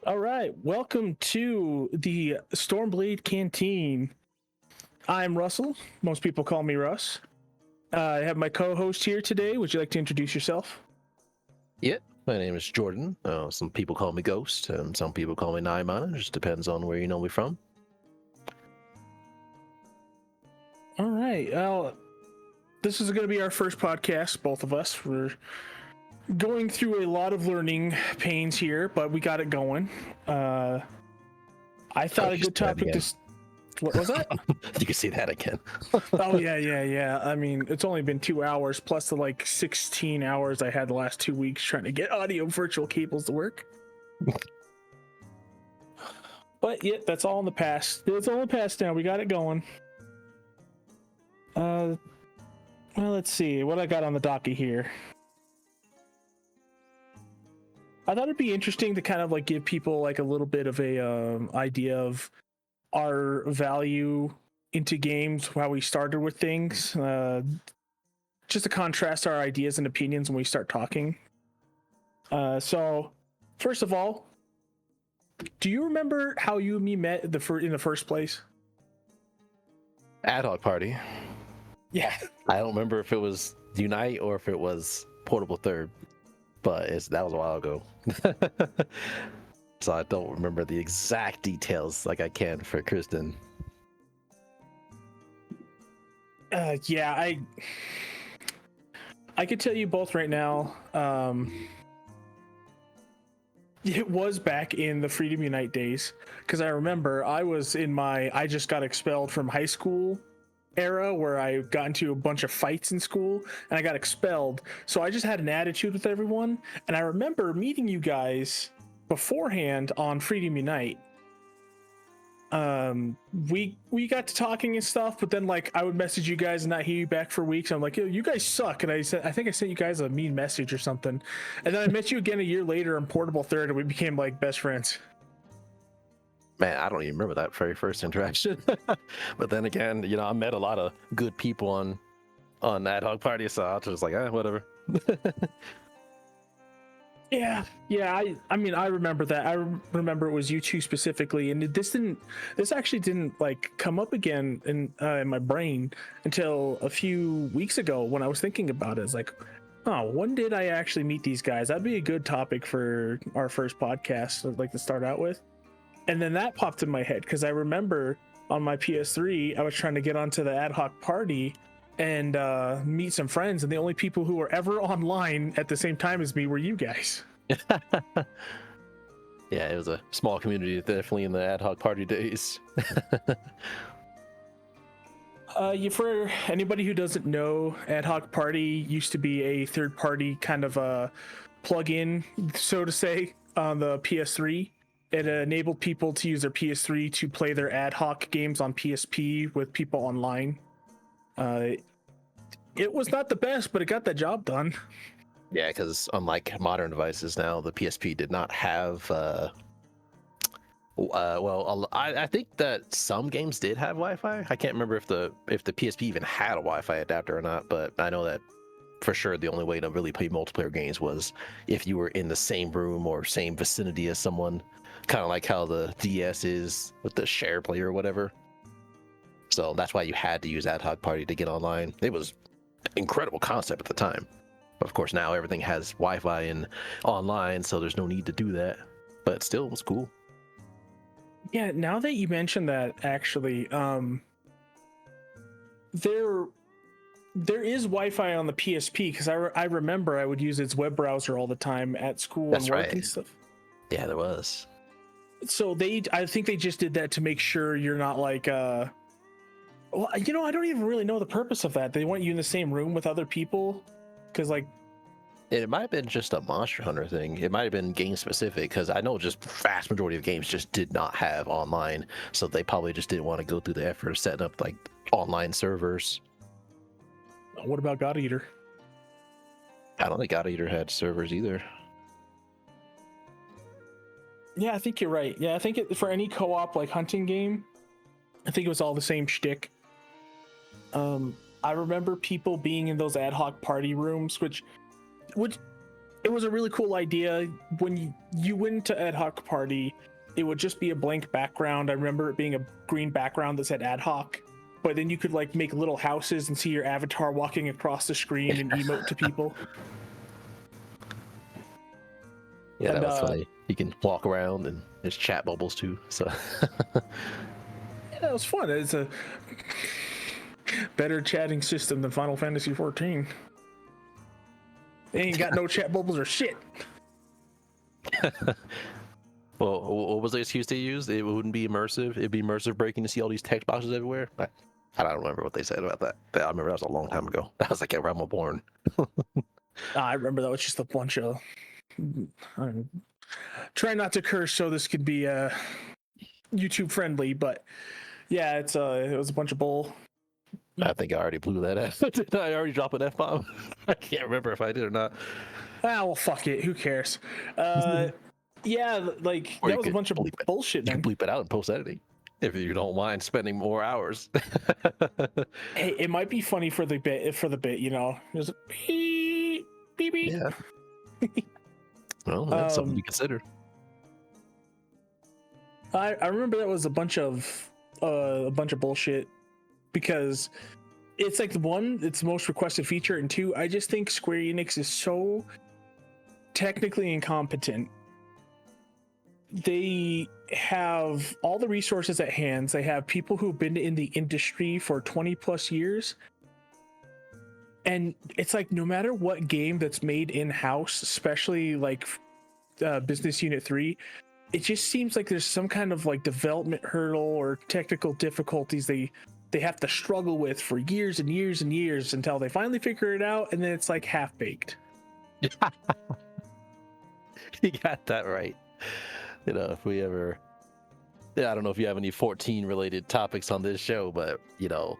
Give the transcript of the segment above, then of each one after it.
All right, welcome to the Stormblade Canteen. I'm Russell. Most people call me Russ. I have my co-host here today. Would you like to introduce yourself? Yeah, my name is Jordan. Some people call me Ghost, and some people call me Naimana. It just depends on where you know me from. All right. Well, this is going to be our first podcast, both of us. We're going through a lot of learning pains here, but we got it going. I thought a good topic to... What was that? You can see that again. Oh, yeah. I mean, it's only been 2 hours plus the 16 hours I had the last 2 weeks trying to get audio virtual cables to work. But yeah, that's all in the past. It's all in the past now. We got it going. Well, let's see what I got on the docket here. I thought it'd be interesting to kind of give people a little bit of a idea of our value into games, how we started with things, just to contrast our ideas and opinions when we start talking. So, first of all, do you remember how you and me met in the first place? Ad hoc party. Yeah. I don't remember if it was Unite or if it was Portable Third, but that was a while ago. So I don't remember the exact details like I can for Kristen. Yeah, I could tell you both right now. It was back in the Freedom Unite days, because I remember I just got expelled from high school era where I got into a bunch of fights in school and I got expelled. So I just had an attitude with everyone. And I remember meeting you guys beforehand on Freedom Unite. We got to talking and stuff, but then I would message you guys and not hear you back for weeks. I'm like, yo, you guys suck. And I think I sent you guys a mean message or something. And then I met you again a year later on Portable Third and we became best friends. Man, I don't even remember that very first interaction. But then again, I met a lot of good people on Ad Hoc Party, so I was just like, whatever. Yeah. I mean, I remember that. I remember it was you two specifically, and this actually didn't come up again in my brain until a few weeks ago when I was thinking about it. It's oh, when did I actually meet these guys? That'd be a good topic for our first podcast, to start out with. And then that popped in my head because I remember on my PS3, I was trying to get onto the Ad Hoc Party and meet some friends, and the only people who were ever online at the same time as me were you guys. Yeah, it was a small community, definitely in the Ad Hoc Party days. For anybody who doesn't know, Ad Hoc Party used to be a third-party kind of a plug-in, so to say, on the PS3. It enabled people to use their PS3 to play their ad hoc games on PSP with people online. It was not the best, but it got the job done. Yeah, because unlike modern devices now, the PSP did not have. I think that some games did have Wi-Fi. I can't remember if the PSP even had a Wi-Fi adapter or not, but I know that for sure the only way to really play multiplayer games was if you were in the same room or same vicinity as someone, kind of like how the DS is with the share player or whatever. So that's why you had to use Ad Hoc Party to get online. It was an incredible concept at the time. But of course now everything has Wi-Fi and online, so there's no need to do that. But still, it was cool. Yeah, now that you mention that, actually, there is Wi-Fi on the PSP because I remember I would use its web browser all the time at school and work and stuff. Yeah, there was. So I think they just did that to make sure you're not well, I don't even really know the purpose of that. They want you in the same room with other people because it might have been just a Monster Hunter thing. It might have been game specific because I know just vast majority of games just did not have online, so they probably just didn't want to go through the effort of setting up online servers. What about God Eater? I don't think God Eater had servers either. Yeah, I think you're right. Yeah, I think for any co-op hunting game, I think it was all the same shtick. I remember people being in those ad hoc party rooms, which it was a really cool idea. When you went to ad hoc party, it would just be a blank background. I remember it being a green background that said ad hoc, but then you could like make little houses and see your avatar walking across the screen and emote to people. Yeah, that was funny. You can walk around and there's chat bubbles too. So yeah, that was fun. It's a better chatting system than Final Fantasy 14. They ain't got no chat bubbles or shit. Well, what was the excuse they used? It wouldn't be immersive. It'd be immersive breaking to see all these text boxes everywhere. I don't remember what they said about that. But I remember that was a long time ago. That was like around my born. I remember that was just a bunch of. I'm trying not to curse, so this could be YouTube friendly. But yeah, it was a bunch of bull. I think I already blew that F. Did I already drop an F-bomb? I can't remember if I did or not. Ah, well, fuck it. Who cares? Yeah, like Or that you was a could bunch of bleep it. bullshit. You Man. can bleep it out in post-editing if you don't mind spending more hours. Hey, it might be funny for the bit, you know. Just beep, beep, beep. Yeah. Well, that's something to consider. I remember that was a bunch of bullshit because it's like it's the most requested feature, and two, I just think Square Enix is so technically incompetent. They have all the resources at hand. They have people who've been in the industry for 20 plus years. And it's like no matter what game that's made in-house, especially like Business Unit 3, it just seems like there's some kind of like development hurdle or technical difficulties they have to struggle with for years and years and years until they finally figure it out, and then it's like half-baked. You got that right. You know, if we ever, I don't know if you have any 14 related topics on this show, but you know,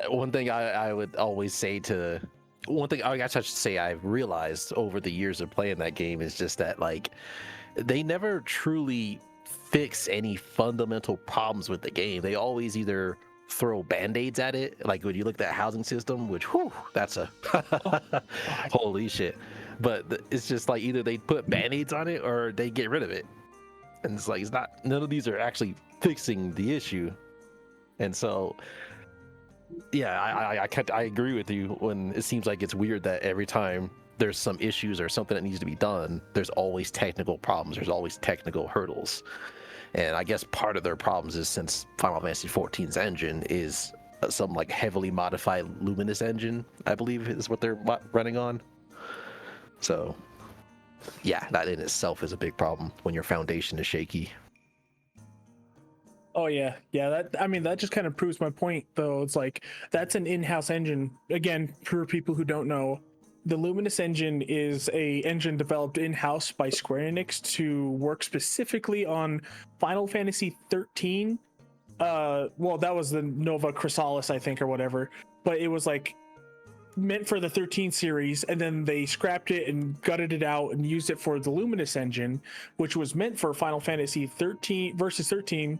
one thing I would always say I guess I should say I've realized over the years of playing that game is just that like they never truly fix any fundamental problems with the game. They always either throw band-aids at it, like when you look at that housing system, which whew, that's a holy shit. But it's just like either they put band-aids on it or they get rid of it. And it's like none of these are actually fixing the issue. And so yeah, I agree with you when it seems like it's weird that every time there's some issues or something that needs to be done, there's always technical problems, there's always technical hurdles. And I guess part of their problems is since Final Fantasy XIV's engine is some like heavily modified Luminous engine, I believe is what they're running on. So yeah, that in itself is a big problem when your foundation is shaky. Oh yeah. That just kind of proves my point, though. It's like that's an in-house engine. Again, for people who don't know, the Luminous engine is a engine developed in-house by Square Enix to work specifically on Final Fantasy 13. Well, that was the Nova Chrysalis, I think, or whatever. But it was like meant for the 13 series, and then they scrapped it and gutted it out and used it for the Luminous engine, which was meant for Final Fantasy 13 versus 13,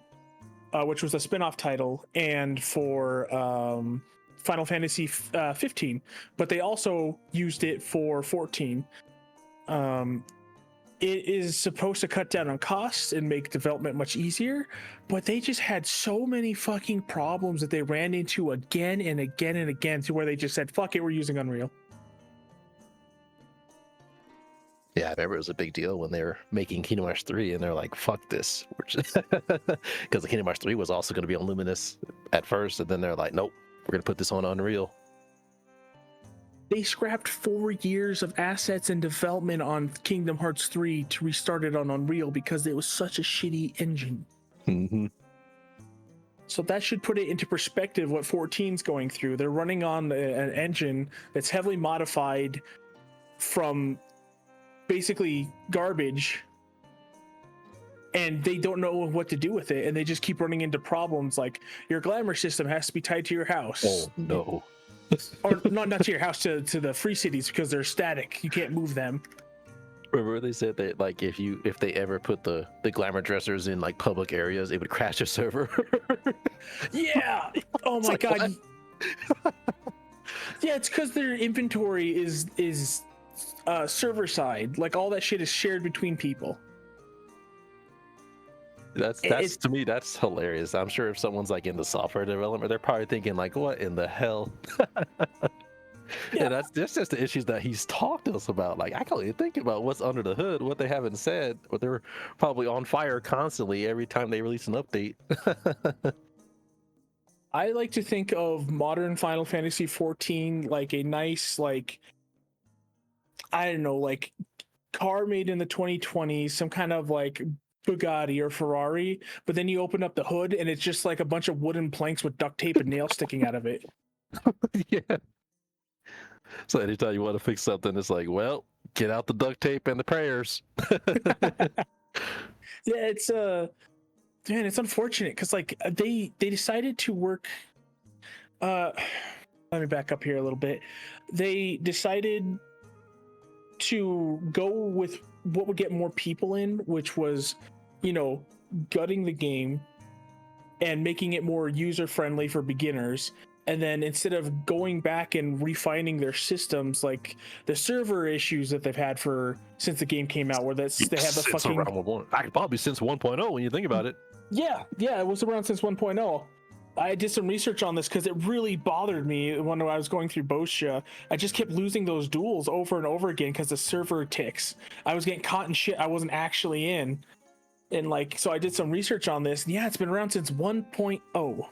which was a spin-off title, and for Final Fantasy 15, but they also used it for 14. It is supposed to cut down on costs and make development much easier, but they just had so many fucking problems that they ran into again and again and again to where they just said, fuck it, we're using Unreal. Yeah, I remember it was a big deal when they were making Kingdom Hearts 3 and they're like, fuck this. Because the Kingdom Hearts 3 was also going to be on Luminous at first, and then they're like, nope, we're going to put this on Unreal. They scrapped 4 years of assets and development on Kingdom Hearts 3 to restart it on Unreal because it was such a shitty engine. Mm-hmm. So that should put it into perspective what 14's going through. They're running on an engine that's heavily modified from basically garbage, and they don't know what to do with it, and they just keep running into problems like your glamour system has to be tied to your house. Oh, no. Or not to your house, to the free cities, because they're static. You can't move them. Remember they said that like if they ever put the glamour dressers in like public areas, it would crash a server. Yeah. Oh my like, god. Yeah, it's because their inventory is server side. Like all that shit is shared between people. That's to me, that's hilarious. I'm sure if someone's like into software development, they're probably thinking like, what in the hell? Yeah. And that's just the issues that he's talked to us about. Like, I can't even think about what's under the hood, what they haven't said, but they're probably on fire constantly every time they release an update. I like to think of modern Final Fantasy 14 like a nice, like, I don't know, like car made in the 2020s, some kind of like Bugatti or Ferrari, but then you open up the hood and it's just like a bunch of wooden planks with duct tape and nails sticking out of it. Yeah. So anytime you want to fix something, it's like, well, get out the duct tape and the prayers. Yeah, it's man, it's unfortunate because like they decided to work. Let me back up here a little bit. They decided to go with what would get more people in, which was, you know, gutting the game and making it more user friendly for beginners. And then instead of going back and refining their systems, like the server issues that they've had since the game came out, where they have the fucking probably since 1.0 when you think about it. Yeah, it was around since 1.0. I did some research on this because it really bothered me when I was going through Boscia. I just kept losing those duels over and over again because the server ticks. I was getting caught in shit I wasn't actually in. And like, so I did some research on this. And yeah, it's been around since 1.0.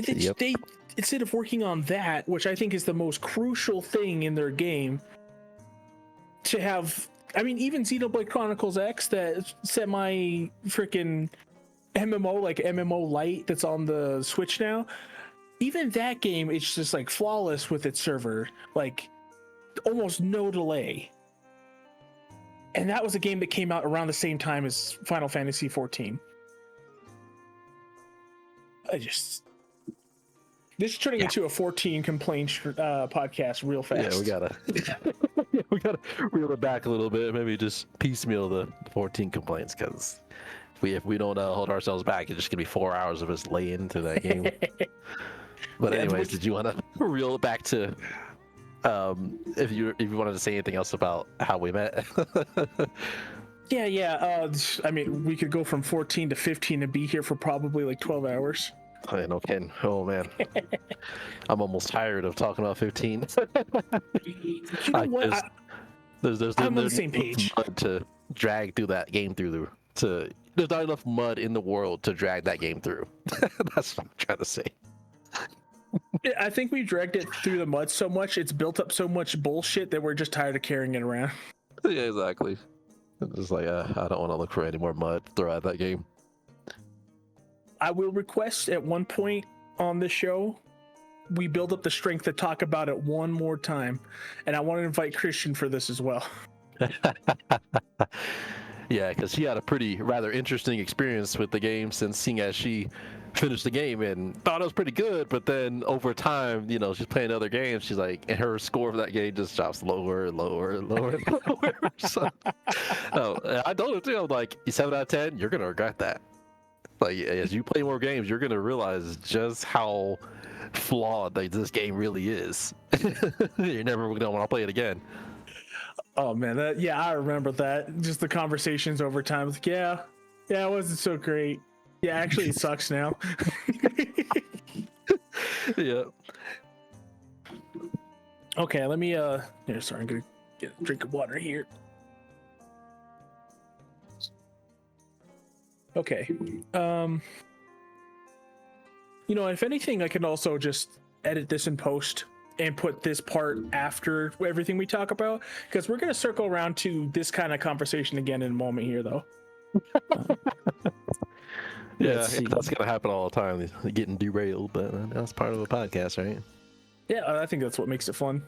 Yep. They, instead of working on that, which I think is the most crucial thing in their game, to have, I mean, even Xenoblade Chronicles X, that semi freaking MMO, like MMO Lite that's on the Switch now, even that game is just like flawless with its server, like almost no delay. And that was a game that came out around the same time as Final Fantasy 14. This is turning into a 14 complaints podcast real fast. Yeah, we gotta reel it back a little bit. Maybe just piecemeal the 14 complaints, because if we don't hold ourselves back, it's just gonna be 4 hours of us laying into that game. But anyways, did you want to reel it back to if you wanted to say anything else about how we met? Yeah. I mean, we could go from 14 to 15 and be here for probably like 12 hours. I know, Ken. Oh man, I'm almost tired of talking about 15. You know what? I'm on the same page. Mud to drag through that game through. There's not enough mud in the world to drag that game through. That's what I'm trying to say. I think we dragged it through the mud so much, it's built up so much bullshit that we're just tired of carrying it around. Yeah, exactly. It's just like, I don't want to look for any more mud to throw at that game. I will request at one point on this show, we build up the strength to talk about it one more time. And I want to invite Christian for this as well. Yeah, because she had a rather interesting experience with the game, since seeing as she finished the game and thought it was pretty good, but then over time, you know, she's playing other games, she's like, and her score for that game just drops lower and lower and lower and lower. So, I told her too, I'm like, 7 out of 10, you're gonna regret that. Like, as you play more games, you're gonna realize just how flawed this game really is. You're never gonna want to play it again. Oh man, I remember that. Just the conversations over time. Like, yeah, it wasn't so great. Yeah, actually, it sucks now. Yeah. Okay, let me. Here, sorry, I'm gonna get a drink of water here. Okay. You know, if anything, I can also just edit this in post and put this part after everything we talk about, because we're going to circle around to this kind of conversation again in a moment here, though. Yeah, that's going to happen all the time, getting derailed, but that's part of a podcast, right? Yeah, I think that's what makes it fun.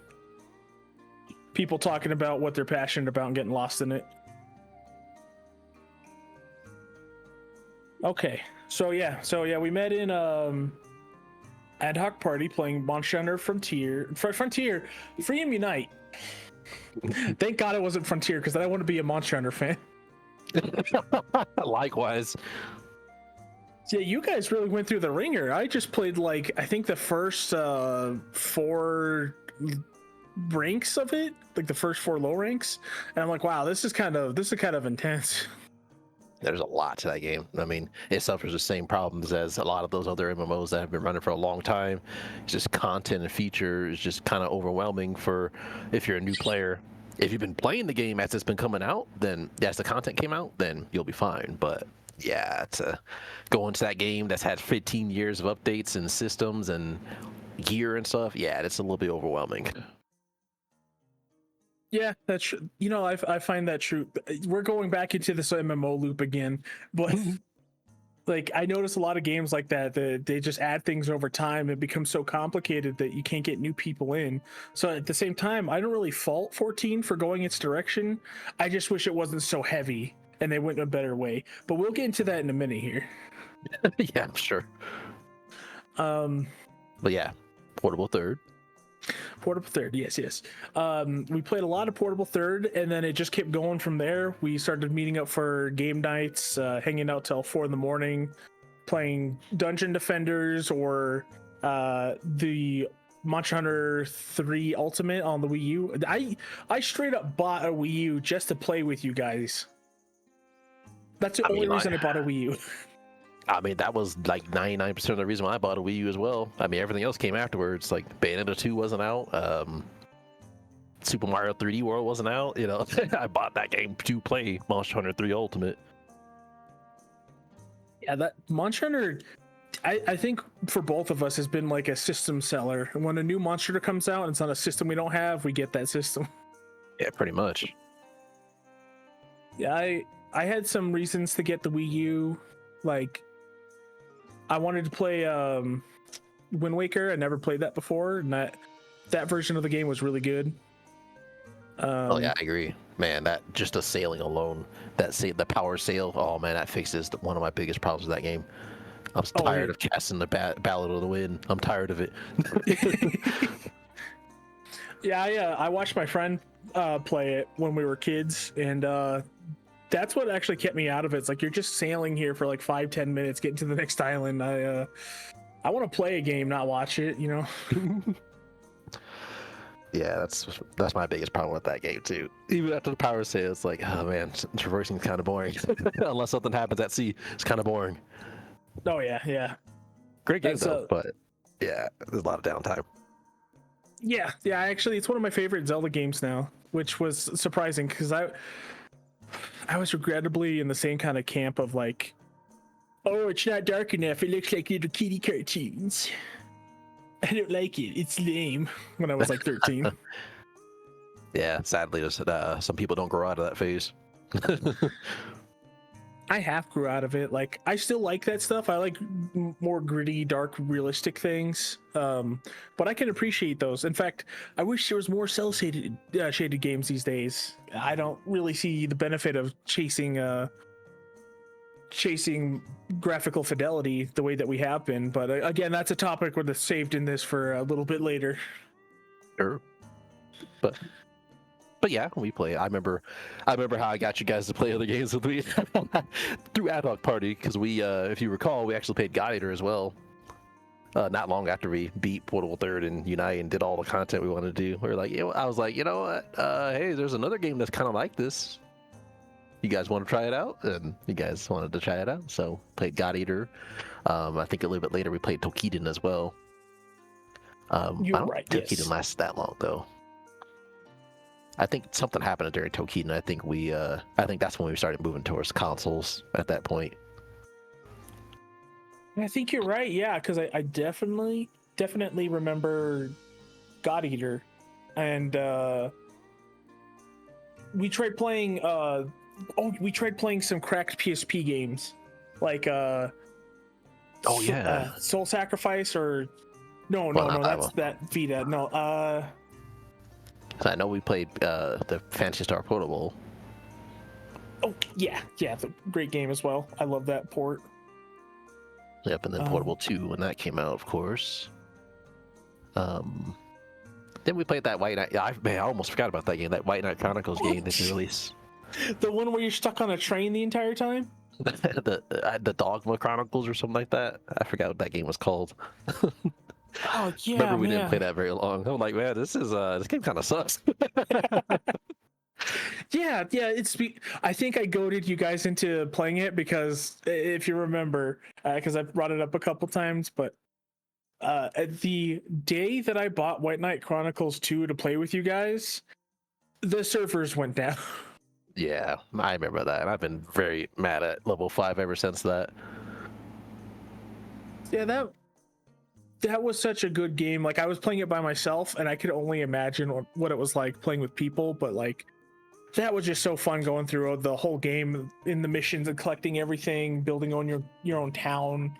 People talking about what they're passionate about and getting lost in it. Okay, so we met in ad hoc party playing Monster Hunter Frontier, Freedom Unite. Thank God it wasn't Frontier, because I want to be a Monster Hunter fan. Likewise. Yeah, you guys really went through the ringer. I just played, like, I think the first 4 ranks of it, like the first 4 low ranks, and I'm like, wow, this is kind of intense. There's a lot to that game. I mean, it suffers the same problems as a lot of those other MMOs that have been running for a long time. It's just content and feature is just kind of overwhelming for if you're a new player. If you've been playing the game as it's been coming out, then as the content came out, then you'll be fine. But yeah, to go into that game that's had 15 years of updates and systems and gear and stuff, yeah, it's a little bit overwhelming. Yeah, that's I find that true. We're going back into this MMO loop again, but like I notice a lot of games like that they just add things over time. It becomes so complicated that you can't get new people in. So at the same time, I don't really fault 14 for going its direction. I just wish it wasn't so heavy and they went in a better way. But we'll get into that in a minute here. Yeah, I'm sure. But yeah, Portable Third. Portable Third, yes. We played a lot of Portable Third, and then it just kept going from there. We started meeting up for game nights, hanging out till 4 a.m, playing Dungeon Defenders or the Monster Hunter 3 Ultimate on the Wii U. I straight up bought a Wii U just to play with you guys. That's the only reason I bought a Wii U. I mean, that was like 99% of the reason why I bought a Wii U as well. I mean, everything else came afterwards. Like Bayonetta 2 wasn't out. Super Mario 3D World wasn't out. You know, I bought that game to play Monster Hunter 3 Ultimate. Yeah, that Monster Hunter, I think for both of us has been like a system seller. When a new Monster Hunter comes out and it's on a system we don't have, we get that system. Yeah, pretty much. Yeah, I had some reasons to get the Wii U. Like, I wanted to play Wind Waker. I never played that before, and that version of the game was really good. Oh yeah, I agree, man. That just the sailing alone, the power sail. Oh man, that fixes one of my biggest problems with that game. I'm tired of casting the Ballad of the Wind. I'm tired of it. Yeah, I watched my friend play it when we were kids, and that's what actually kept me out of it. It's like you're just sailing here for like 5-10 minutes, getting to the next island. I want to play a game, not watch it, you know. Yeah, that's my biggest problem with that game too. Even after the power sail, it's like, oh man, traversing is kind of boring. Unless something happens at sea, it's kind of boring. Oh yeah. Great game though, but yeah, there's a lot of downtime. Yeah. Actually, it's one of my favorite Zelda games now, which was surprising because I was regrettably in the same kind of camp of like, oh, it's not dark enough. It looks like little kitty cartoons. I don't like it. It's lame. When I was like 13. Yeah, sadly, just some people don't grow out of that phase. I half grew out of it. Like, I still like that stuff. I like more gritty, dark, realistic things. But I can appreciate those. In fact, I wish there was more cel-shaded shaded games these days. I don't really see the benefit of chasing graphical fidelity the way that we have been. But again, that's a topic we're saved in this for a little bit later. Sure. But yeah, we play. I remember how I got you guys to play other games with me through Ad Hoc Party, because we, if you recall, we actually played God Eater as well. Not long after we beat Portable Third and Unite and did all the content we wanted to do, we were like, I was like, you know what? Hey, there's another game that's kind of like this. You guys want to try it out? And you guys wanted to try it out, so played God Eater. I think a little bit later we played Tokiden as well. You're right. Tokiden Yes. lasted that long though. I think something happened during Tokiden. I think that's when we started moving towards consoles at that point. I think you're right. Yeah, because I definitely remember God Eater, and we tried playing. We tried playing some cracked PSP games, like Soul Sacrifice or no, that's that Vita. No, I know we played the Phantasy Star Portable. Oh yeah, it's a great game as well. I love that port. Yep, and then Portable 2 when that came out, of course. Then we played that White Knight. I almost forgot about that game. That White Knight Chronicles game that you released. The one where you're stuck on a train the entire time. the Dogma Chronicles or something like that. I forgot what that game was called. Oh yeah, Remember, we didn't play man. that very long. I'm like, man, this game kind of sucks. Yeah, yeah. I think I goaded you guys into playing it because if you remember, because I've brought it up a couple times, but at the day that I bought White Knight Chronicles 2 to play with you guys, the servers went down. Yeah, I remember that, and I've been very mad at level 5 ever since that. Yeah, that was such a good game. Like I was playing it by myself, and I could only imagine what it was like playing with people. But like that was just so fun going through the whole game in the missions and collecting everything, building on your own town.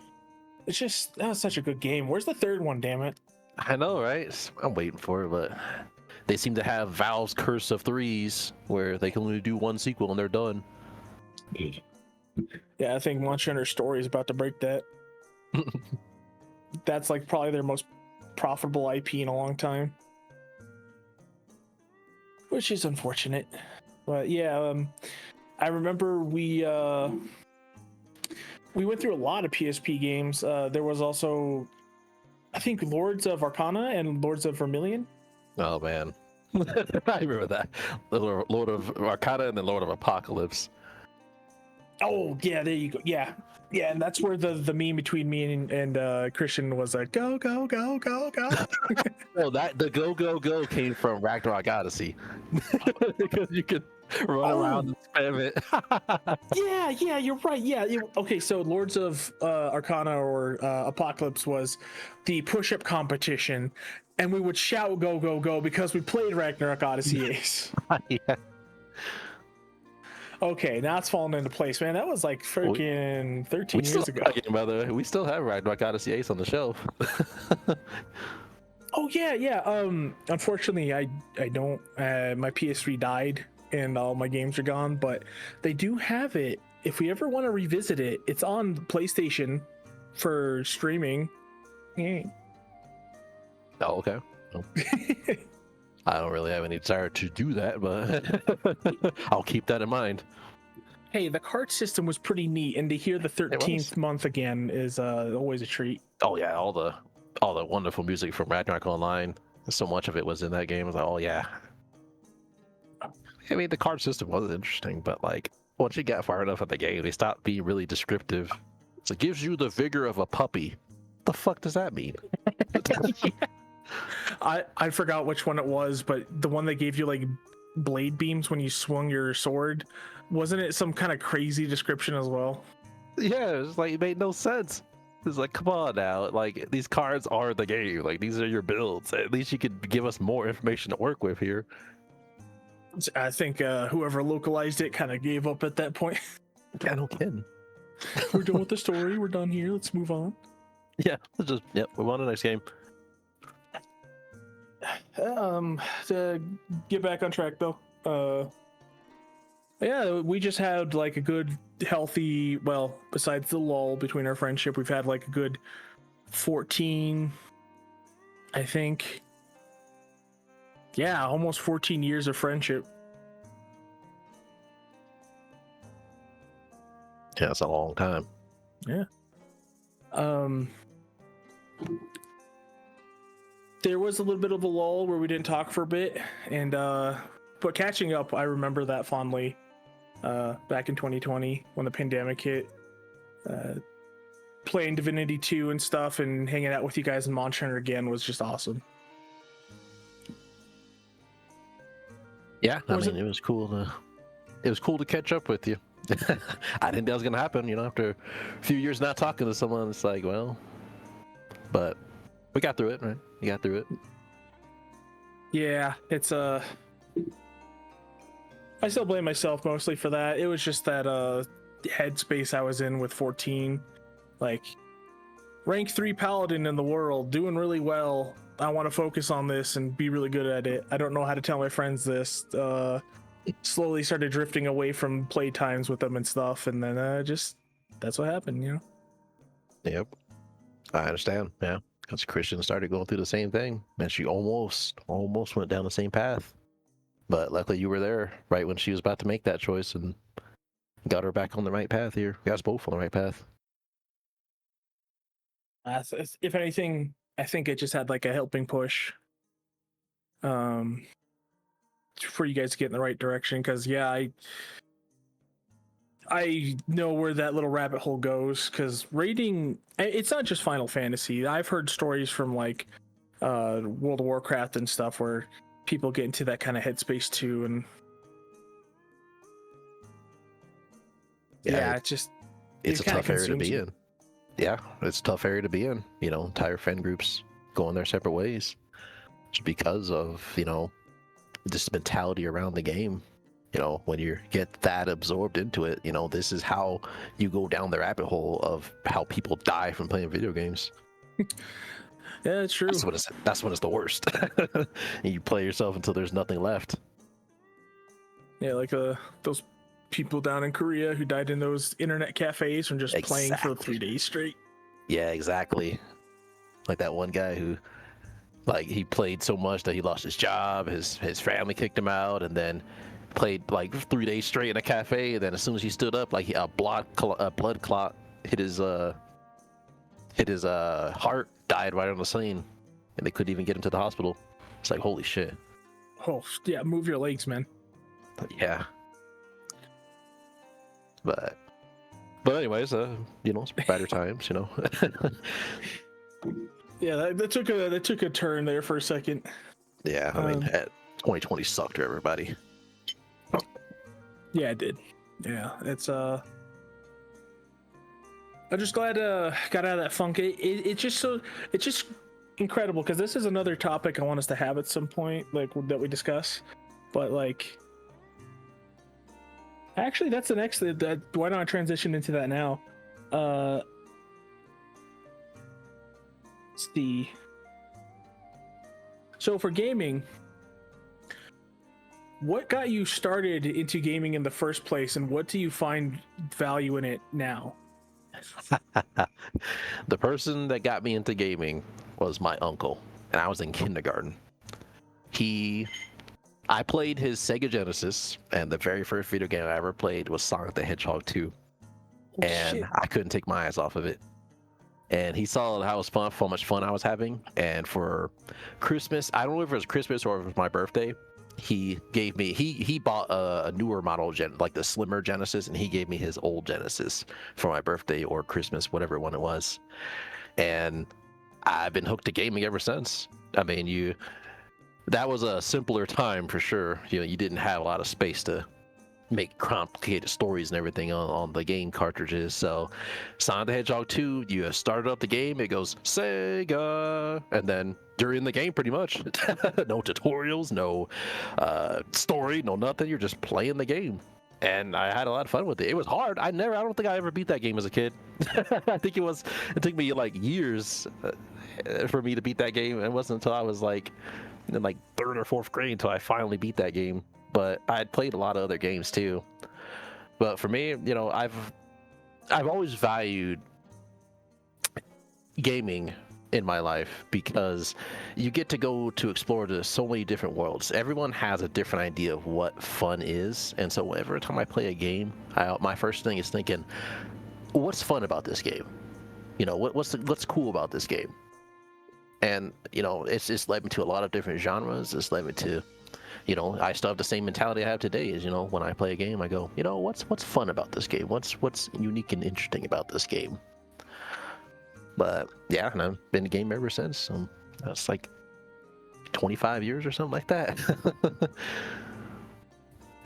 It's just that was such a good game. Where's the third one? Damn it! I know, right? I'm waiting for it, but they seem to have Valve's curse of threes, where they can only do one sequel and they're done. Yeah, I think Monster Hunter Story is about to break that. That's like probably their most profitable IP in a long time, which is unfortunate. But yeah, I remember we went through a lot of PSP games. There was also, I think, Lords of Arcana and Lords of Vermilion. Oh man, I remember that. The Lord of Arcana and the Lord of Apocalypse. Oh yeah, there you go. Yeah, yeah, and that's where the meme between me and Christian was like, go go go go go. Oh, the go go go came from Ragnarok Odyssey because you could run around and spam it. Yeah, you're right. Yeah, okay. So Lords of Arcana or Apocalypse was the push-up competition, and we would shout "Go go go" because we played Ragnarok Odyssey Ace. Yeah. Okay, now it's falling into place, man. That was like freaking 13 years ago. Game, by the way. We still have Ragnarok Odyssey Ace on the shelf. Oh yeah. Unfortunately, I don't. My PS3 died, and all my games are gone. But they do have it. If we ever want to revisit it, it's on PlayStation for streaming. Yeah. Oh, okay. Well, I don't really have any desire to do that, but I'll keep that in mind. Hey, the card system was pretty neat, and to hear the 13th month again is always a treat. Oh yeah, all the wonderful music from Ragnarok Online. So much of it was in that game. I was like, oh yeah. I mean, the card system was interesting, but like once you got far enough in the game, they stopped being really descriptive. So it gives you the vigor of a puppy. What the fuck does that mean? I forgot which one it was, but the one that gave you like blade beams when you swung your sword, wasn't it some kind of crazy description as well? Yeah, it was like it made no sense. It's like, come on now, like these cards are the game. Like these are your builds. At least you could give us more information to work with here. I think whoever localized it kind of gave up at that point. Yeah, no kidding. We're done with the story. We're done here. Let's move on. Yeah, let's just move on to the next game. To get back on track though, yeah, we just had like a good healthy, well, besides the lull between our friendship, we've had like a good 14, I think. Yeah, almost 14 years of friendship. Yeah, that's a long time. Yeah. There was a little bit of a lull where we didn't talk for a bit, and but catching up, I remember that fondly. Back in 2020 when the pandemic hit, playing Divinity 2 and stuff, and hanging out with you guys in Monster Hunter again was just awesome. Yeah, I mean, it was cool to catch up with you. I didn't think that was gonna happen, after a few years not talking to someone. It's like, well, but we got through it, right? We got through it. Yeah, it's I still blame myself mostly for that. It was just that headspace I was in with 14, like rank 3 paladin in the world, doing really well. I want to focus on this and be really good at it. I don't know how to tell my friends this. Slowly started drifting away from play times with them and stuff, and then just that's what happened, Yep, I understand. Yeah, because Christian started going through the same thing, and she almost went down the same path. But luckily, you were there right when she was about to make that choice and got her back on the right path here. You guys both on the right path. If anything, I think it just had like a helping push for you guys to get in the right direction. Because yeah, I know where that little rabbit hole goes. Because raiding, it's not just Final Fantasy. I've heard stories from like World of Warcraft and stuff where people get into that kind of headspace too, and yeah, it's a tough area to be you. in. Yeah, it's a tough area to be in. You know, entire fan groups going their separate ways just because of, you know, this mentality around the game. You know, when you get that absorbed into it, you know, this is how you go down the rabbit hole of how people die from playing video games. Yeah, it's true. That's when it's the worst. And you play yourself until there's nothing left. Yeah, like those people down in Korea who died in those internet cafes from just playing for 3 days straight. Yeah, exactly. Like that one guy who, like, he played so much that he lost his job, his family kicked him out, and then played like 3 days straight in a cafe. And then as soon as he stood up, like a blood clot hit his heart, died right on the scene, and they couldn't even get him to the hospital. It's like, holy shit. Oh yeah, move your legs, man. Yeah. But anyways, you know, it's better times, you know. Yeah, that took a turn there for a second. Yeah, I mean, 2020 sucked for everybody. Yeah, it did. Yeah, it's I'm just glad got out of that funk. It's just incredible because this is another topic I want us to have at some point, like that we discuss. But like, actually, that's the next. Why don't I transition into that now? Let's see. So for gaming, what got you started into gaming in the first place, and what do you find value in it now? The person that got me into gaming was my uncle, and I was in kindergarten. I played his Sega Genesis, and the very first video game I ever played was Sonic the Hedgehog 2. And I couldn't take my eyes off of it. And he saw how much fun I was having. And for Christmas, I don't know if it was Christmas or if it was my birthday, he gave me, he bought a newer model, like the slimmer Genesis, and he gave me his old Genesis for my birthday or Christmas, whatever one it was. And I've been hooked to gaming ever since. I mean, that was a simpler time for sure. You know, you didn't have a lot of space to make complicated stories and everything on the game cartridges. So Sonic the Hedgehog 2, you started up the game, it goes Sega, and then during the game pretty much no tutorials, no story, no nothing. You're just playing the game, and I had a lot of fun with it. It was hard. I don't think I ever beat that game as a kid. I think it took me like years for me to beat that game. It wasn't until I was like in like 3rd or 4th grade until I finally beat that game. But I had played a lot of other games too. But for me, you know, I've always valued gaming in my life because you get to go to explore to so many different worlds. Everyone has a different idea of what fun is, and so every time I play a game, my first thing is thinking, what's fun about this game? You know, what's cool about this game? And you know, it's just led me to a lot of different genres. It's led me to, you know, I still have the same mentality I have today. Is, you know, when I play a game, I go, you know, what's fun about this game? What's unique and interesting about this game? But yeah, and I've been a game ever since. So that's like 25 years or something like that.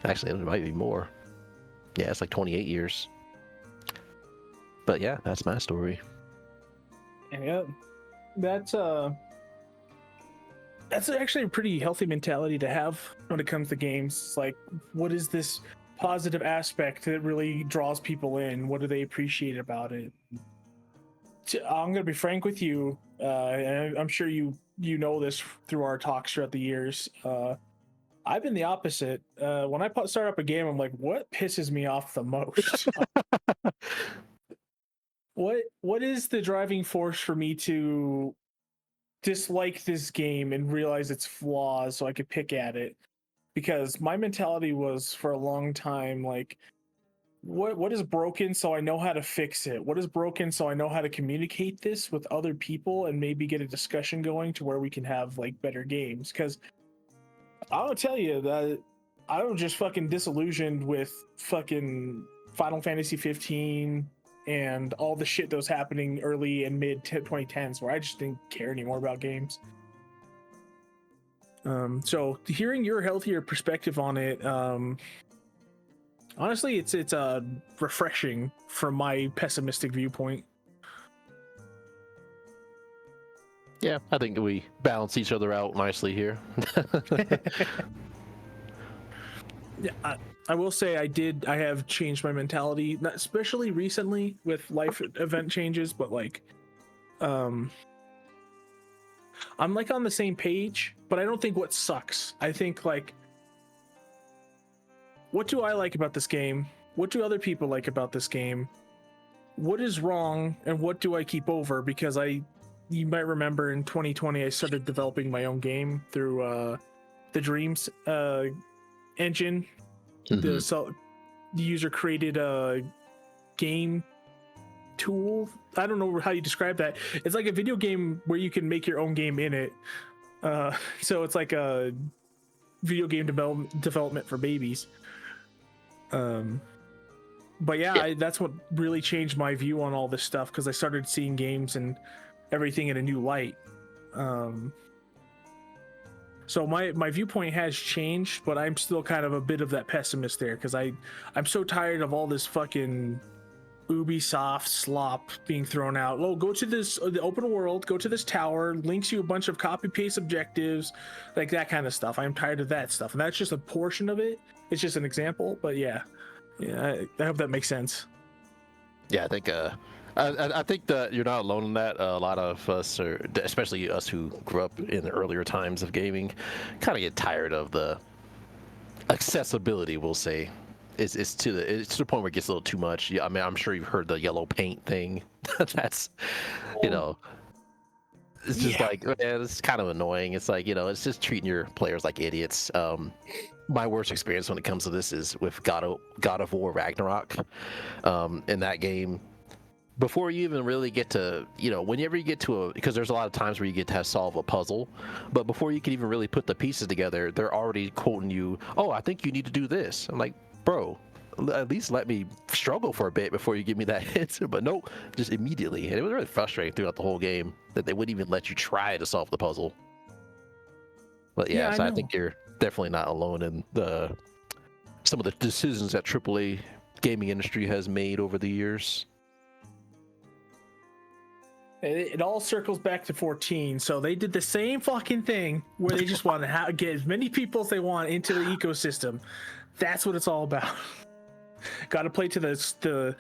Actually, it might be more. Yeah, it's like 28 years. But yeah, that's my story. Yeah, that's actually a pretty healthy mentality to have when it comes to games. It's like, what is this positive aspect that really draws people in? What do they appreciate about it? I'm gonna be frank with you, and I'm sure you know this through our talks throughout the years. I've been the opposite. When I start up a game, I'm like, what pisses me off the most? What is the driving force for me to dislike this game and realize its flaws so I could pick at it? Because my mentality was for a long time like, what is broken so I know how to fix it? What is broken so I know how to communicate this with other people and maybe get a discussion going to where we can have like better games? Because I'll tell you that I was just fucking disillusioned with fucking Final Fantasy 15 and all the shit that was happening early and mid 2010s where I just didn't care anymore about games. So hearing your healthier perspective on it, honestly, it's refreshing from my pessimistic viewpoint. Yeah, I think we balance each other out nicely here. Yeah, I will say I have changed my mentality, not especially recently with life event changes, but like, I'm like on the same page, but I don't think what sucks. I think like, what do I like about this game? What do other people like about this game? What is wrong and what do I keep over? Because you might remember in 2020, I started developing my own game through the Dreams engine. The user created a game tool. I don't know how you describe that. It's like a video game where you can make your own game in it. So it's like a video game development for babies. But yeah, that's what really changed my view on all this stuff, because I started seeing games and everything in a new light. So my viewpoint has changed, but I'm still kind of a bit of that pessimist there, because I'm so tired of all this fucking Ubisoft slop being thrown out. Oh, go to the open world, go to this tower, links you a bunch of copy paste objectives, like that kind of stuff. I'm tired of that stuff, and that's just a portion of it. It's just an example, but yeah, I hope that makes sense. Yeah, I think I think that you're not alone in that. A lot of us, especially us who grew up in the earlier times of gaming, kind of get tired of the accessibility, we'll say. It's to the point where it gets a little too much. Yeah, I mean, I'm sure you've heard the yellow paint thing. That's, it's just like, man, it's kind of annoying. It's like, it's just treating your players like idiots. My worst experience when it comes to this is with God of War Ragnarok. In that game, before you even really get to, whenever you get to because there's a lot of times where you get to solve a puzzle, but before you can even really put the pieces together, they're already quoting you, oh, I think you need to do this. I'm like, bro, at least let me struggle for a bit before you give me that answer. But nope, just immediately. And it was really frustrating throughout the whole game that they wouldn't even let you try to solve the puzzle. But yeah, so I think you're definitely not alone in some of the decisions that AAA gaming industry has made over the years. It all circles back to 14. So they did the same fucking thing where they just want to get as many people as they want into the ecosystem. That's what it's all about. Got to play to the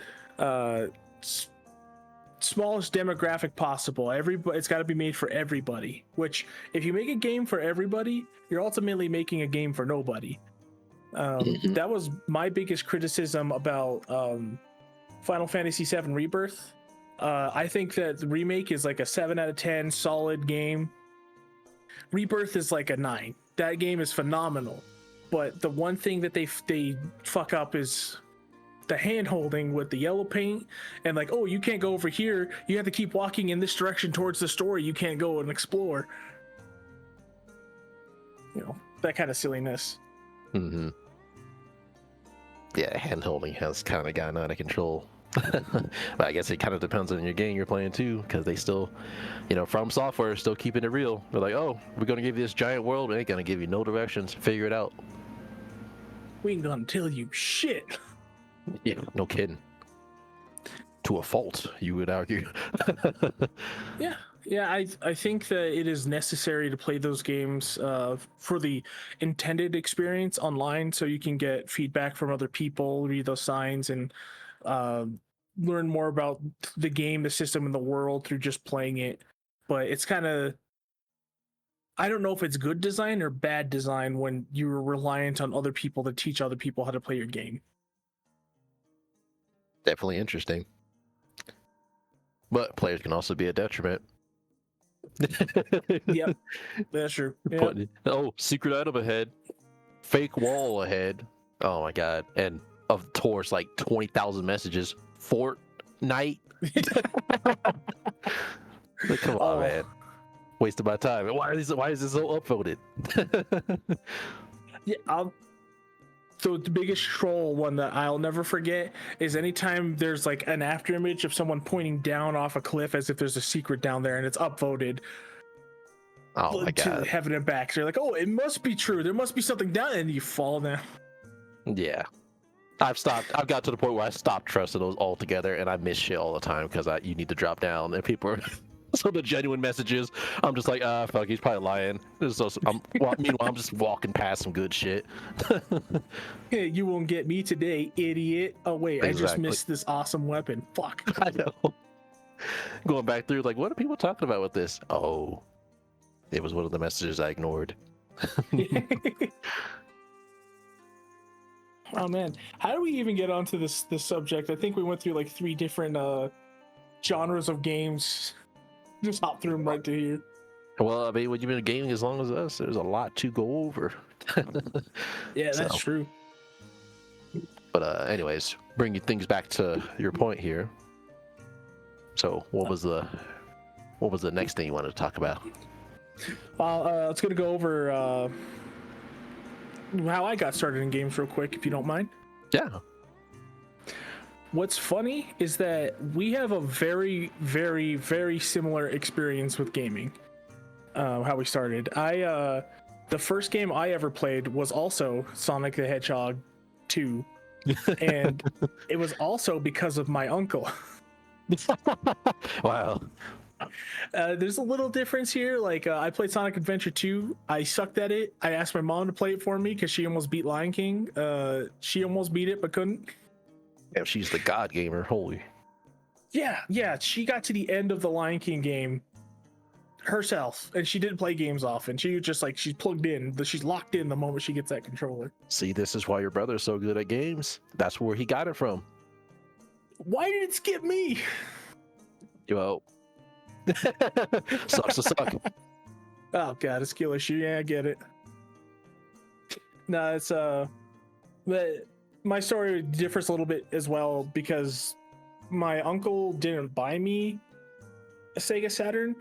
smallest demographic possible. It's got to be made for everybody. Which, if you make a game for everybody, you're ultimately making a game for nobody. That was my biggest criticism about Final Fantasy VII Rebirth. I think that the remake is like a 7 out of 10 solid game. Rebirth is like a 9. That game is phenomenal. But the one thing that they fuck up is the hand holding with the yellow paint, and like, oh, you can't go over here. You have to keep walking in this direction towards the story. You can't go and explore. That kind of silliness. Mm-hmm. Yeah, hand holding has kind of gotten out of control. But I guess it kind of depends on your game you're playing too, because they still, From Software is still keeping it real. They're like, oh, we're gonna give you this giant world, we ain't gonna give you no directions. Figure it out. We ain't gonna tell you shit. Yeah, no kidding. To a fault, you would argue. Yeah. I think that it is necessary to play those games for the intended experience online, so you can get feedback from other people, read those signs, and learn more about the game, the system, and the world through just playing it. But it's kind of, I don't know if it's good design or bad design when you're reliant on other people to teach other people how to play your game. Definitely interesting. But players can also be a detriment. Yep, that's true. Yep. Oh, secret item ahead. Fake wall ahead. Oh my god. And towards like 20,000 messages. Fortnite. Like, come on, man. Wasted my time. Why is this so upvoted? Yeah, so the biggest troll one that I'll never forget is anytime there's like an after image of someone pointing down off a cliff as if there's a secret down there and it's upvoted Oh my to god. heaven and back. So you're like, oh, it must be true. There must be something down, and you fall down. Yeah. I've got to the point where I stopped trusting those altogether, and I miss shit all the time because you need to drop down, and people are. So the genuine messages, I'm just like, fuck, he's probably lying. Meanwhile, I'm just walking past some good shit. Hey, you won't get me today, idiot. Oh wait, I just Exactly. missed this awesome weapon. Fuck. I know. Going back through, like, what are people talking about with this? Oh, it was one of the messages I ignored. Oh man, how do we even get onto this subject? I think we went through like 3 different genres of games. Just hop through them right to here. Well, I mean, when you've been gaming as long as us, there's a lot to go over. Yeah, that's So. true. But anyways, bringing things back to your point here. So, what was the next thing you wanted to talk about? Let's gonna go over how I got started in games real quick, if you don't mind. Yeah. What's funny is that we have a very, very, very similar experience with gaming. How we started. The first game I ever played was also Sonic the Hedgehog 2, and it was also because of my uncle. Wow. There's a little difference here. Like I played Sonic Adventure 2. I sucked at it. I asked my mom to play it for me because she almost beat Lion King. She almost beat it but couldn't. Yeah, she's the god gamer. Holy. Yeah. She got to the end of the Lion King game herself, and she didn't play games often. She was just like, she's plugged in. She's locked in the moment she gets that controller. See, this is why your brother's so good at games. That's where he got it from. Why did it skip me? Well, sucks to suck. Oh god, a skill issue. Yeah, I get it. No, it's but my story differs a little bit as well because my uncle didn't buy me a Sega Saturn.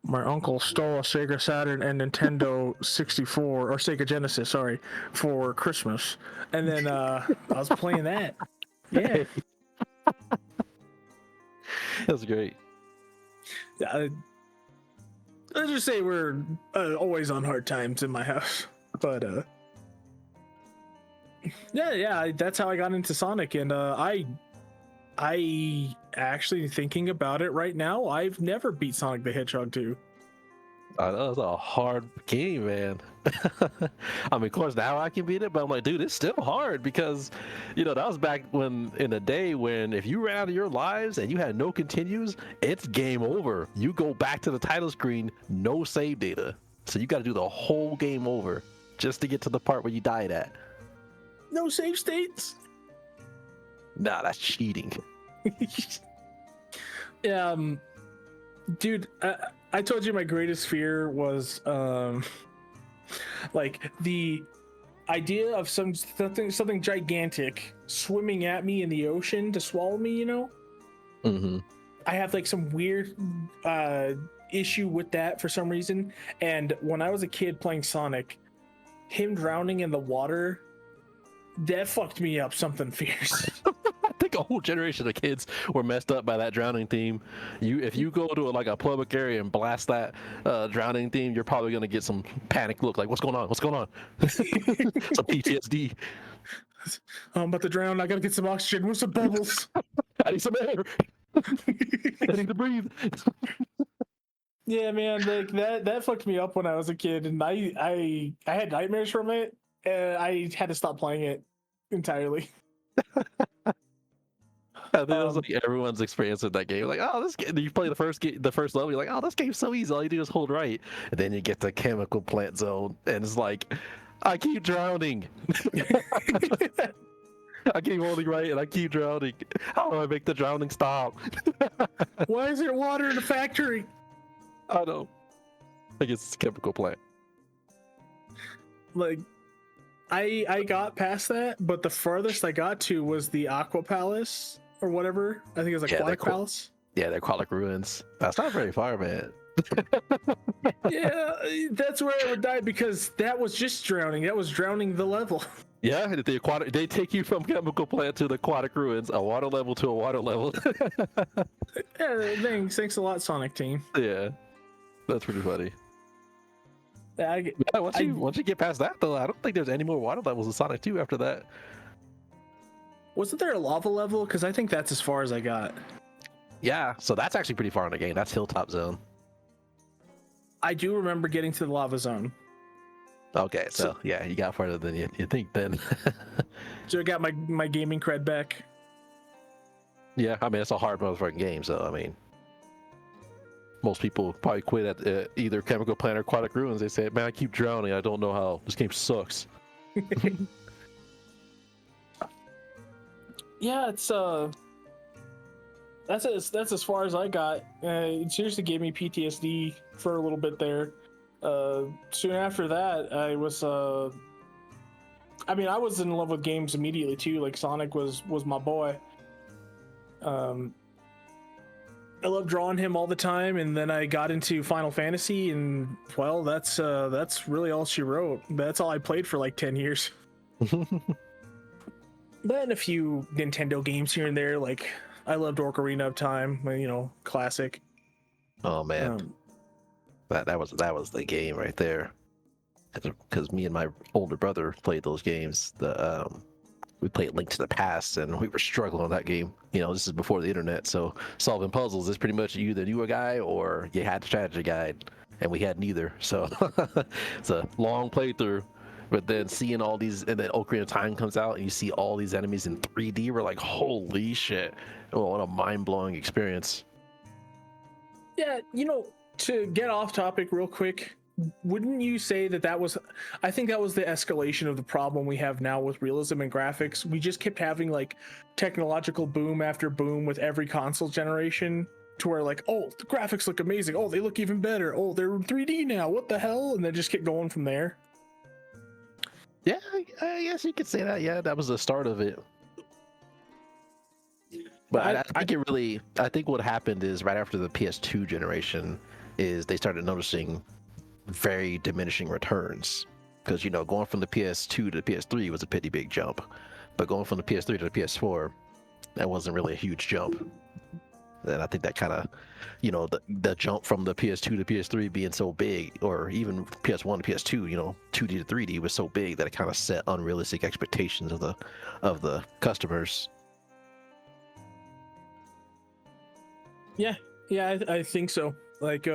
My uncle stole a Sega Saturn and Nintendo 64 or Sega Genesis, sorry, for Christmas, and then I was playing that. Yeah. That's great. Let's just say we're always on hard times in my house, but yeah, that's how I got into Sonic, and I actually, thinking about it right now, I've never beat Sonic the Hedgehog 2. I know it's a hard game, man. I mean, of course, now I can beat it, but I'm like, dude, it's still hard because, that was back when in the day when if you ran out of your lives and you had no continues, it's game over. You go back to the title screen, no save data. So you got to do the whole game over just to get to the part where you died at. No save states? Nah, that's cheating. Dude, I told you my greatest fear was like the idea of something gigantic swimming at me in the ocean to swallow me. Mm-hmm. I have like some weird issue with that for some reason. And when I was a kid playing Sonic, him drowning in the water, that fucked me up something fierce. I think a whole generation of kids were messed up by that drowning theme. If you go to a public area and blast that drowning theme, you're probably gonna get some panic look, like what's going on? Some PTSD. I'm about to drown. I gotta get some oxygen. Where's some bubbles? I need some air. I need to breathe. Yeah, man, like that fucked me up when I was a kid, and I had nightmares from it, and I had to stop playing it entirely. I think it was like everyone's experience with that game. Like, oh, this game. You play the first level, you're like, oh, this game's so easy. All you do is hold right, and then you get the chemical plant zone, and it's like, I keep drowning. I keep holding right, and I keep drowning. How do I make the drowning stop? Why is there water in the factory? I know. I guess it's a chemical plant. Like, I got past that, but the farthest I got to was the Aqua Palace or whatever. I think it was Aquatic Palace. Yeah, they're Aquatic Ruins. That's not very far, man. Yeah, that's where I would die because that was just drowning. That was drowning the level. Yeah, they take you from chemical plant to the Aquatic Ruins, a water level to a water level. Yeah, thanks a lot, Sonic Team. Yeah, that's pretty funny. Yeah, once you get past that, though, I don't think there's any more water levels in Sonic 2 after that. wasn't there a lava level? Because I think that's as far as I got. Yeah, so that's actually pretty far in the game. That's Hilltop Zone. I do remember getting to the lava zone. Okay, so yeah, you got farther than you think then. So I got my gaming cred back. Yeah, I mean, it's a hard motherfucking game, so I mean, most people probably quit at either Chemical Plant or Aquatic Ruins. They say, man, I keep drowning. I don't know how. This game sucks. Yeah, it's that's as far as I got. It seriously gave me PTSD for a little bit there. Soon after that, I was I mean, I was in love with games immediately too. Like Sonic was my boy. I loved drawing him all the time, and then I got into Final Fantasy, and well, that's really all she wrote. That's all I played for like 10 years. Then a few Nintendo games here and there. Like I loved Ocarina of Time, you know, classic. Oh man, that was the game right there. Because me and my older brother played those games. We played Link to the Past, and we were struggling on that game. You know, this is before the internet, so solving puzzles is pretty much you either knew a guy or you had the strategy guide, and we had neither. So it's a long playthrough. But then seeing all these, and then Ocarina of Time comes out, and you see all these enemies in 3D. We're like, holy shit! Oh, what a mind-blowing experience. Yeah, you know, to get off topic real quick, wouldn't you say that was, I think that was the escalation of the problem we have now with realism and graphics. We just kept having like technological boom after boom with every console generation, to where like, oh, the graphics look amazing, oh, they look even better, oh, they're in 3D now, what the hell, and then just kept going from there. Yeah, I guess you could say that. Yeah, that was the start of it. But I think what happened is right after the PS2 generation is they started noticing very diminishing returns, because you know, going from the PS2 to the PS3 was a pretty big jump, but going from the PS3 to the PS4, that wasn't really a huge jump. And I think that kind of, you know, the jump from the PS2 to PS3 being so big, or even PS1 to PS2, you know, 2D to 3D was so big that it kind of set unrealistic expectations of the customers. Yeah, I think so. Like,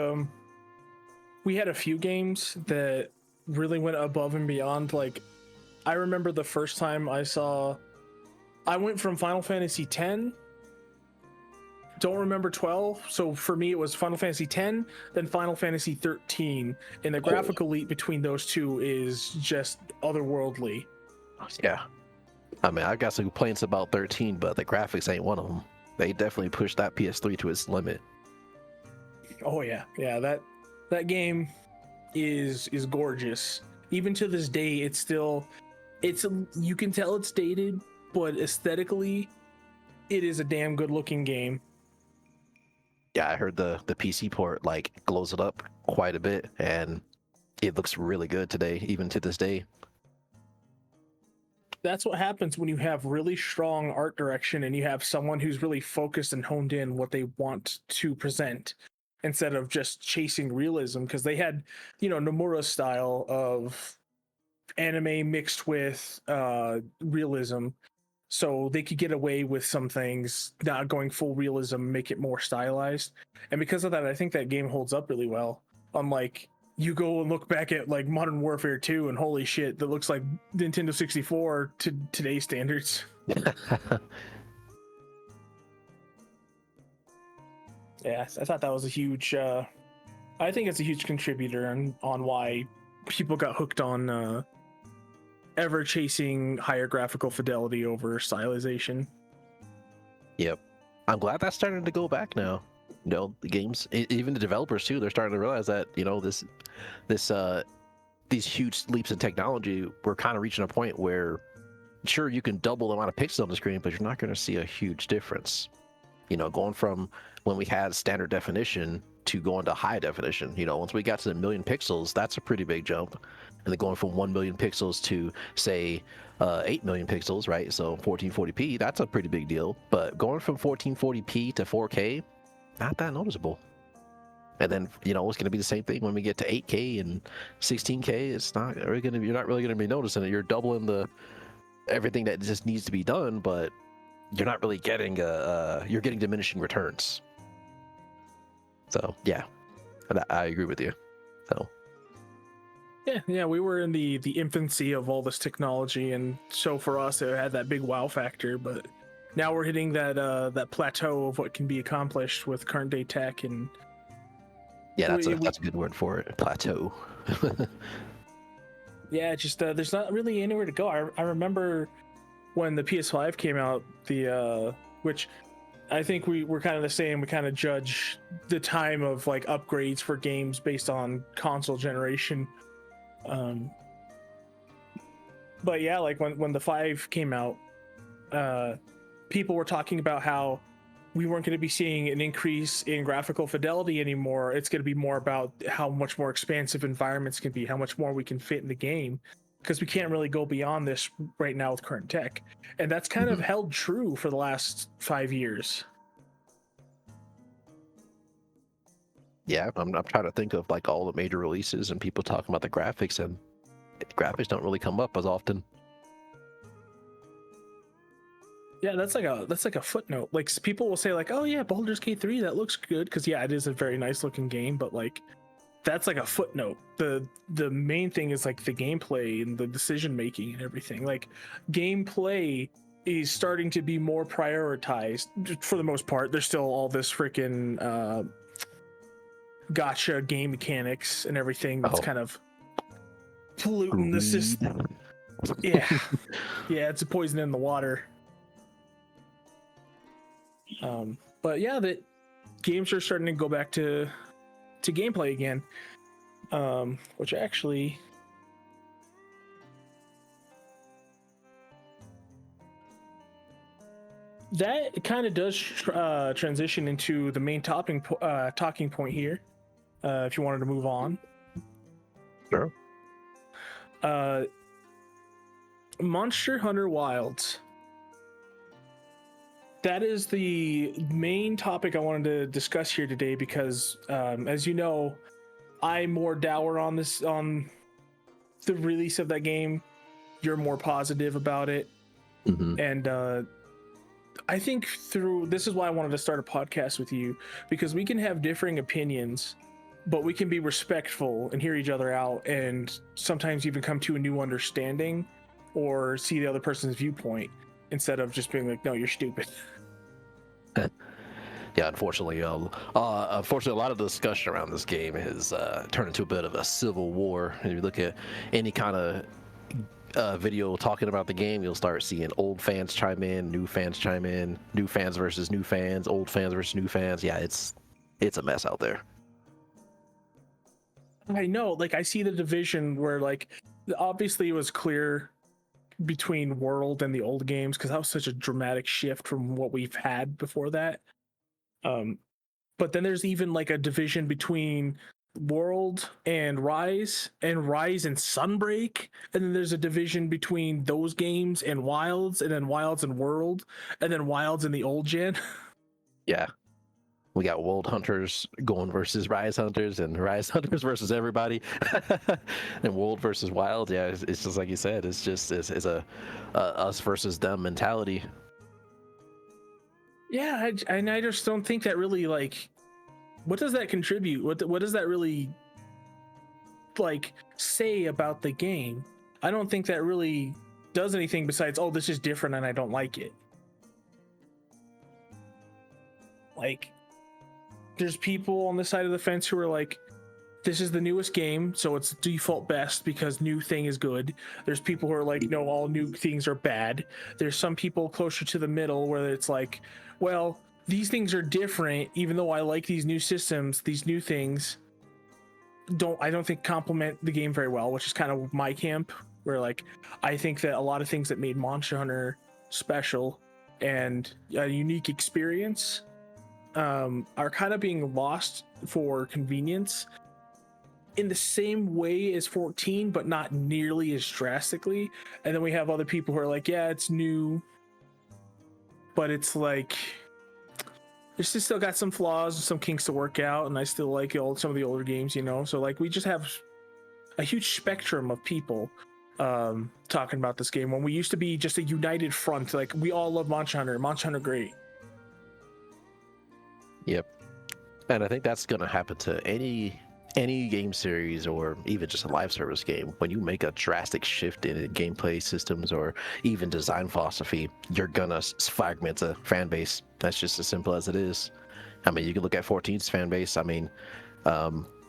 we had a few games that really went above and beyond. Like, I remember the first time I went from Final Fantasy X, don't remember 12. So for me, it was Final Fantasy X, then Final Fantasy 13. And the graphical leap between those two is just otherworldly. Yeah. I mean, I got some complaints about 13, but the graphics ain't one of them. They definitely pushed that PS3 to its limit. Oh yeah, that game is gorgeous. Even to this day, you can tell it's dated, but aesthetically, it is a damn good looking game. Yeah, I heard the PC port like glows it up quite a bit, and it looks really good today, even to this day. That's what happens when you have really strong art direction and you have someone who's really focused and honed in what they want to present, instead of just chasing realism. Because they had, you know, Nomura's style of anime mixed with realism, so they could get away with some things, not going full realism, make it more stylized. And because of that, I think that game holds up really well. Unlike, you go and look back at like Modern Warfare 2, and holy shit, that looks like Nintendo 64 to today's standards. Yeah, I thought that was a huge, I think it's a huge contributor on why people got hooked on ever chasing higher graphical fidelity over stylization. Yep. I'm glad that's starting to go back now. You know, the games, even the developers too, they're starting to realize that, you know, this these huge leaps in technology, we're kind of reaching a point where, sure, you can double the amount of pixels on the screen, but you're not going to see a huge difference. You know, going from when we had standard definition to going to high definition. You know, once we got to the million pixels, that's a pretty big jump. And then going from 1 million pixels to, say, 8 million pixels, right? So 1440p, that's a pretty big deal. But going from 1440p to 4K, not that noticeable. And then, you know, it's going to be the same thing when we get to 8K and 16K. It's not really going to be, you're not really going to be noticing it. You're doubling everything that just needs to be done, but you're not really getting you're getting diminishing returns. So yeah, I agree with you. So yeah, we were in the infancy of all this technology, and so for us it had that big wow factor. But now we're hitting that plateau of what can be accomplished with current day tech, and yeah, that's a good word for it, plateau. Yeah, just there's not really anywhere to go. I remember when the PS5 came out, which I think we're kind of the same. We kind of judge the time of like upgrades for games based on console generation. But yeah, like when the 5 came out, people were talking about how we weren't going to be seeing an increase in graphical fidelity anymore. It's going to be more about how much more expansive environments can be, how much more we can fit in the game, because we can't really go beyond this right now with current tech. And that's kind of held true for the last 5 years. Yeah, I'm trying to think of like all the major releases and people talking about the graphics, and graphics don't really come up as often. Yeah, that's like a footnote. Like people will say like, "Oh yeah, Baldur's Gate 3, that looks good," because yeah, it is a very nice looking game. But like, that's like a footnote. The main thing is like the gameplay and the decision making and everything. Like, gameplay is starting to be more prioritized for the most part. There's still all this freaking gotcha game mechanics and everything that's kind of polluting the system. Yeah, it's a poison in the water. But yeah, that games are starting to go back to gameplay again, which actually that kind of does transition into the main talking point here. If you wanted to move on. Sure. Monster Hunter Wilds. That is the main topic I wanted to discuss here today because, as you know, I'm more dour on the release of that game. You're more positive about it. And I think this is why I wanted to start a podcast with you, because we can have differing opinions, but we can be respectful and hear each other out, and sometimes even come to a new understanding or see the other person's viewpoint instead of just being like, no, you're stupid. Yeah, unfortunately, a lot of the discussion around this game has turned into a bit of a civil war. If you look at any kind of video talking about the game, you'll start seeing old fans chime in, new fans chime in, new fans versus new fans, old fans versus new fans. Yeah, it's a mess out there. I know, like I see the division where like obviously it was clear between World and the old games because that was such a dramatic shift from what we've had before that. But then there's even like a division between World and Rise and Sunbreak, and then there's a division between those games and Wilds, and then Wilds and World, and then Wilds and the old gen. Yeah. We got World Hunters going versus Rise Hunters, and Rise Hunters versus everybody, and World versus Wild. Yeah, it's just like you said. It's just it's a us versus them mentality. Yeah, I just don't think that really like. What does that contribute? What does that really like say about the game? I don't think that really does anything besides, oh, this is different and I don't like it. Like, there's people on the side of the fence who are like, this is the newest game, so it's default best because new thing is good. There's people who are like, no, all new things are bad. There's some people closer to the middle where it's like, well, these things are different, even though I like these new systems, these new things, don't think complement the game very well, which is kind of my camp, where like I think that a lot of things that made Monster Hunter special and a unique experience are kind of being lost for convenience in the same way as 14, but not nearly as drastically. And then we have other people who are like, yeah, it's new, but it's like it's just still got some flaws and some kinks to work out, and I still like some of the older games, you know. So like we just have a huge spectrum of people talking about this game when we used to be just a united front. Like we all love Monster Hunter great. Yep. And I think that's gonna happen to any game series or even just a live service game. When you make a drastic shift in gameplay systems or even design philosophy, you're gonna fragment a fan base. That's just as simple as it is. I mean, you can look at 14's fan base. I mean,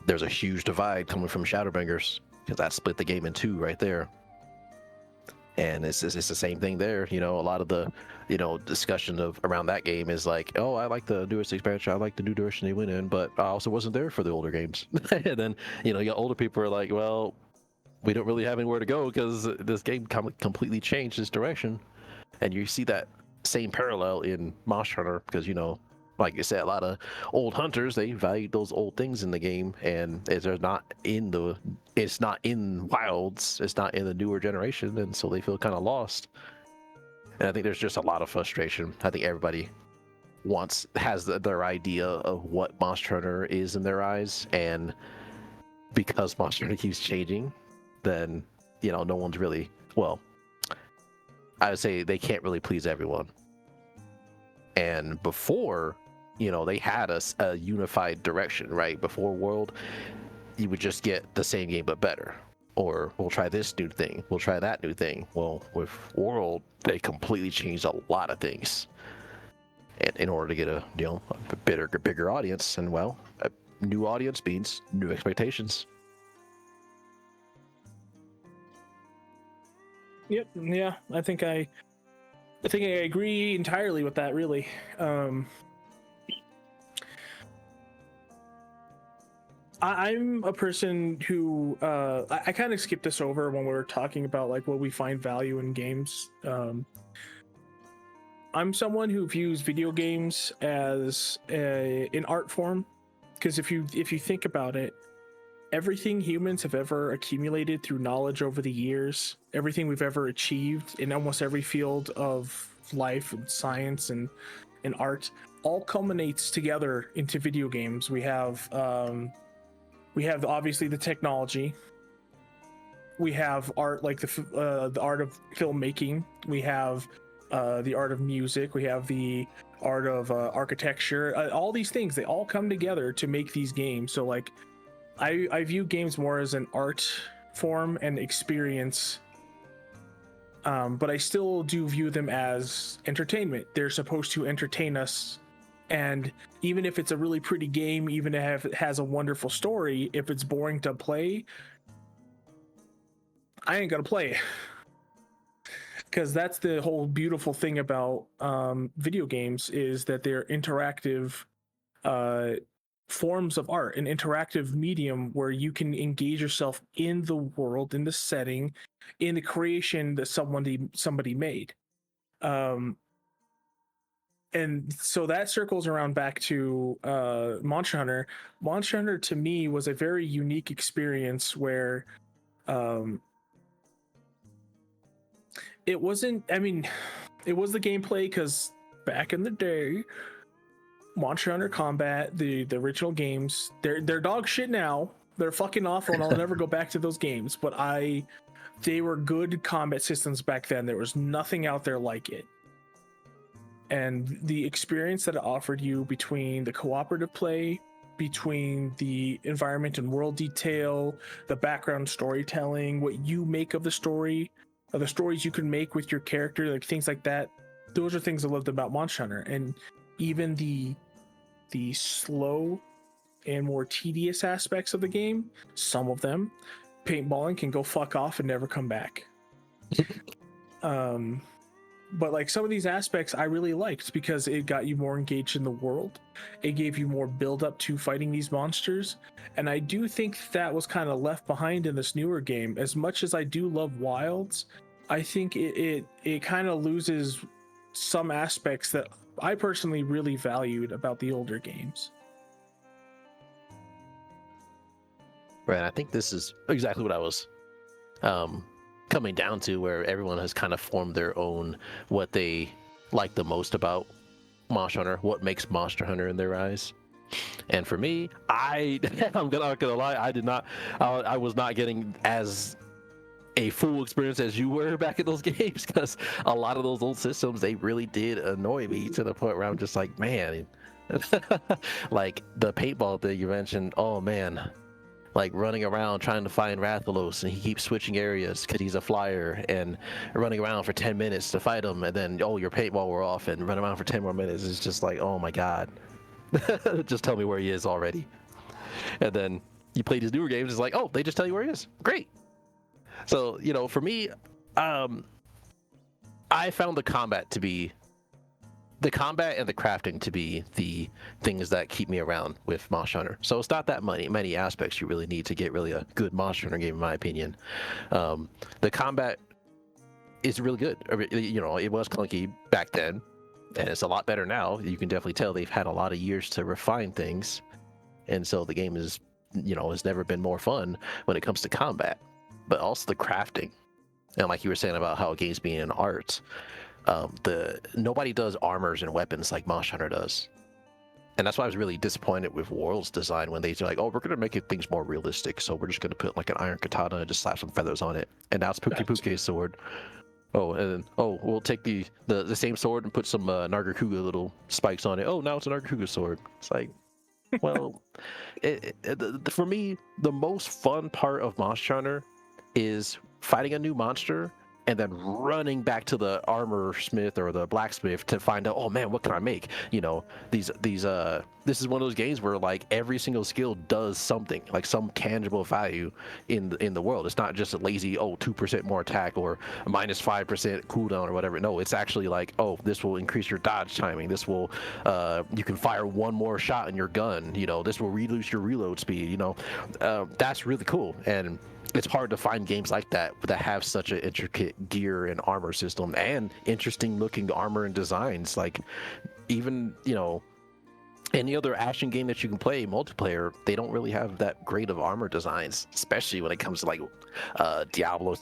there's a huge divide coming from Shadowbringers because that split the game in two right there. And it's the same thing there. You know, a lot of the, you know, discussion of around that game is like, oh, I like the newest expansion, I like the new direction they went in, but I also wasn't there for the older games. And then, you know, you got older people are like, well, we don't really have anywhere to go because this game completely changed its direction. And you see that same parallel in Monster Hunter because, you know, like you said, a lot of old hunters, they valued those old things in the game, and it's not in wilds, it's not in the newer generation, and so they feel kind of lost. And I think there's just a lot of frustration. I think everybody has their idea of what Monster Hunter is in their eyes, and because Monster Hunter keeps changing, then, you know, no one's really, well, I would say they can't really please everyone. And before, you know, they had a unified direction, right? Before World, you would just get the same game but better. Or we'll try this new thing, we'll try that new thing. Well, with World, they completely changed a lot of things. And in order to get a, you know, a bigger audience, and well, a new audience means new expectations. Yep. Yeah, I think I agree entirely with that, really. I'm a person who I kind of skipped this over when we were talking about like what we find value in games. I'm someone who views video games as an art form, because if you think about it, everything humans have ever accumulated through knowledge over the years, everything we've ever achieved in almost every field of life and science and art, all culminates together into video games. We have obviously the technology. We have art like the art of filmmaking. We have the art of music. We have the art of architecture. All these things, they all come together to make these games. So like, I view games more as an art form and experience, but I still do view them as entertainment. They're supposed to entertain us. And even if it's a really pretty game, even if it has a wonderful story, if it's boring to play, I ain't gonna play it. Because that's the whole beautiful thing about video games, is that they're interactive forms of art, an interactive medium where you can engage yourself in the world, in the setting, in the creation that somebody made. And so that circles around back to Monster Hunter. Monster Hunter to me was a very unique experience where it wasn't, I mean, it was the gameplay, because back in the day, Monster Hunter Combat, the original games, they're dog shit now. They're fucking awful, and I'll never go back to those games. But they were good combat systems back then. There was nothing out there like it. And the experience that it offered you between the cooperative play, between the environment and world detail, the background storytelling, what you make of the story, or the stories you can make with your character, like things like that. Those are things I loved about Monster Hunter. And even the slow and more tedious aspects of the game, some of them, paintballing, can go fuck off and never come back. but like some of these aspects I really liked because it got you more engaged in the world. It gave you more build up to fighting these monsters. And I do think that was kind of left behind in this newer game. As much as I do love Wilds, I think it kind of loses some aspects that I personally really valued about the older games. Right. I think this is exactly what I was coming down to, where everyone has kind of formed their own what they like the most about Monster Hunter, what makes Monster Hunter in their eyes. And for me, I'm not gonna lie, I was not getting as a full experience as you were back in those games, because a lot of those old systems, they really did annoy me to the point where I'm just like, man, like the paintball that you mentioned, oh man, like running around trying to find Rathalos, and he keeps switching areas because he's a flyer, and running around for 10 minutes to fight him, and then, oh, your paintball wore off, and run around for 10 more minutes. It's just like, oh my god. Just tell me where he is already. And then you play these newer games, it's like, oh, they just tell you where he is. Great. So, you know, for me, I found the combat and the crafting to be the things that keep me around with Monster Hunter. So it's not that many aspects you really need to get really a good Monster Hunter game, in my opinion. The combat is really good. You know, it was clunky back then, and it's a lot better now. You can definitely tell they've had a lot of years to refine things, and so the game is, you know, has never been more fun when it comes to combat. But also the crafting, and like you were saying about how games being an art. Nobody does armors and weapons like Monster Hunter does, and that's why I was really disappointed with World's design when they're like, oh, we're gonna make things more realistic, so we're just gonna put like an iron katana and just slap some feathers on it, and now it's Puke's sword. Oh, and then, oh, we'll take the same sword and put some Nargacuga little spikes on it. Oh, now it's a Nargacuga sword. It's like, well, for me, the most fun part of Monster Hunter is fighting a new monster and then running back to the armor smith or the blacksmith to find out, oh man, what can I make? You know, this is one of those games where like every single skill does something, like some tangible value in the world. It's not just a lazy, 2% more attack or a -5% cooldown or whatever. No, it's actually like, oh, this will increase your dodge timing. This will, you can fire one more shot in your gun. You know, this will reduce your reload speed. You know, that's really cool. And it's hard to find games like that have such an intricate gear and armor system and interesting looking armor and designs. Like, even, you know, any other action game that you can play multiplayer, they don't really have that great of armor designs, especially when it comes to like Diablo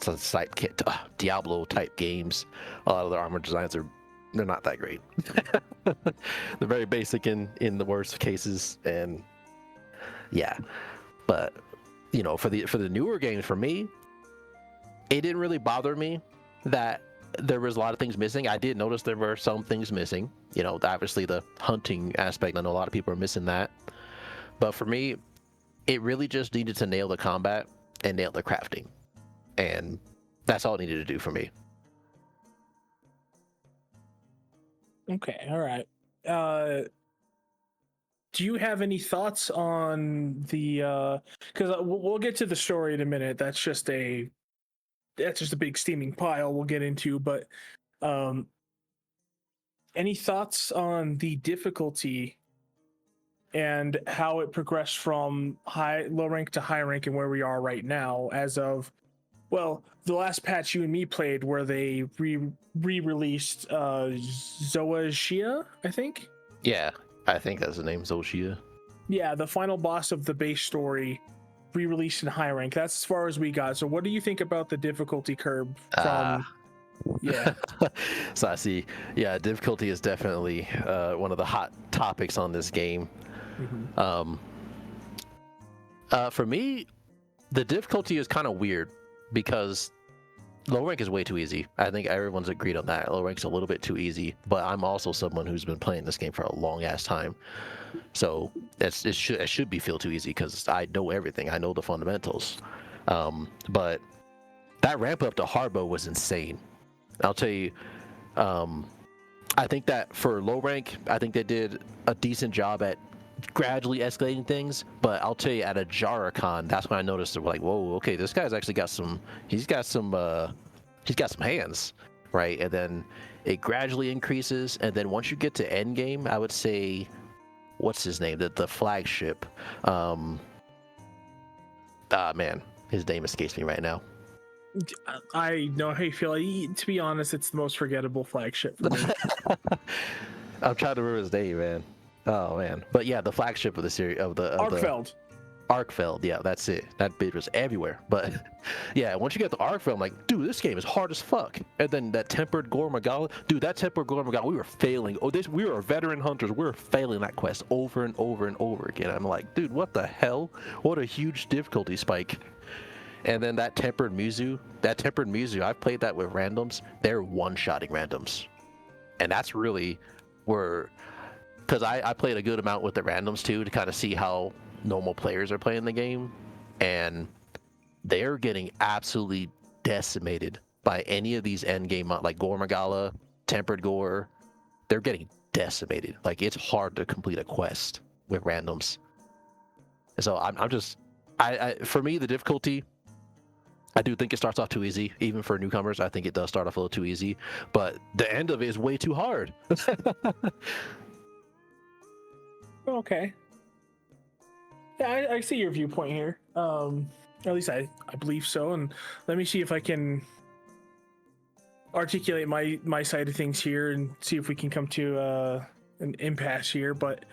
type games. A lot of the armor designs they're not that great. They're very basic in the worst cases, and yeah. But you know, for the newer games, for me, it didn't really bother me that there was a lot of things missing. I did notice there were some things missing. You know, obviously the hunting aspect, I know a lot of people are missing that. But for me, it really just needed to nail the combat and nail the crafting. And that's all it needed to do for me. Okay, all right. Do you have any thoughts on the because we'll get to the story in a minute. That's just a big steaming pile we'll get into, but any thoughts on the difficulty and how it progressed from low rank to high rank and where we are right now as of, well, the last patch you and me played where they re-released Zoashia, I think? Yeah, I think that's the name, Zoashia. Yeah, the final boss of the base story re-released in high rank. That's as far as we got. So what do you think about the difficulty curve from yeah. So I see. Yeah, difficulty is definitely one of the hot topics on this game. Mm-hmm. For me, the difficulty is kind of weird because low rank is way too easy. I think everyone's agreed on that. Low rank's a little bit too easy, but I'm also someone who's been playing this game for a long ass time. So it should be feel too easy because I know everything. I know the fundamentals. But that ramp up to hard mode was insane. I'll tell you, I think that for low rank, I think they did a decent job at gradually escalating things, but I'll tell you, at a Jaracon, that's when I noticed, like, whoa, okay, this guy's actually got some, he's got some hands. right? And then it gradually increases, and then once you get to end game, I would say, what's his name? The flagship. Man, his name escapes me right now. I know how you feel. To be honest, it's the most forgettable flagship for me. I'm trying to remember his name, man. Oh man, but yeah, the flagship of the series of the Arkfeld. Arkfeld, yeah, that's it. That bitch was everywhere. But yeah, once you get to Arkfeld, I'm like, dude, this game is hard as fuck. And then that tempered Gore Magala, dude, that tempered Gore Magala, we were failing. We were veteran hunters. We were failing that quest over and over and over again. I'm like, dude, what the hell? What a huge difficulty spike. And then that tempered Mizu, I've played that with randoms. They're one-shotting randoms. And that's really where, because I played a good amount with the randoms too, to kind of see how normal players are playing the game, and they're getting absolutely decimated by any of these end game, like Gore Magala, tempered Gore. They're getting decimated. Like, it's hard to complete a quest with randoms. And so I'm just, for me, the difficulty, I do think it starts off too easy. Even for newcomers, I think it does start off a little too easy, but the end of it is way too hard. Okay. Yeah, I see your viewpoint here. At least I believe so. And let me see if I can articulate my side of things here and see if we can come to an impasse here. But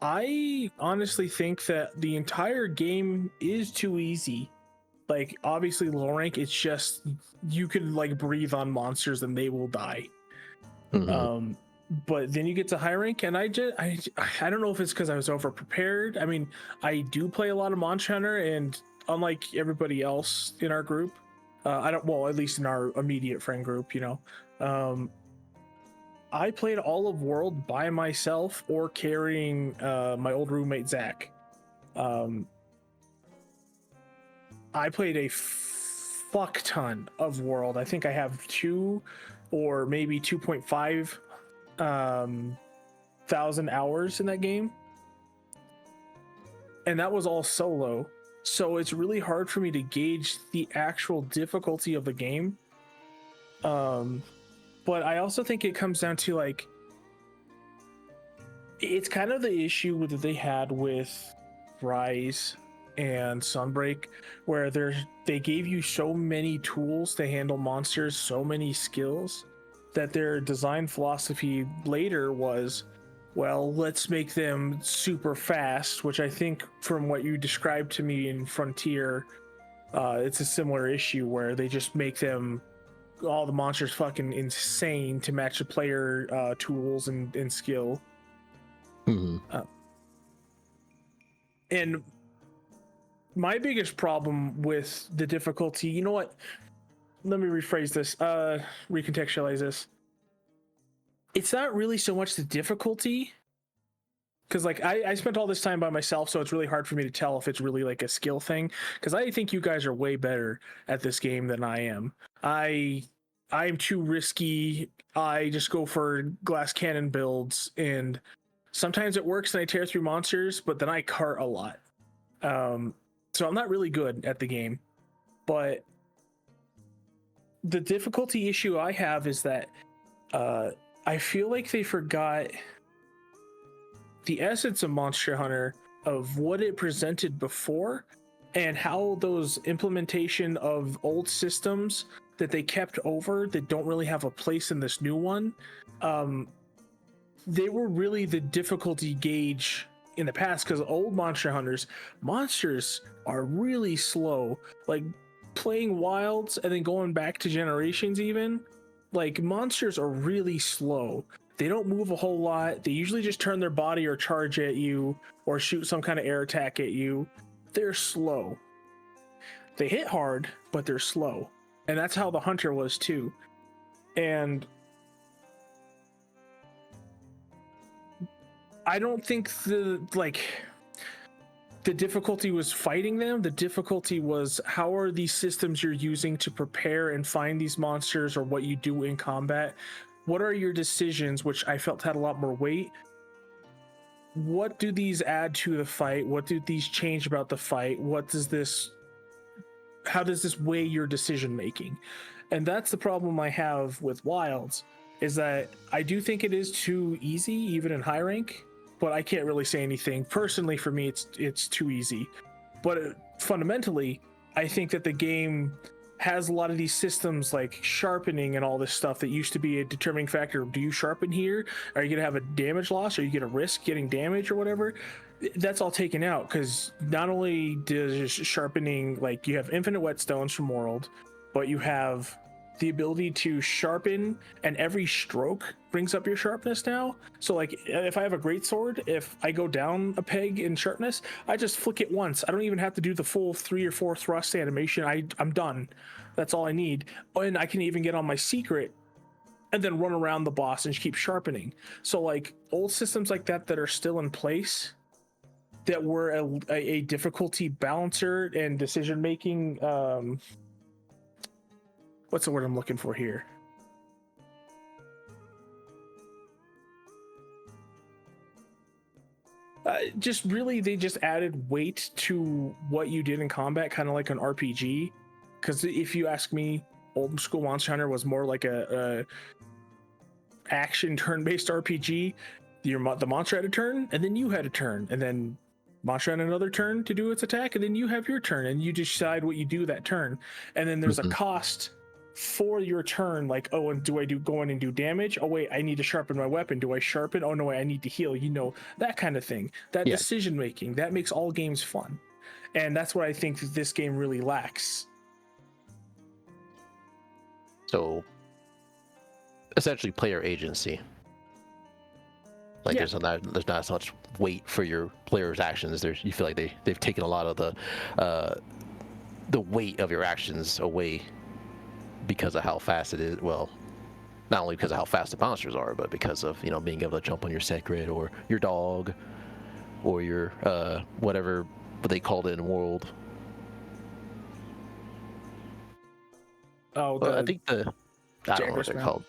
I honestly think that the entire game is too easy. Like, obviously low rank, it's just you can like breathe on monsters and they will die. Mm-hmm. But then you get to high rank, and I don't know if it's because I was over prepared. I mean, I do play a lot of Monster Hunter, and unlike everybody else in our group, at least in our immediate friend group, I played all of World by myself or carrying my old roommate Zach. I played a fuck ton of World. I think I have 2 or maybe 2.5 thousand hours in that game, and that was all solo. So it's really hard for me to gauge the actual difficulty of the game. But I also think it comes down to, like, it's kind of the issue that they had with Rise and Sunbreak, where they gave you so many tools to handle monsters, so many skills, that their design philosophy later was, well, let's make them super fast, which I think from what you described to me in Frontier, it's a similar issue where they just make them, all the monsters, fucking insane to match the player tools and skill. Mm-hmm. And my biggest problem with the difficulty, you know what? Let me rephrase this, recontextualize this. It's not really so much the difficulty, because like I spent all this time by myself, so it's really hard for me to tell if it's really like a skill thing, because I think you guys are way better at this game than I am. I'm too risky. I just go for glass cannon builds, and sometimes it works and I tear through monsters, but then I cart a lot. So I'm not really good at the game. But the difficulty issue I have is that I feel like they forgot the essence of Monster Hunter, of what it presented before, and how those implementation of old systems that they kept over that don't really have a place in this new one, they were really the difficulty gauge in the past. Because old monsters are really slow. Like, playing Wilds and then going back to Generations, even, like, monsters are really slow. They don't move a whole lot. They usually just turn their body or charge at you or shoot some kind of air attack at you. They're slow. They hit hard, but they're slow. And that's how the Hunter was too. And I don't think the difficulty was fighting them. The difficulty was, how are these systems you're using to prepare and find these monsters, or what you do in combat? What are your decisions, which I felt had a lot more weight? What do these add to the fight? What do these change about the fight? What does this... how does this weigh your decision making? And that's the problem I have with Wilds, is that I do think it is too easy, even in high rank, but I can't really say anything. Personally, for me, it's too easy. But fundamentally, I think that the game has a lot of these systems like sharpening and all this stuff that used to be a determining factor. Do you sharpen here? Are you going to have a damage loss? Are you going to risk getting damage or whatever? That's all taken out, because not only does sharpening, like, you have infinite whetstones from World, but you have the ability to sharpen, and every stroke brings up your sharpness now. So like, if I have a greatsword, if I go down a peg in sharpness, I just flick it once. I don't even have to do the full 3 or 4 thrust animation. I'm done. That's all I need. And I can even get on my secret and then run around the boss and keep sharpening. So like, old systems like that are still in place, that were a difficulty balancer and decision making, what's the word I'm looking for here? Just really, they just added weight to what you did in combat, kind of like an RPG. Because if you ask me, old school Monster Hunter was more like a action turn-based RPG. The monster had a turn, and then you had a turn, and then monster had another turn to do its attack, and then you have your turn, and you decide what you do that turn. And then there's a cost for your turn, like, oh, and do I go in and do damage? Oh wait, I need to sharpen my weapon. Do I sharpen? Oh no, wait, I need to heal. You know, that kind of thing. That decision making, that makes all games fun, and that's what I think that this game really lacks. So essentially, player agency. Like, there's not as much weight for your players' actions. You feel like they've taken a lot of the weight of your actions away because of how fast it is. Well, not only because of how fast the monsters are, but because of, you know, being able to jump on your secret or your dog or your whatever they called it in World. Oh, well, I think I don't know what they're man. called.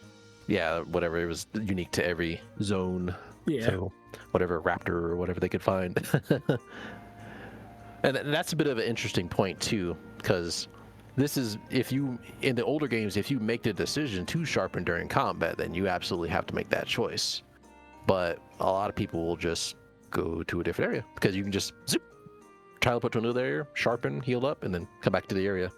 Yeah, whatever. It was unique to every zone. Yeah. So whatever raptor or whatever they could find. And that's a bit of an interesting point too, because this is, if you, in the older games, if you make the decision to sharpen during combat, then you absolutely have to make that choice. But a lot of people will just go to a different area, because you can just zip, teleport to another area, sharpen, heal up, and then come back to the area.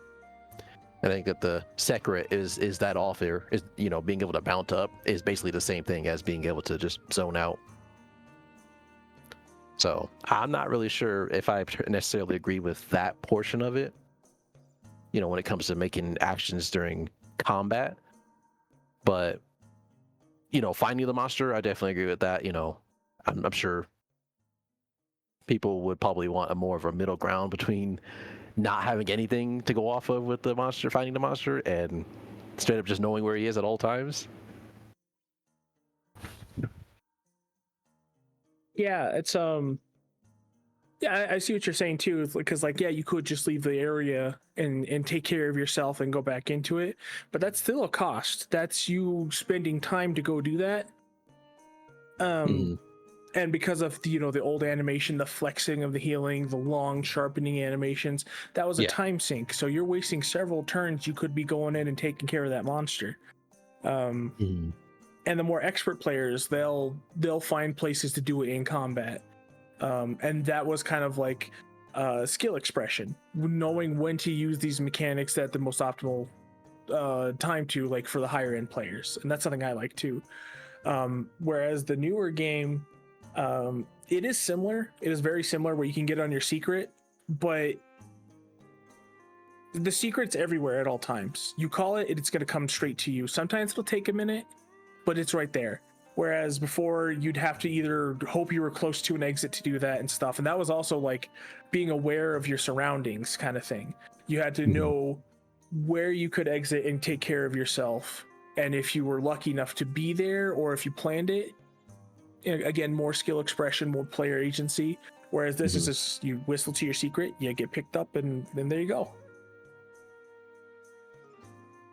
I think that the secret is that off there is, you know, being able to mount up is basically the same thing as being able to just zone out. So I'm not really sure if I necessarily agree with that portion of it, you know, when it comes to making actions during combat. But, you know, finding the monster, I definitely agree with that. You know, I'm sure people would probably want more of a middle ground between not having anything to go off of with the monster, finding the monster, and straight up just knowing where he is at all times. Yeah, it's yeah, I see what you're saying too, because like, yeah, you could just leave the area and take care of yourself and go back into it, but that's still a cost. That's you spending time to go do that. And because of the, you know, the old animation, the flexing of the healing, the long sharpening animations, that was a time sink. So you're wasting several turns. You could be going in and taking care of that monster. And the more expert players, they'll find places to do it in combat. And that was kind of like skill expression, knowing when to use these mechanics at the most optimal time to, like, for the higher end players. And that's something I like too. Whereas the newer game, it is similar. It is very similar, where you can get on your secret, but the secret's everywhere at all times. You call it, it's going to come straight to you. Sometimes it'll take a minute, but it's right there. Whereas before, you'd have to either hope you were close to an exit to do that and stuff. And that was also like being aware of your surroundings kind of thing. You had to know where you could exit and take care of yourself. And if you were lucky enough to be there, or if you planned it, again, more skill expression, more player agency. Whereas this is just, you whistle to your secret, you get picked up, and then there you go.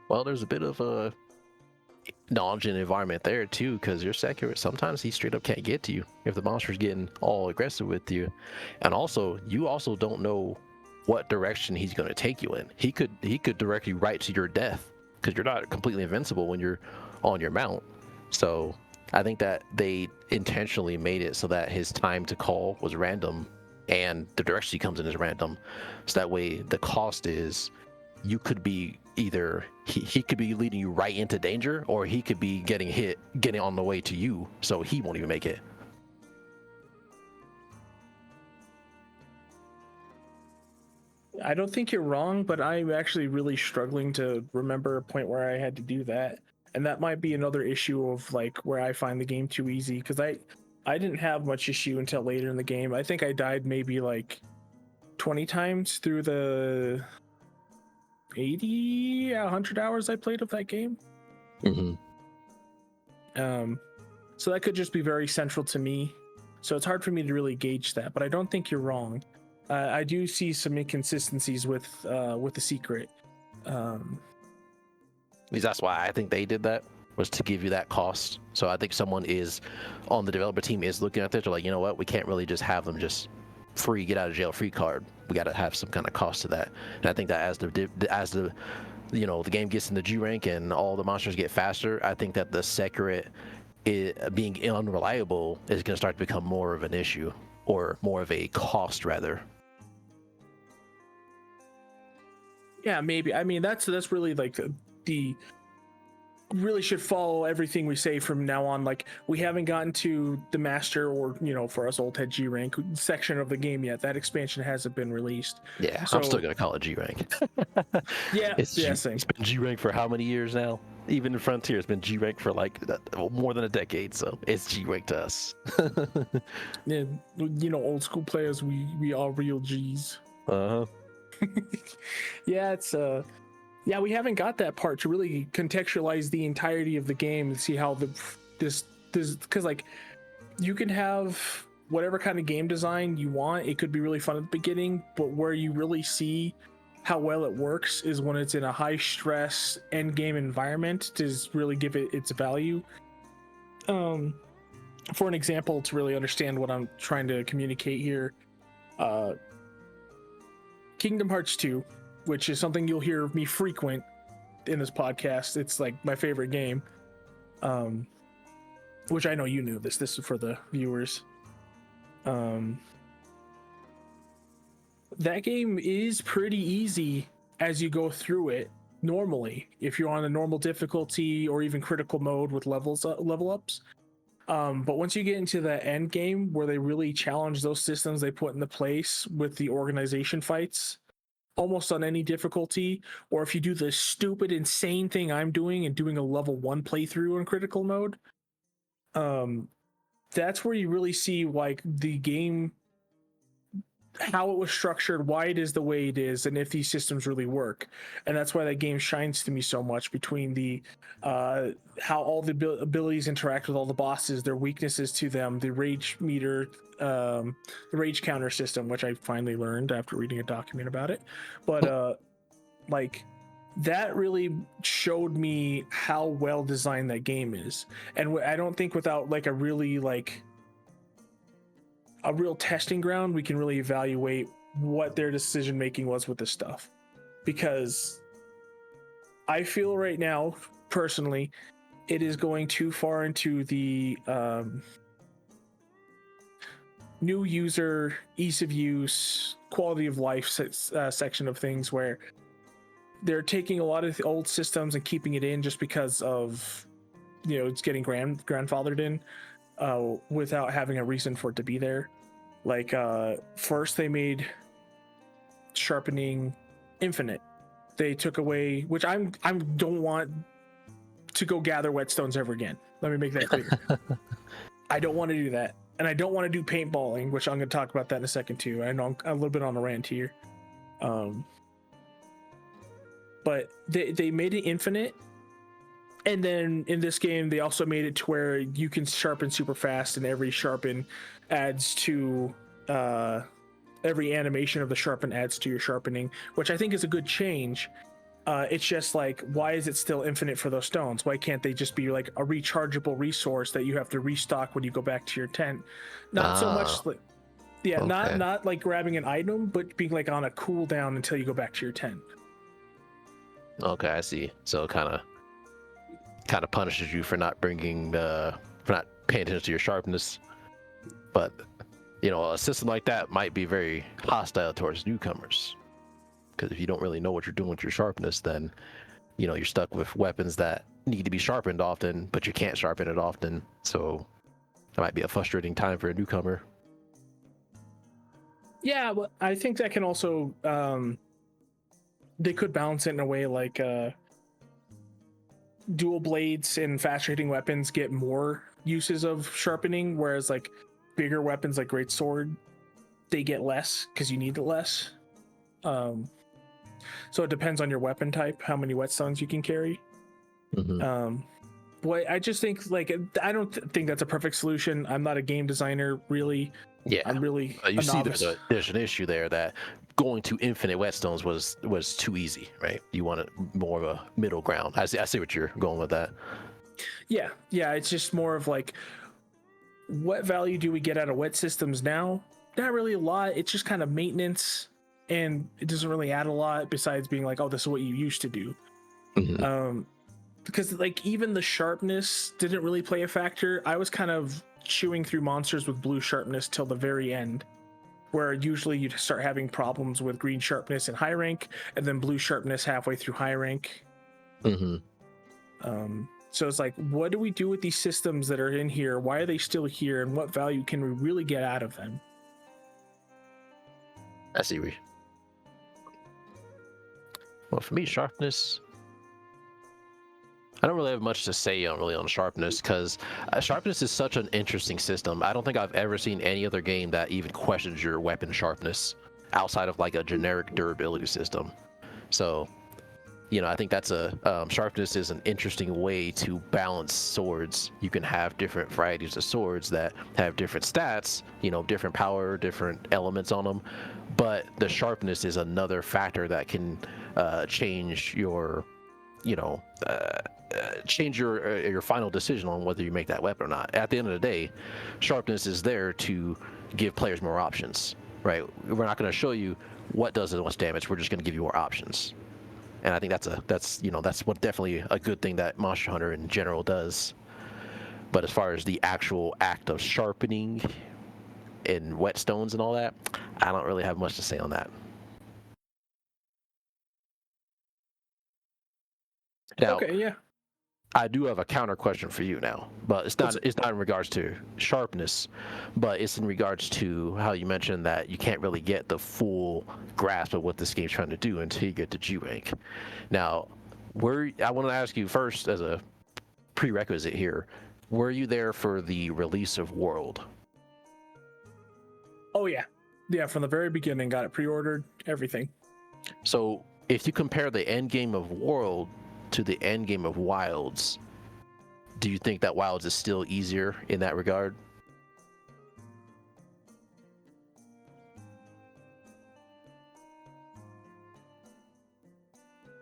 Well, there's a bit of a knowledge and environment there too, because your secret, sometimes he straight up can't get to you if the monster's getting all aggressive with you. And also, you also don't know what direction he's going to take you in. He could direct you right to your death, because you're not completely invincible when you're on your mount. So I think that they intentionally made it so that his time to call was random and the direction he comes in is random. So that way the cost is, you could be either, he could be leading you right into danger, or he could be getting on the way to you, so he won't even make it. I don't think you're wrong, but I'm actually really struggling to remember a point where I had to do that. And that might be another issue of like where I find the game too easy, because I didn't have much issue until later in the game. I think I died maybe like 20 times through the 100 hours I played of that game. Mm-hmm. So that could just be very central to me. So it's hard for me to really gauge that, but I don't think you're wrong. I do see some inconsistencies with the secret. At least that's why I think they did that, was to give you that cost. So I think someone is on the developer team is looking at this. They're like, you know what, we can't really just have them just free, get out of jail free card. We got to have some kind of cost to that. And I think that as the the game gets in the G rank and all the monsters get faster, I think that the secret being unreliable is going to start to become more of an issue, or more of a cost rather. Yeah, maybe. I mean, that's really like the really should follow everything we say from now on. Like, we haven't gotten to the master, or for us old head G rank section of the game yet. That expansion hasn't been released. Yeah, so, I'm still gonna call it G rank. Yeah, it's been G rank for how many years now? Even in Frontier, it's been G rank for like more than a decade. So it's G rank to us. Yeah, old school players, we are real G's. Uh-huh. Yeah, it's yeah, we haven't got that part to really contextualize the entirety of the game and see how this because like you can have whatever kind of game design you want. It could be really fun at the beginning, but where you really see how well it works is when it's in a high stress end game environment to really give it its value. For an example, to really understand what I'm trying to communicate here, Kingdom Hearts 2, which is something you'll hear me frequent in this podcast. It's like my favorite game. Which I know you knew this. This is for the viewers. That game is pretty easy as you go through it normally, if you're on a normal difficulty or even critical mode with level ups. But once you get into the end game where they really challenge those systems they put into place with the organization fights, almost on any difficulty, or if you do the stupid, insane thing I'm doing and doing a level 1 playthrough in critical mode, that's where you really see like the game, how it was structured, why it is the way it is, and if these systems really work. And that's why that game shines to me so much, between the how all the abilities interact with all the bosses, their weaknesses to them, the rage meter, the rage counter system, which I finally learned after reading a document about it. But like, that really showed me how well designed that game is. And I don't think without like a really like a real testing ground, we can really evaluate what their decision making was with this stuff. Because I feel right now, personally, it is going too far into the new user, ease of use, quality of life section of things, where they're taking a lot of the old systems and keeping it in just because of, it's getting grandfathered in, without having a reason for it to be there. Like, first they made sharpening infinite. They took away, which I don't want to go gather whetstones ever again. Let me make that clear. I don't want to do that. And I don't want to do paintballing, which I'm going to talk about that in a second too. I know I'm a little bit on a rant here. But they made it infinite. And then in this game, they also made it to where you can sharpen super fast, and every sharpen adds to every animation of the sharpen adds to your sharpening, which I think is a good change. It's just like, why is it still infinite for those stones? Why can't they just be like a rechargeable resource that you have to restock when you go back to your tent? Not so much like, Yeah, Okay. not like grabbing an item, but being like on a cooldown until you go back to your tent. Okay, I see. So kind of punishes you for not bringing for not paying attention to your sharpness. But you know, a system like that might be very hostile towards newcomers, because if you don't really know what you're doing with your sharpness, then you know you're stuck with weapons that need to be sharpened often, but you can't sharpen it often. So that might be a frustrating time for a newcomer. Yeah, but I think that can also they could balance it in a way like dual blades and fast hitting weapons get more uses of sharpening, whereas like bigger weapons like great sword, they get less because you need it less. So it depends on your weapon type, how many whetstones you can carry. Mm-hmm. But I just think like I don't think that's a perfect solution. I'm not a game designer, really. Yeah, I'm really you a see novice. there's an issue there that going to infinite whetstones was too easy, right? You wanted more of a middle ground. I see what you're going with that. Yeah, it's just more of like, what value do we get out of wet systems now? Not really a lot. It's just kind of maintenance, and it doesn't really add a lot besides being like, oh, this is what you used to do. Mm-hmm. Because like even the sharpness didn't really play a factor. I was kind of chewing through monsters with blue sharpness till the very end, where usually you'd start having problems with green sharpness in high rank and then blue sharpness halfway through high rank. Mm-hmm. So it's like, what do we do with these systems that are in here? Why are they still here? And what value can we really get out of them? I see. Well, for me, sharpness, I don't really have much to say on sharpness, because sharpness is such an interesting system. I don't think I've ever seen any other game that even questions your weapon sharpness outside of like a generic durability system. So, you know, I think that's sharpness is an interesting way to balance swords. You can have different varieties of swords that have different stats, you know, different power, different elements on them, but the sharpness is another factor that can change your, you know, change your final decision on whether you make that weapon or not. At the end of the day, sharpness is there to give players more options, right? We're not going to show you what does the most damage. We're just going to give you more options. And I think that's what definitely a good thing that Monster Hunter in general does. But as far as the actual act of sharpening in whetstones and all that, I don't really have much to say on that. Now, Okay, yeah. I do have a counter question for you now, but it's not in regards to sharpness, but it's in regards to how you mentioned that you can't really get the full grasp of what this game's trying to do until you get to G rank. Now, I want to ask you first, as a prerequisite here, were you there for the release of World? Oh yeah, from the very beginning, got it pre-ordered, everything. So if you compare the end game of World to the end game of Wilds, do you think that Wilds is still easier in that regard?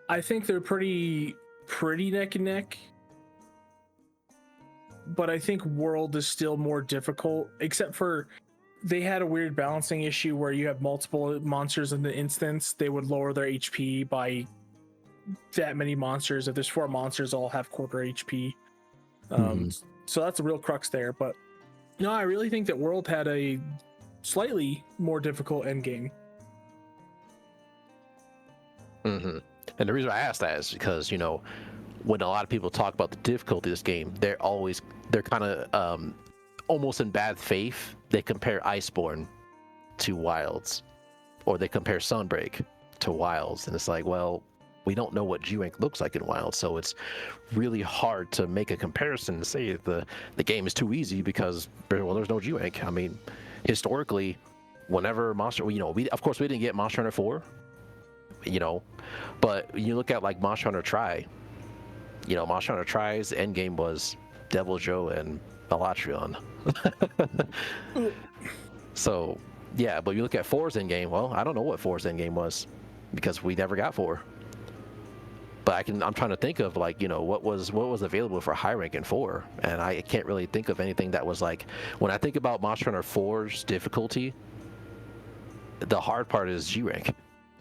I think they're pretty neck and neck, but I think World is still more difficult, except for they had a weird balancing issue where you have multiple monsters in the instance. They would lower their HP by that many monsters. If there's 4 monsters, all have quarter HP. So that's a real crux there. But no, I really think that World had a slightly more difficult endgame. And the reason I ask that is because, you know, when a lot of people talk about the difficulty of this game, they're kind of almost in bad faith. They compare Iceborne to Wilds, or they compare Sunbreak to Wilds, and it's like, well, we don't know what G rank looks like in Wilds, so it's really hard to make a comparison and say the game is too easy because, well, there's no G rank. I mean, historically, whenever of course we didn't get Monster Hunter 4, you know, but you look at like Monster Hunter Tri, you know, Monster Hunter Tri's end game was Devil Joe and Elatrion. So yeah, but you look at 4's end game, well, I don't know what 4's end game was because we never got 4. But I'm trying to think of, like, you know, what was available for high rank in 4, and I can't really think of anything that was like, when I think about Monster Hunter 4's difficulty, the hard part is G rank.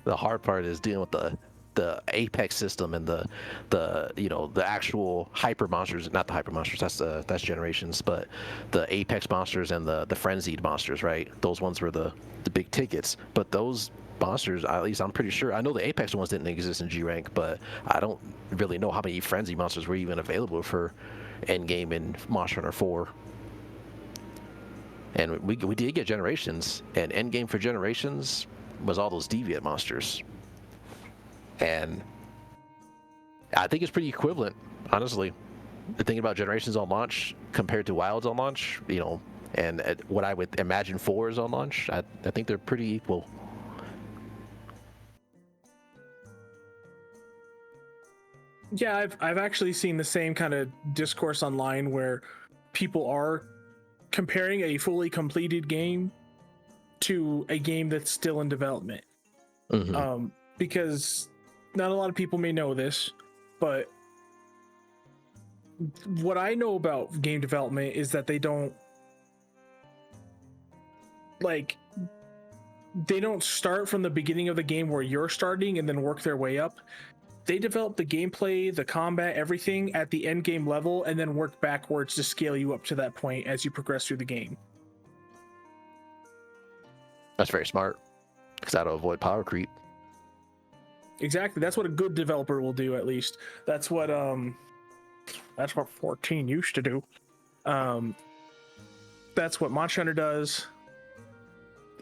The hard part is dealing with the apex system and the the actual hyper monsters, not the hyper monsters, that's generations, but the apex monsters and the frenzied monsters, right? Those ones were the big tickets. But those monsters, at least I'm pretty sure, I know the apex ones didn't exist in G rank, but I don't really know how many frenzy monsters were even available for endgame in Monster Hunter 4. And we did get generations, and endgame for generations was all those deviant monsters. And I think it's pretty equivalent, honestly. Thinking about generations on launch compared to wilds on launch, and what I would imagine 4s on launch, I think they're pretty equal. Yeah, I've actually seen the same kind of discourse online where people are comparing a fully completed game to a game that's still in development. Mm-hmm. Because not a lot of people may know this, but what I know about game development is that they don't start from the beginning of the game where you're starting and then work their way up. They develop the gameplay, the combat, everything at the end game level, and then work backwards to scale you up to that point as you progress through the game. That's very smart, because that'll avoid power creep. Exactly. That's what a good developer will do, at least. That's what 14 used to do. That's what Monster Hunter does.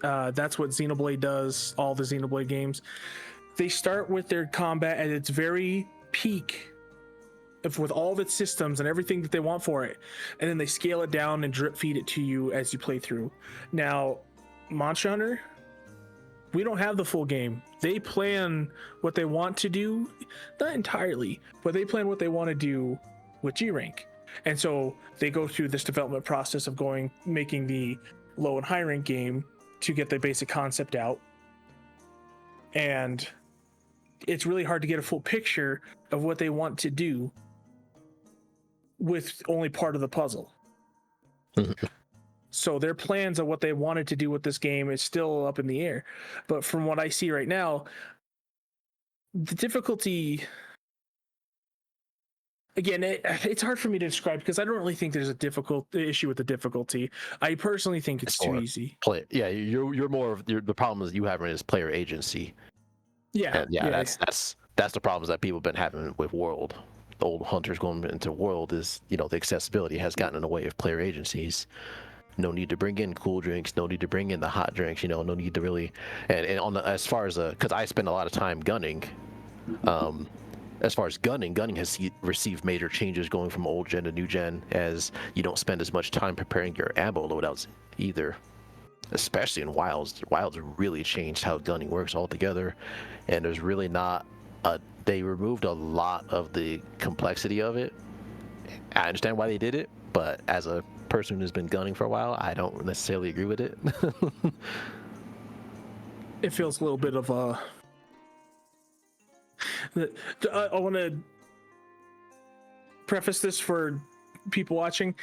That's what Xenoblade does, all the Xenoblade games. They start with their combat at its very peak with all of its systems and everything that they want for it, and then they scale it down and drip feed it to you as you play through. Now, Monster Hunter, we don't have the full game. They plan what they want to do, not entirely, but they plan what they want to do with G rank. And so they go through this development process of making the low and high rank game to get the basic concept out. And it's really hard to get a full picture of what they want to do with only part of the puzzle. So their plans of what they wanted to do with this game is still up in the air. But from what I see right now, the difficulty, again, it's hard for me to describe because I don't really think there's a difficult issue with the difficulty. I personally think it's too easy. You're more of the problem is you have is player agency. Yeah, that's the problems that people have been having with World. The old hunters going into World is the accessibility has gotten in the way of player agencies. No need to bring in cool drinks. No need to bring in the hot drinks. No need to really. And on the as far as because I spend a lot of time gunning. As far as gunning has received major changes going from old gen to new gen, as you don't spend as much time preparing your ammo loadouts either. Especially in wilds. Wilds really changed how gunning works altogether, and there's really not they removed a lot of the complexity of it. I understand why they did it, but as a person who's been gunning for a while, I don't necessarily agree with it. It feels a little bit of a I want to preface this for people watching.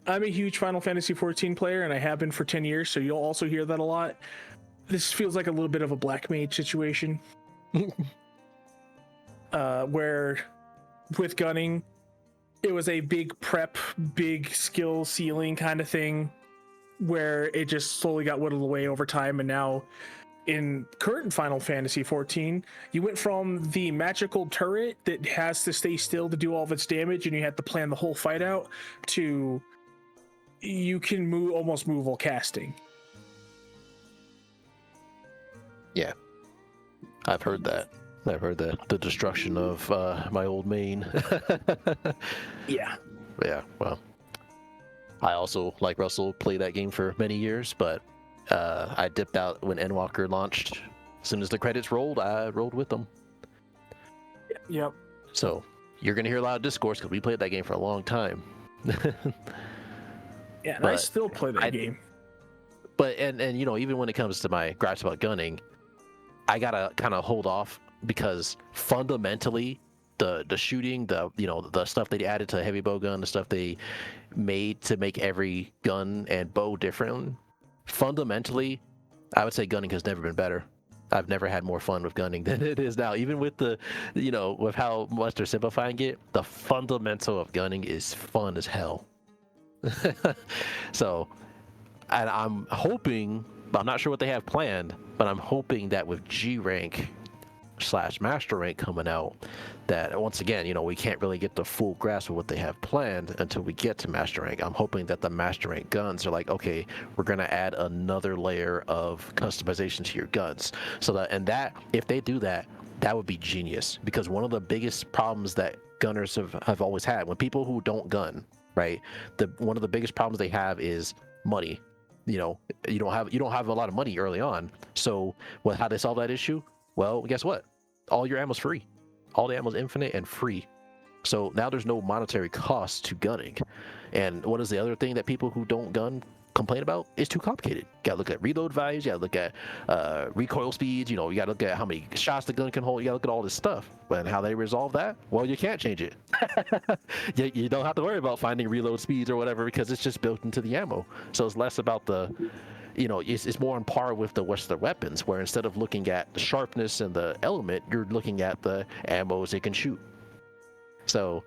I'm a huge Final Fantasy 14 player, and I have been for 10 years, so you'll also hear that a lot. This feels like a little bit of a Black Mage situation. Where with gunning, it was a big prep, big skill ceiling kind of thing, where it just slowly got whittled away over time, and now in current Final Fantasy 14, you went from the magical turret that has to stay still to do all of its damage, and you had to plan the whole fight out, to you can almost move while casting. Yeah, I've heard that. The destruction of my old main. Yeah. Well, I also, like Russell, played that game for many years, but I dipped out when Endwalker launched. As soon as the credits rolled, I rolled with them. Yep. So you're gonna hear a lot of discourse because we played that game for a long time. Yeah, and I still play that game. But and even when it comes to my gripes about gunning, I gotta kind of hold off because fundamentally the shooting, the stuff they added to heavy bow gun, the stuff they made to make every gun and bow different, fundamentally I would say gunning has never been better. I've never had more fun with gunning than it is now. Even with the, with how much they're simplifying it, the fundamental of gunning is fun as hell. So, and I'm hoping, but I'm not sure what they have planned, but I'm hoping that with G rank / master rank coming out, that once again, we can't really get the full grasp of what they have planned until we get to master rank. I'm hoping that the master rank guns are like, okay, we're gonna add another layer of customization to your guns, so that if they do that, that would be genius. Because one of the biggest problems that gunners have always had, when people who don't gun, right, one of the biggest problems they have is money. You don't have a lot of money early on. So how they solve that issue? Well, guess what? All your ammo's free. All the ammo's infinite and free. So now there's no monetary cost to gunning. And what is the other thing that people who don't gun complain about? It's too complicated. You gotta look at reload values, you gotta look at recoil speeds, you gotta look at how many shots the gun can hold, you gotta look at all this stuff. And how they resolve that? Well, you can't change it. You don't have to worry about finding reload speeds or whatever, because it's just built into the ammo. So it's less about the it's more on par with the Western weapons, where instead of looking at the sharpness and the element, you're looking at the ammos it can shoot. So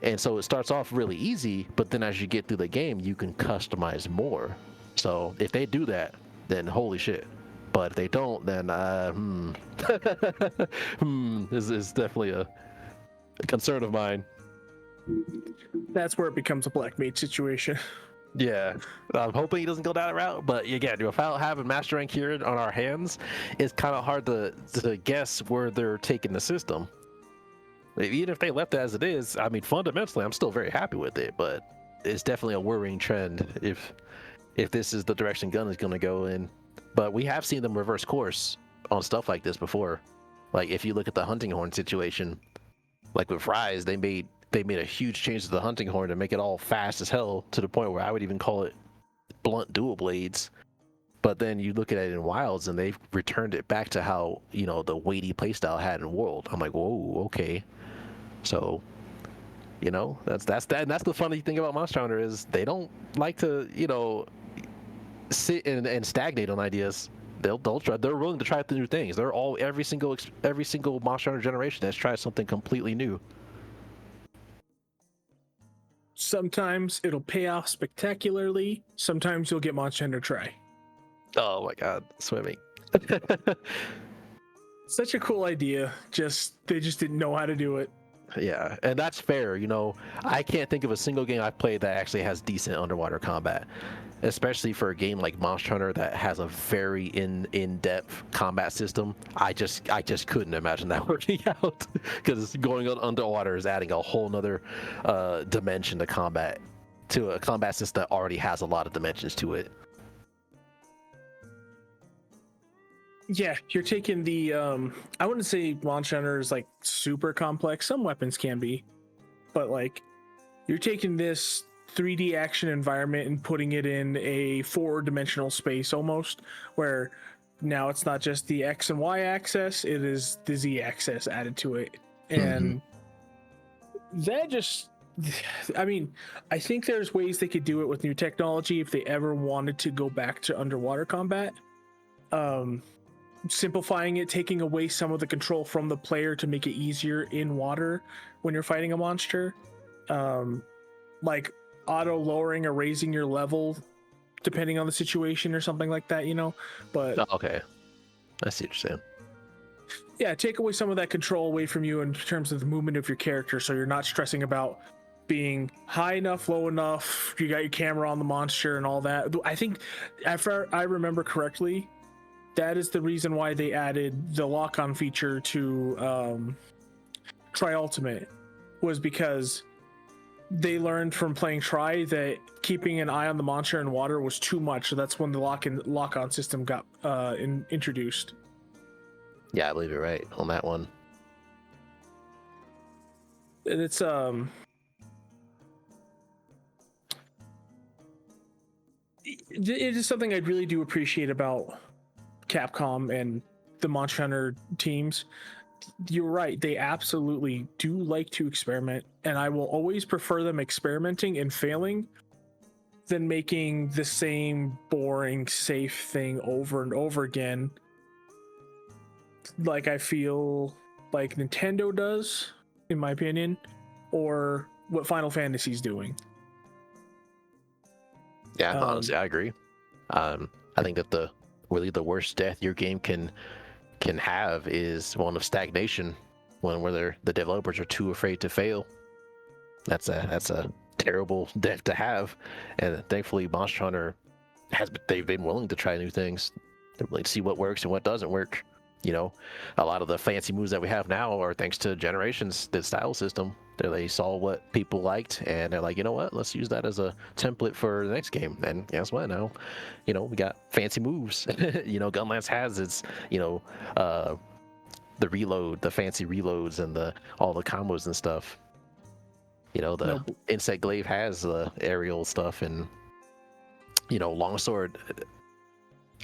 it starts off really easy, but then as you get through the game, you can customize more. So if they do that, then holy shit. But if they don't, then this is definitely a concern of mine. That's where it becomes a black mage situation. Yeah, I'm hoping he doesn't go down that route. But again, without having master rank here on our hands, it's kind of hard to guess where they're taking the system. Even if they left it as it is, I mean, fundamentally, I'm still very happy with it. But it's definitely a worrying trend if this is the direction gun is going to go in. But we have seen them reverse course on stuff like this before. Like if you look at the hunting horn situation, like with Rise, they made a huge change to the hunting horn to make it all fast as hell, to the point where I would even call it blunt dual blades. But then you look at it in Wilds and they've returned it back to how, the weighty playstyle had in World. I'm like, whoa, okay. So, that's that. And that's the funny thing about Monster Hunter is they don't like to, sit and stagnate on ideas. They'll try. They're willing to try new things. Every single Monster Hunter generation has tried something completely new. Sometimes it'll pay off spectacularly. Sometimes you'll get Monster Hunter try. Oh my god, swimming. Such a cool idea. They just didn't know how to do it. Yeah, and that's fair. I can't think of a single game I've played that actually has decent underwater combat, especially for a game like Monster Hunter that has a very in-depth combat system. I just couldn't imagine that working out, because going underwater is adding a whole nother dimension to combat, to a combat system that already has a lot of dimensions to it. Yeah, you're taking the I wouldn't say Monster Hunter is like super complex. Some weapons can be, but like you're taking this 3D action environment and putting it in a 4-dimensional space almost, where now it's not just the X and Y axis, it is the Z axis added to it. And that just, I mean, I think there's ways they could do it with new technology if they ever wanted to go back to underwater combat. Simplifying it, taking away some of the control from the player to make it easier in water when you're fighting a monster. Like auto lowering or raising your level depending on the situation or something like that, but okay, I see what you're saying. Yeah, take away some of that control away from you in terms of the movement of your character, so you're not stressing about being high enough, low enough, you got your camera on the monster and all that. I think if I remember correctly, that is the reason why they added the lock-on feature to Tri Ultimate, was because they learned from playing Tri that keeping an eye on the monster in water was too much. So that's when the lock-on system got introduced. Yeah, I believe you're right on that one. And it's it is something I really do appreciate about Capcom and the Monster Hunter teams. You're right, they absolutely do like to experiment, and I will always prefer them experimenting and failing than making the same boring, safe thing over and over again, like I feel like Nintendo does, in my opinion, or what Final Fantasy's doing. Yeah, honestly, I agree. I think that the worst death your game can have is one of stagnation, where the developers are too afraid to fail. That's a terrible death to have, and thankfully Monster Hunter they've been willing to try new things. They're willing to see what works and what doesn't work. You know, a lot of the fancy moves that we have now are thanks to Generations, the style system. They saw what people liked, and they're like, you know what, let's use that as a template for the next game. And guess what? Now, we got fancy moves. Gunlance has its, the reload, the fancy reloads, and all the combos and stuff. The Insect Glaive has the aerial stuff, and Longsword.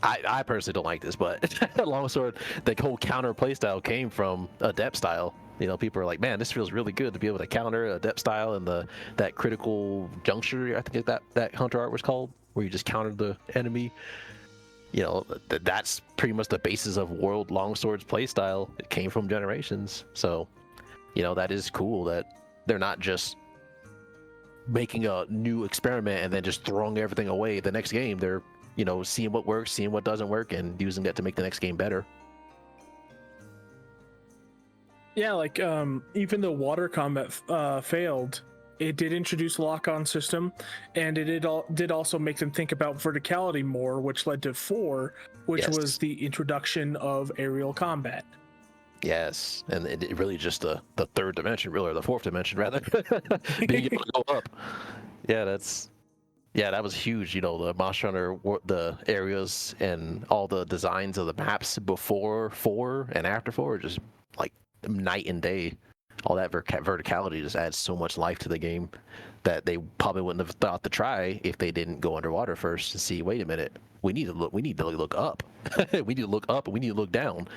I personally don't like this, but Longsword, the whole counter playstyle came from Adept style. People are like, man, this feels really good to be able to counter Adept style and that critical juncture, I think that Hunter art was called, where you just countered the enemy. That's pretty much the basis of World Longsword's playstyle. It came from Generations, so that is cool that they're not just making a new experiment and then just throwing everything away the next game. They're seeing what works, seeing what doesn't work, and using that to make the next game better. Yeah, like even though water combat failed, it did introduce a lock-on system, and it did also make them think about verticality more, which led to 4, which was the introduction of aerial combat. Yes, and it really just the third dimension, really, or the fourth dimension, rather, being able to go up. Yeah, that was huge. The Monster Hunter, the areas and all the designs of the maps before 4 and after 4 are just like night and day. All that verticality just adds so much life to the game that they probably wouldn't have thought to try if they didn't go underwater first and see, wait a minute, we need to look up. We need to look up and we need to look down.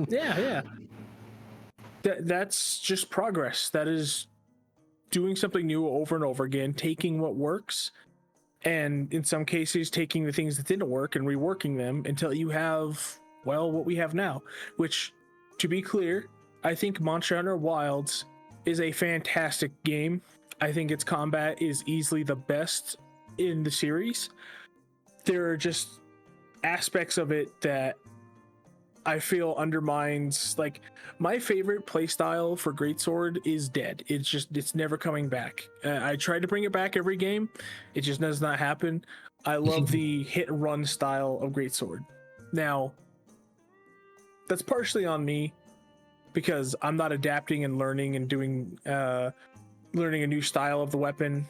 Yeah. That's just progress. That is doing something new over and over again, taking what works, and in some cases taking the things that didn't work and reworking them until you have, well, what we have now. Which, to be clear, I think Monster Hunter Wilds is a fantastic game. I think its combat is easily the best in the series. There are just aspects of it that I feel undermines. Like, my favorite playstyle for Greatsword is dead. It's never coming back. I try to bring it back every game. It just does not happen. I love the hit and run style of Greatsword. Now, that's partially on me because I'm not adapting and learning and doing learning a new style of the weapon.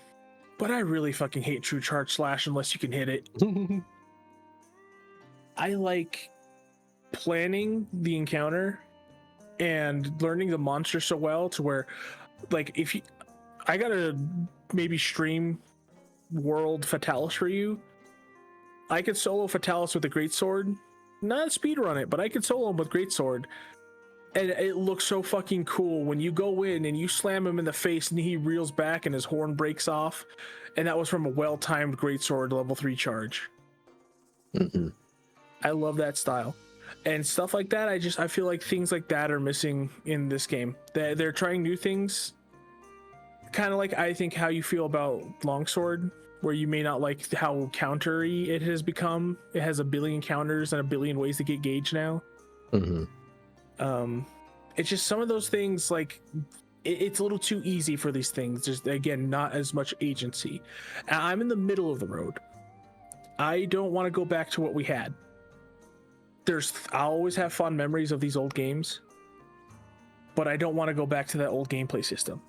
But I really fucking hate True Charge Slash unless you can hit it. I like planning the encounter and learning the monster so well to where, like, I gotta maybe stream World Fatalis for you. I could solo Fatalis with a Greatsword, not speedrun it, but I could solo him with Greatsword, and it looks so fucking cool when you go in and you slam him in the face and he reels back and his horn breaks off, and that was from a well-timed Greatsword level 3 charge. I love that style. And stuff like that, I feel like things like that are missing in this game. They're trying new things, kind of like I think how you feel about Longsword, where you may not like how countery it has become. It has a billion counters and a billion ways to get gauge now. It's just some of those things, like, it's a little too easy for these things. Just, again, not as much agency. I'm in the middle of the road. I don't want to go back to what we had. I always have fond memories of these old games, but I don't want to go back to that old gameplay system.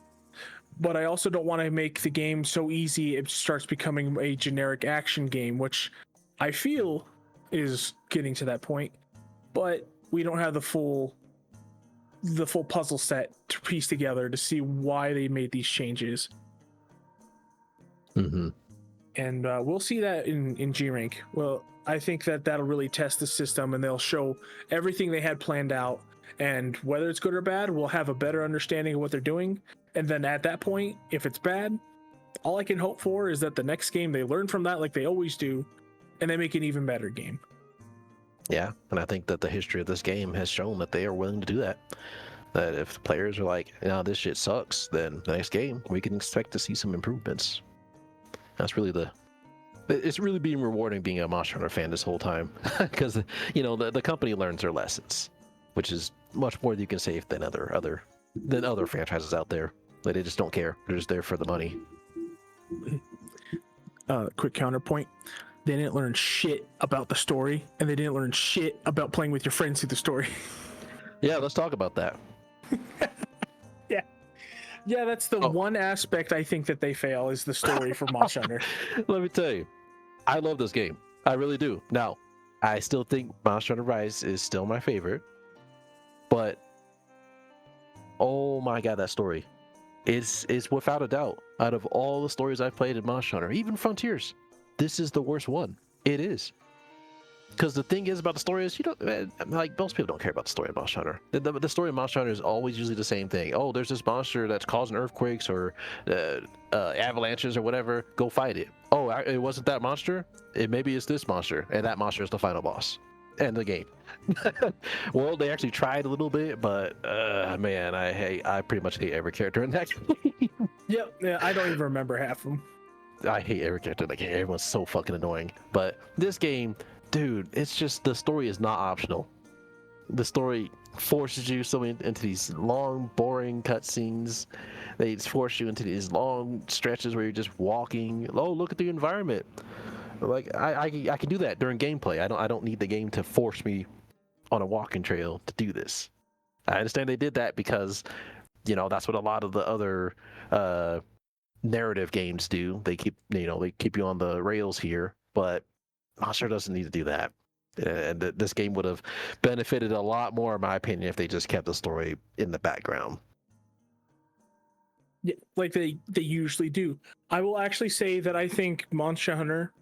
But I also don't want to make the game so easy it starts becoming a generic action game, which I feel is getting to that point. But we don't have the full puzzle set to piece together to see why they made these changes. And we'll see that in G Rank. Well, I think that'll really test the system, and they'll show everything they had planned out, and whether it's good or bad, we'll have a better understanding of what they're doing. And then at that point, if it's bad, all I can hope for is that the next game they learn from that, like they always do, and they make an even better game. Yeah, and I think that the history of this game has shown that they are willing to do that. That if the players are like, "No, this shit sucks," then the next game we can expect to see some improvements. That's really it's really been rewarding being a Monster Hunter fan this whole time, because the company learns their lessons, which is much more than you can say than other franchises out there. Like, they just don't care. They're just there for the money. Quick counterpoint. They didn't learn shit about the story, and they didn't learn shit about playing with your friends through the story. Yeah, let's talk about that. Yeah, that's the one aspect I think that they fail is the story for Monster Hunter. Let me tell you, I love this game. I really do. Now, I still think Monster Hunter Rise is still my favorite, but oh my god, that story is without a doubt, out of all the stories I've played in Monster Hunter, even Frontiers, this is the worst one. It is. Because the thing is about the story is, like, most people don't care about the story of Monster Hunter. The story of Monster Hunter is always usually the same thing. Oh, there's this monster that's causing earthquakes or avalanches or whatever. Go fight it. Oh, it wasn't that monster? Maybe it's this monster, and that monster is the final boss. End the game. Well, they actually tried a little bit, but man, I pretty much hate every character in that game. Yep, yeah, I don't even remember half of them. I hate every character in that game. Everyone's so fucking annoying. But this game, dude, it's just, the story is not optional. The story forces you into these long, boring cutscenes. They force you into these long stretches where you're just walking. Oh, look at the environment. Like, I can do that during gameplay. I don't need the game to force me on a walking trail to do this. I understand they did that because, that's what a lot of the other narrative games do. They keep you on the rails here, but Monster doesn't need to do that. And this game would have benefited a lot more, in my opinion, if they just kept the story in the background. Yeah, like they usually do. I will actually say that I think Monster Hunter,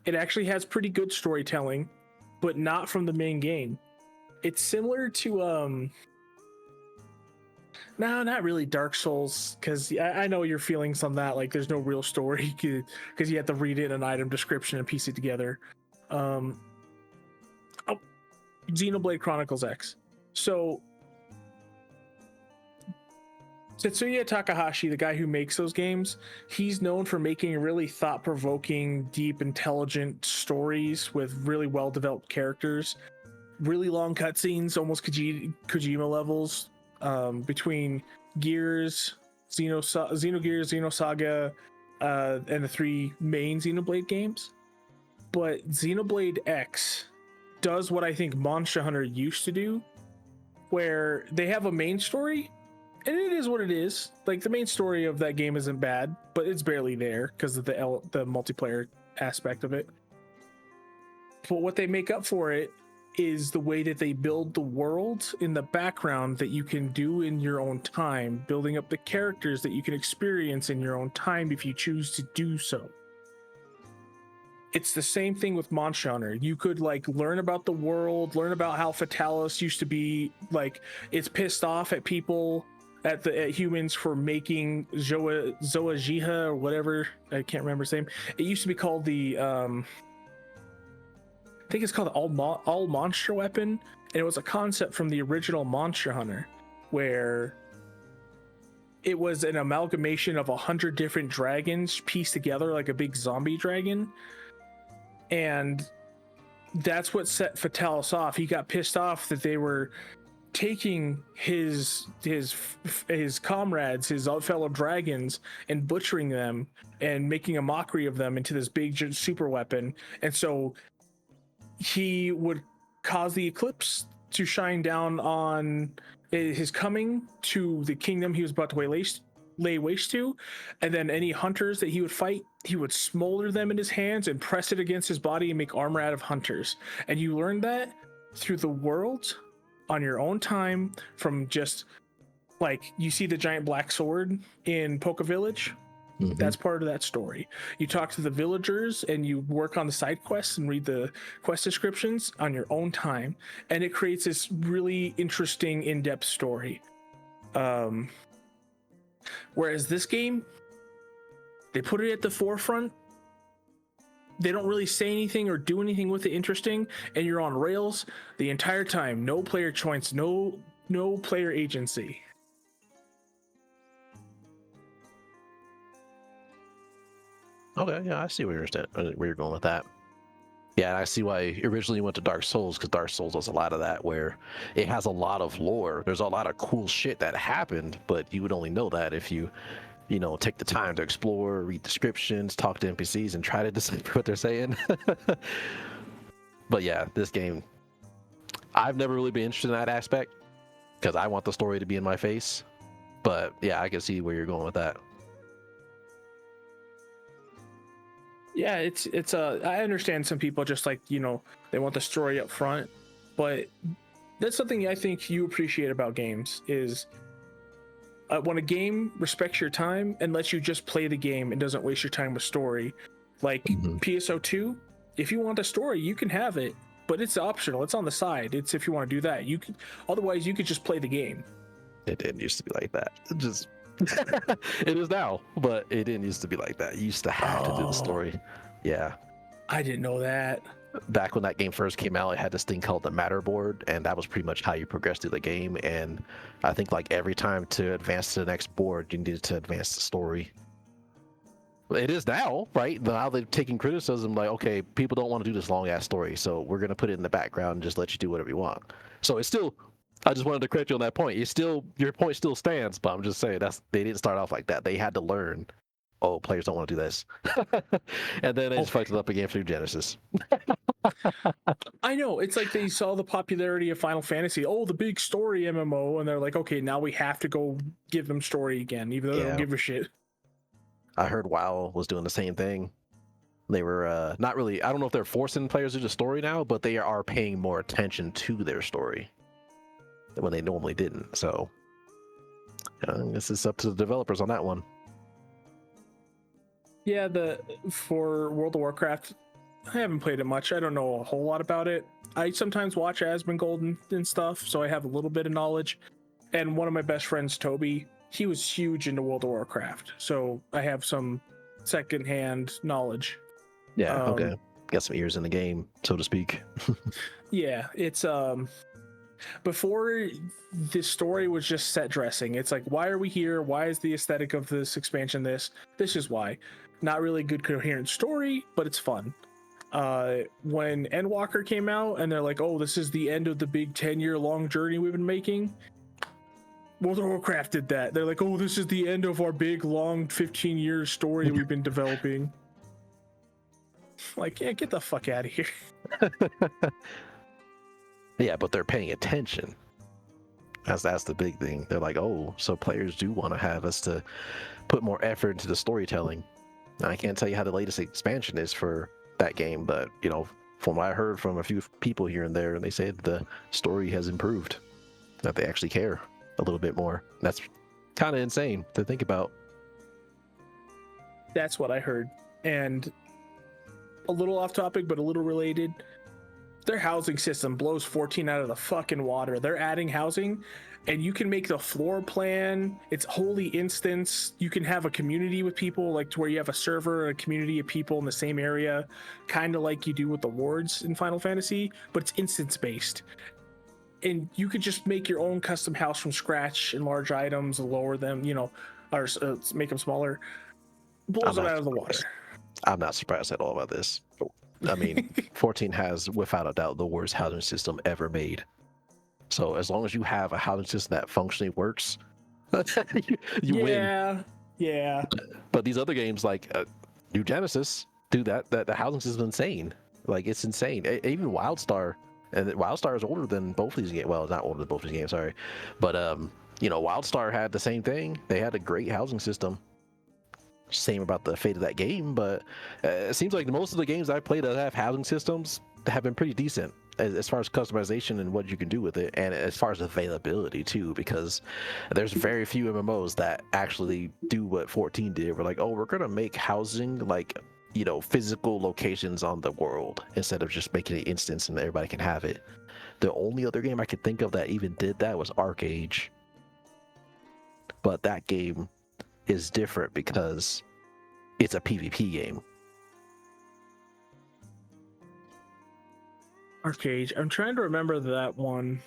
it actually has pretty good storytelling, but not from the main game. It's similar to no, not really Dark Souls, because I know your feelings on that. Like, there's no real story because you have to read it in an item description and piece it together. Xenoblade Chronicles X. So Tetsuya Takahashi, the guy who makes those games, he's known for making really thought-provoking, deep, intelligent stories with really well-developed characters, really long cutscenes, almost Kojima levels, between Gears, Xenogears, Xenosaga, and the 3 main Xenoblade games. But Xenoblade X does what I think Monster Hunter used to do, where they have a main story, and it is what it is. Like, the main story of that game isn't bad, but it's barely there because of the multiplayer aspect of it. But what they make up for it is the way that they build the world in the background that you can do in your own time, building up the characters that you can experience in your own time if you choose to do so. It's the same thing with Monster Hunter. You could learn about the world, learn about how Fatalis used to be, it's pissed off at people, at humans for making Zoajiha or whatever. I can't remember his name. It used to be called the I think it's called the all monster weapon, and it was a concept from the original Monster Hunter, where it was an amalgamation of 100 different dragons pieced together like a big zombie dragon. And that's what set Fatalis off. He got pissed off that they were taking his comrades, his fellow dragons, and butchering them and making a mockery of them into this big super weapon. And so he would cause the eclipse to shine down on his coming to the kingdom he was about to lay waste to, and then any hunters that he would fight, he would smolder them in his hands and press it against his body and make armor out of hunters. And you learn that through the world on your own time, from just you see the giant black sword in Poca Village. Mm-hmm. That's part of that story. You talk to the villagers and you work on the side quests and read the quest descriptions on your own time, and it creates this really interesting in-depth story. Whereas this game, They put it at the forefront. They don't really say anything or do anything with it interesting, and you're on rails the entire time. No player choice, no player agency. Okay, yeah, I see where you're going with that. Yeah, and I see why originally you went to Dark Souls, because Dark Souls does a lot of that, where it has a lot of lore. There's a lot of cool shit that happened, but you would only know that if you take the time to explore, read descriptions, talk to NPCs, and try to decipher what they're saying. But yeah, this game, I've never really been interested in that aspect, because I want the story to be in my face. But yeah, I can see where you're going with that. Yeah, it's I understand some people just like, they want the story up front, but that's something I think you appreciate about games is when a game respects your time and lets you just play the game and doesn't waste your time with story. Like PSO2, if you want a story, you can have it, but it's optional. It's on the side. It's if you want to do that. You could, otherwise you could just play the game. It didn't used to be like that. It is now, but it didn't used to be like that. You used to have to do the story. Yeah. I didn't know that. Back when that game first came out, it had this thing called the matter board, and that was pretty much how you progressed through the game. And I think like every time to advance to the next board, you needed to advance the story. It is now, right? Now they're taking criticism like, okay, people don't want to do this long ass story, so we're gonna put it in the background and just let you do whatever you want. So it's still, I just wanted to correct you on that point. Your point still stands, but I'm just saying they didn't start off like that. They had to learn. Oh, players don't want to do this, and then they just fucked it up again through Genesis. I know, it's like they saw the popularity of Final Fantasy. Oh, the big story MMO, and they're like, okay, now we have to go give them story again, even though they don't give a shit. I heard WoW was doing the same thing. They were not really. I don't know if they're forcing players to do the story now, but they are paying more attention to their story when they normally didn't. So this is up to the developers on that one. Yeah, for World of Warcraft, I haven't played it much. I don't know a whole lot about it. I sometimes watch Asmongold and stuff, so I have a little bit of knowledge. And one of my best friends, Toby, he was huge into World of Warcraft, so I have some secondhand knowledge. Yeah, okay. Got some ears in the game, so to speak. Yeah, it's before this story was just set dressing. It's like, why are we here? Why is the aesthetic of this expansion this? This is why. Not really good coherent story, but it's fun. When Endwalker came out and they're like, oh, this is the end of the big 10-year long journey we've been making. World of Warcraft did that. They're like, oh, this is the end of our big long 15-year story we've been developing. Like, yeah, get the fuck out of here. Yeah, but they're paying attention. That's the big thing. They're like, oh, so players do want to have us to put more effort into the storytelling. Now, I can't tell you how the latest expansion is for that game, but from what I heard from a few people here and there, they said the story has improved, that they actually care a little bit more. That's kind of insane to think about. That's what I heard. And a little off topic, but a little related. Their housing system blows 14 out of the fucking water. They're adding housing, and you can make the floor plan. It's wholly instance. You can have a community with people, like to where you have a server, a community of people in the same area, kind of like you do with the wards in Final Fantasy, but it's instance based. And you could just make your own custom house from scratch, enlarge items, lower them, or make them smaller. Blows them out of the water. I'm not surprised at all about this. I mean, 14 has, without a doubt, the worst housing system ever made. So as long as you have a housing system that functionally works, you win. Yeah. But these other games like New Genesis do that. The housing system is insane. Like, it's insane. Even WildStar, and WildStar is older than both these games. Well, not older than both these games, sorry. But WildStar had the same thing. They had a great housing system. Same about the fate of that game, but it seems like most of the games I've played that have housing systems have been pretty decent as far as customization and what you can do with it, and as far as availability too, because there's very few MMOs that actually do what 14 did. We're like, oh, we're gonna make housing like physical locations on the world instead of just making an instance and everybody can have it. The only other game I could think of that even did that was Arcade, but that game is different because it's a PvP game. Arcade. I'm trying to remember that one.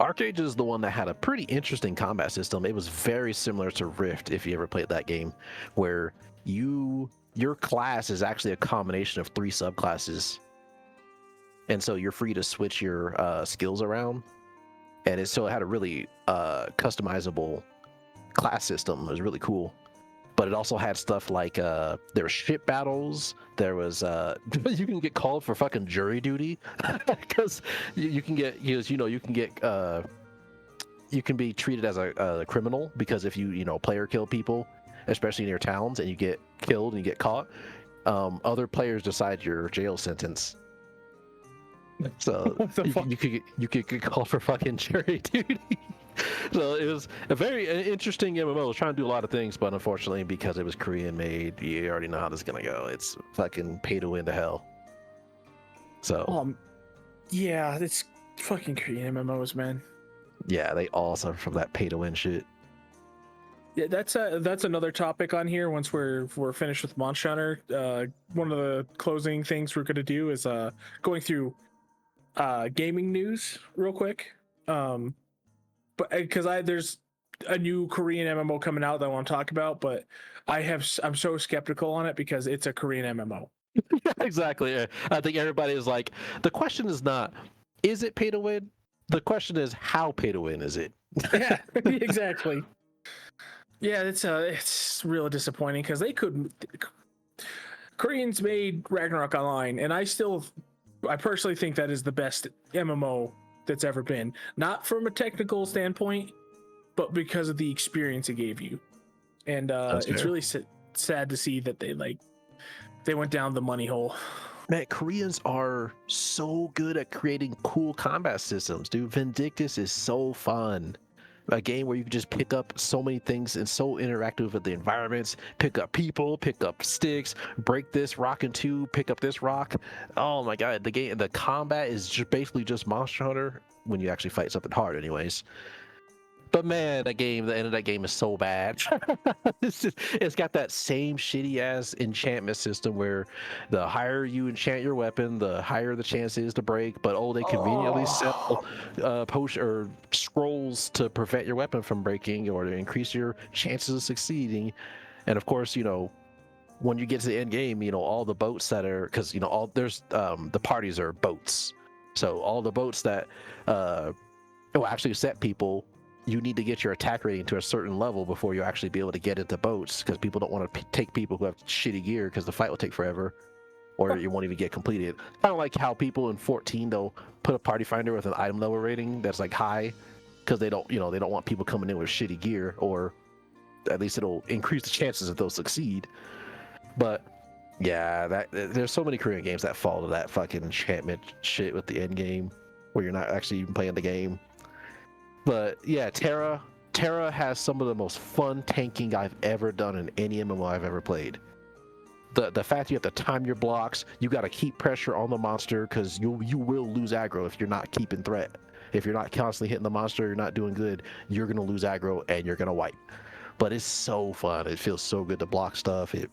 Arcade is the one that had a pretty interesting combat system. It was very similar to Rift, if you ever played that game, where your class is actually a combination of 3 subclasses, and so you're free to switch your skills around. And it had a really customizable class system. It was really cool. But it also had stuff like there were ship battles. There was you can get called for fucking jury duty because you can get you can get you can be treated as a criminal, because if you player kill people, especially in your towns, and you get killed and you get caught, other players decide your jail sentence. So you could get called for fucking jury duty. So it was a very interesting MMO. It was trying to do a lot of things, but unfortunately, because it was Korean made, you already know how this is gonna go. It's fucking pay to win to hell. So yeah, it's fucking Korean MMOs, man. Yeah, they all suffer from that pay to win shit. Yeah, that's another topic on here. Once we're finished with Monster Hunter, one of the closing things we're gonna do is going through gaming news real quick. But because there's a new Korean MMO coming out that I want to talk about, but I'm so skeptical on it because it's a Korean MMO. Yeah, exactly. I think everybody is like, the question is not, is it pay to win? The question is, how pay to win is it? Yeah, exactly. Yeah, it's really disappointing because Koreans made Ragnarok Online, and I personally think that is the best MMO that's ever been. Not from a technical standpoint, but because of the experience it gave you. And it's really sad to see that they went down the money hole. Man, Koreans are so good at creating cool combat systems, dude. Vindictus is so fun. A game where you can just pick up so many things and so interactive with the environments. Pick up people, pick up sticks, break this rock in two, pick up this rock. Oh my god, the combat is basically just Monster Hunter when you actually fight something hard, anyways. But man, the end of that game is so bad. It's got that same shitty ass enchantment system where the higher you enchant your weapon, the higher the chance is to break. But they conveniently sell potion or scrolls to prevent your weapon from breaking or to increase your chances of succeeding. And of course, when you get to the end game, all the boats that are, because there's the parties are boats. So all the boats that will actually set people, you need to get your attack rating to a certain level before you actually be able to get into boats, because people don't want to take people who have shitty gear, because the fight will take forever or you won't even get completed. Kind of like how people in 14, they'll put a party finder with an item level rating that's like high, because they don't want people coming in with shitty gear, or at least it'll increase the chances that they'll succeed. But yeah, there's so many Korean games that fall to that fucking enchantment shit with the end game where you're not actually even playing the game. But yeah, Terra has some of the most fun tanking I've ever done in any MMO I've ever played. The fact you have to time your blocks, you got to keep pressure on the monster, because you will lose aggro if you're not keeping threat. If you're not constantly hitting the monster, you're not doing good, you're going to lose aggro and you're going to wipe. But it's so fun. It feels so good to block stuff. It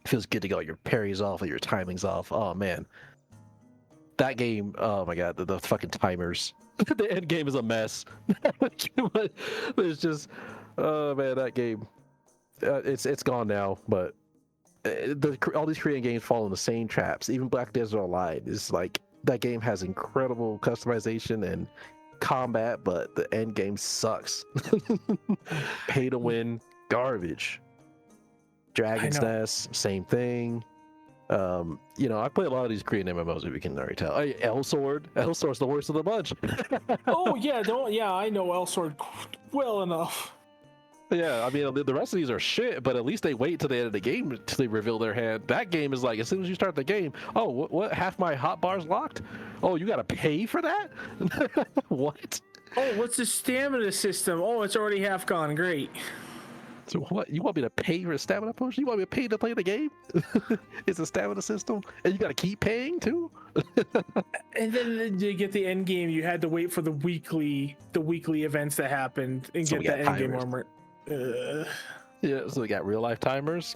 feels good to get all your parries off and your timings off. Oh man. That game, oh my god, the fucking timers. The end game is a mess. But it's just, oh man, that game, it's gone now. But all these Korean games fall in the same traps. Even Black Desert Online is like, that game has incredible customization and combat, but the end game sucks. Pay to win garbage. Dragon's Nest, same thing. I play a lot of these Korean MMOs, if you can already tell. L-Sword. L-Sword's the worst of the bunch. Oh yeah, I know L-Sword well enough. Yeah, I mean, the rest of these are shit, but at least they wait till the end of the game until they reveal their hand. That game is like, as soon as you start the game, oh, what? Half my hotbar's locked? Oh, you gotta pay for that? What? Oh, what's the stamina system? Oh, it's already half gone. Great. So what? You want me to pay for a stamina potion? You want me to pay to play the game? It's a stamina system, and you got to keep paying too. And then to get the end game, you had to wait for the weekly events that happened and get that end game armor. Yeah, so we got real life timers.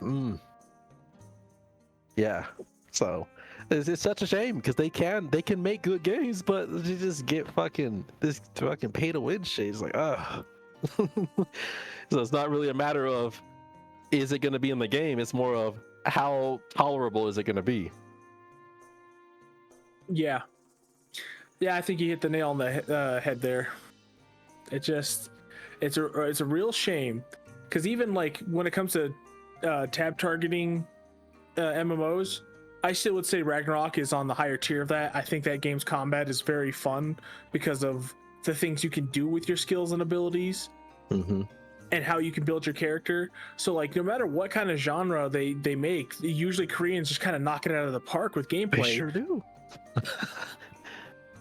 Yeah. So it's such a shame because they can make good games, but you just get this fucking pay to win shit. It's like, ugh. So it's not really a matter of is it going to be in the game. It's more of how tolerable is it going to be. Yeah, I think you hit the nail on the head there. It's a real shame because even like when it comes to tab targeting MMOs, I still would say Ragnarok is on the higher tier of that. I think that game's combat is very fun because of the things you can do with your skills and abilities, and how you can build your character. So like no matter what kind of genre they make, usually Koreans just kind of knock it out of the park with gameplay. They sure do.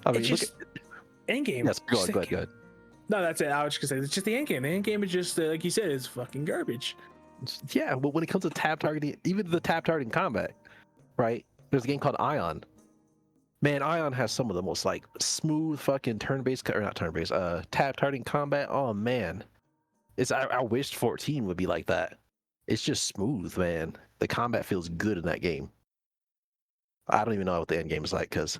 I mean, it's just end game. Yes, go ahead. No, that's it. I was just gonna say it's just the end game. The end game is just like you said, is fucking garbage. Yeah, but when it comes to tab targeting, even the tab targeting combat, right? There's a game called Ion. Man, Ion has some of the most like smooth fucking turn-based or not turn-based, tab targeting combat. Oh man, I wished 14 would be like that. It's just smooth, man. The combat feels good in that game. I don't even know what the end game is like because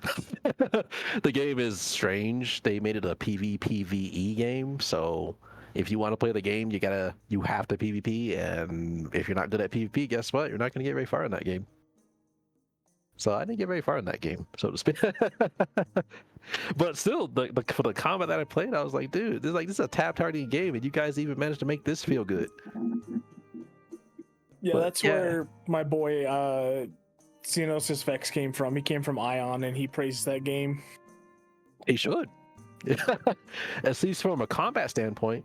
the game is strange. They made it a PvPvE game, so if you want to play the game, you have to PvP, and if you're not good at PvP, guess what? You're not going to get very far in that game. So I didn't get very far in that game, so to speak. But still, for the combat that I played, I was like, dude, this is a tab targeting game, and you guys even managed to make this feel good. Yeah, but, that's where my boy Xenosis Vex came from. He came from Ion, and he praises that game. He should. At least from a combat standpoint.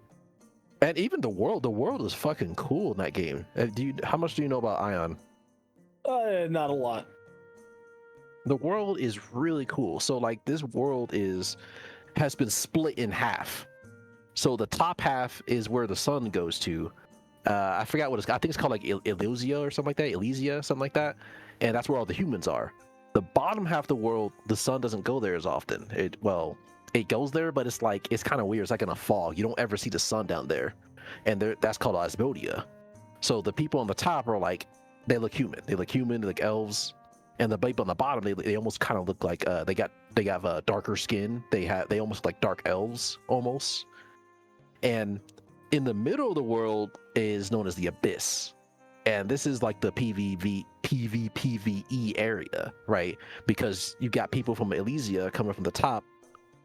And even the world is fucking cool in that game. How much do you know about Ion? Not a lot. The world is really cool. So like this world has been split in half. So the top half is where the sun goes to. I forgot what I think it's called like Elysia or something like that. Elysia, something like that. And that's where all the humans are. The bottom half of the world, the sun doesn't go there as often. It goes there, but it's kind of weird. It's like in a fog. You don't ever see the sun down there. And that's called Asmodia. So the people on the top are like, they look human. They look elves. And the people on the bottom, they almost kind of look like they have a darker skin. They almost look like dark elves almost. And in the middle of the world is known as the Abyss. And this is like the PvPvE area, right? Because you got people from Elysia coming from the top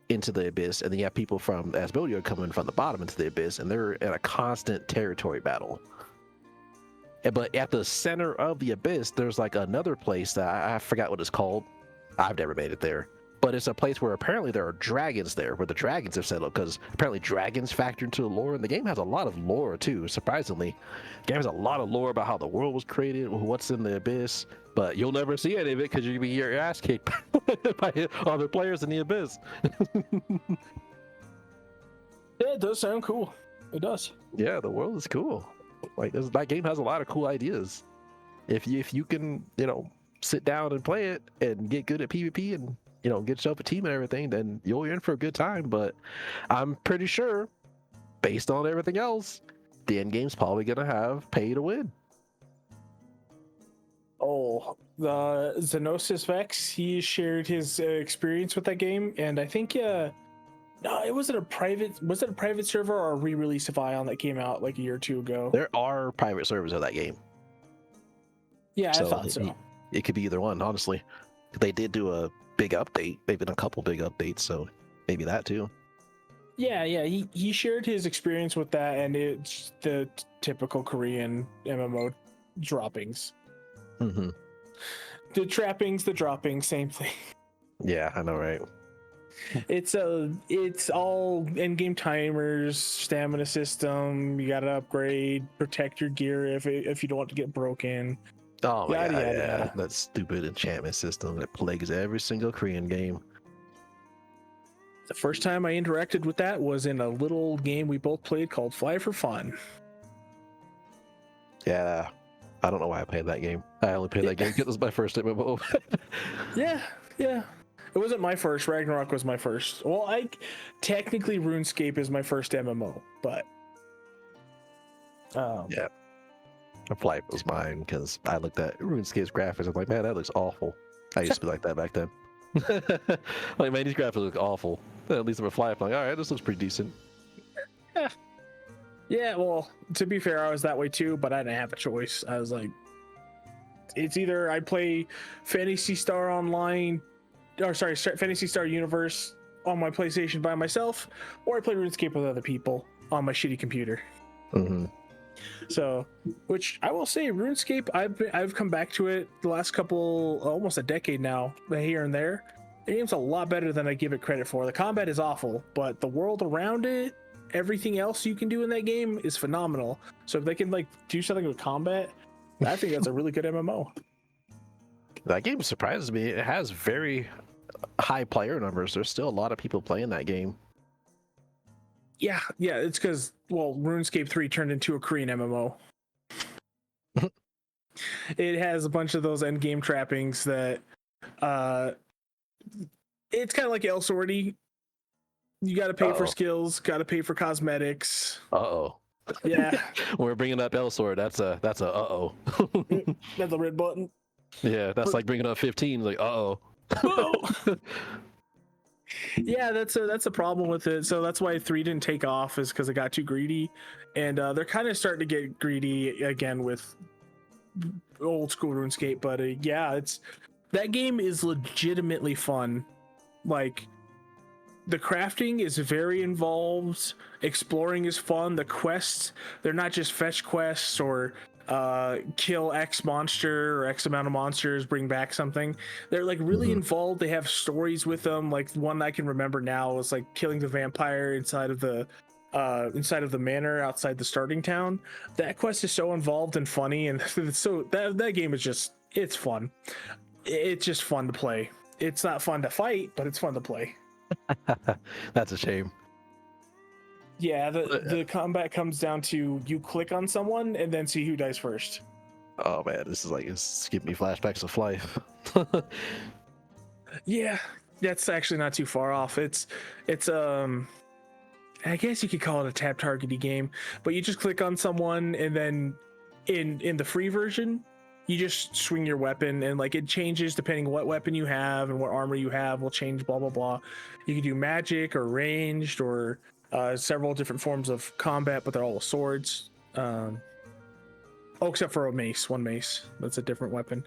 into the Abyss, and then you have people from Asmodia coming from the bottom into the Abyss, and they're in a constant territory battle. But at the center of the Abyss, there's like another place that I forgot what it's called. I've never made it there. But it's a place where apparently there are dragons there, where the dragons have settled, because apparently dragons factor into the lore, and the game has a lot of lore too, surprisingly. The game has a lot of lore about how the world was created, what's in the Abyss, but you'll never see any of it because you're going to be your ass kicked by other players in the Abyss. Yeah, it does sound cool. It does. Yeah, the world is cool. Like that game has a lot of cool ideas. If you can, sit down and play it and get good at PvP and get yourself a team and everything, then you're in for a good time. But I'm pretty sure, based on everything else, the end game's probably gonna have pay to win. Oh, the Xenosis Vex, he shared his experience with that game, and I think no, it wasn't a private server or a re-release of Ion that came out like a year or two ago? There are private servers of that game. Yeah, I thought so. It could be either one, honestly. They did do a big update. They've been a couple big updates, so maybe that too. Yeah, he shared his experience with that, and it's the typical Korean MMO droppings. Mm-hmm. The trappings, the droppings, same thing. Yeah, I know, right? It's all in-game timers, stamina system. You gotta upgrade, protect your gear if you don't want to get broken. Oh my god, yeah. That stupid enchantment system that plagues every single Korean game. The first time I interacted with that was in a little game we both played called Fly for Fun. Yeah, I don't know why I played that game. I only played that game because it was my first MMO. Yeah. It wasn't my first. Ragnarok was my first. Well, technically RuneScape is my first MMO, but yeah. Flight was mine because I looked at RuneScape's graphics. I was like, man, that looks awful. I used to be like that back then. Like, man, these graphics look awful. At least I'm a Fly, I'm like, all right, this looks pretty decent. Yeah, well, to be fair, I was that way too, but I didn't have a choice. I was like, it's either I play Phantasy Star Online, or sorry, Phantasy Star Universe on my PlayStation by myself, or I play RuneScape with other people on my shitty computer. Mm-hmm. So, which I will say, RuneScape, I've come back to it the last couple, almost a decade now, here and there. The game's a lot better than I give it credit for. The combat is awful, but the world around it, everything else you can do in that game is phenomenal. So if they can like do something with combat, I think that's a really good MMO. That game surprises me. It has very high player numbers. There's still a lot of people playing that game. Yeah, it's because, well, RuneScape 3 turned into a Korean MMO. It has a bunch of those end game trappings that it's kind of like Elswordy. You got to pay for skills, got to pay for cosmetics. Yeah. When we're bringing up Elsword, that's a uh-oh. That's a red button. Yeah, that's like bringing up 15, like uh-oh. Yeah, that's a problem with it. So that's why 3 didn't take off, is because it got too greedy, and they're kind of starting to get greedy again with old school RuneScape. But yeah, that game is legitimately fun. Like, the crafting is very involved. Exploring is fun. The quests, they're not just fetch quests or kill X monster or X amount of monsters, bring back something. They're like really involved. They have stories with them. Like, one I can remember now was like killing the vampire inside of the manor outside the starting town. That quest is so involved and funny, and so that game is just, it's fun. It's just fun to play. It's not fun to fight, but it's fun to play. That's a shame. Yeah, the combat comes down to you click on someone and then see who dies first. Oh man, it's giving me flashbacks of life. Yeah, that's actually not too far off. It's I guess you could call it a tap targety game, but you just click on someone, and then in the free version, you just swing your weapon, and like it changes depending what weapon you have and what armor you have will change, blah blah blah. You can do magic or ranged or several different forms of combat, but they're all swords. Except for one mace. That's a different weapon.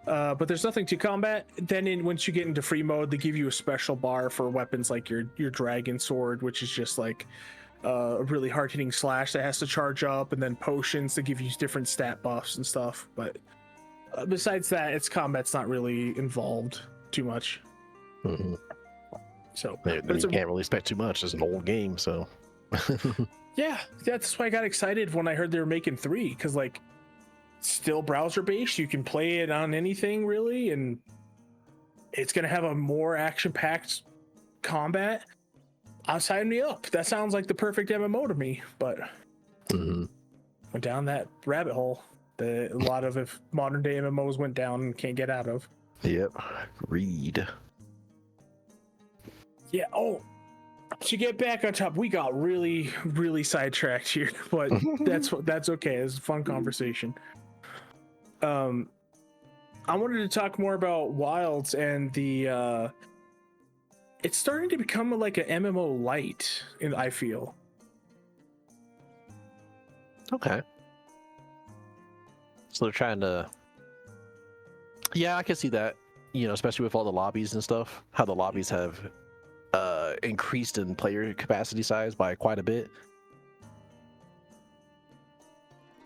But there's nothing to combat. Then once you get into free mode, they give you a special bar for weapons like your dragon sword, which is just like a really hard-hitting slash that has to charge up, and then potions to give you different stat buffs and stuff. But besides that, its combat's not really involved too much. Mm-hmm. So you can't really expect too much. It's an old game, so yeah, that's why I got excited when I heard they were making 3, because like, still browser based, you can play it on anything really, and it's gonna have a more action-packed combat. Sign me up. That sounds like the perfect MMO to me. But went down that rabbit hole that a lot of modern day MMOs went down and can't get out of. Yep. Read. Yeah. Oh, to get back on top, we got really, really sidetracked here, but that's okay. It's a fun conversation. I wanted to talk more about Wilds and the it's starting to become like an MMO light, I feel. Okay. So they're trying to, yeah, I can see that, especially with all the lobbies and stuff, how the lobbies have increased in player capacity size by quite a bit.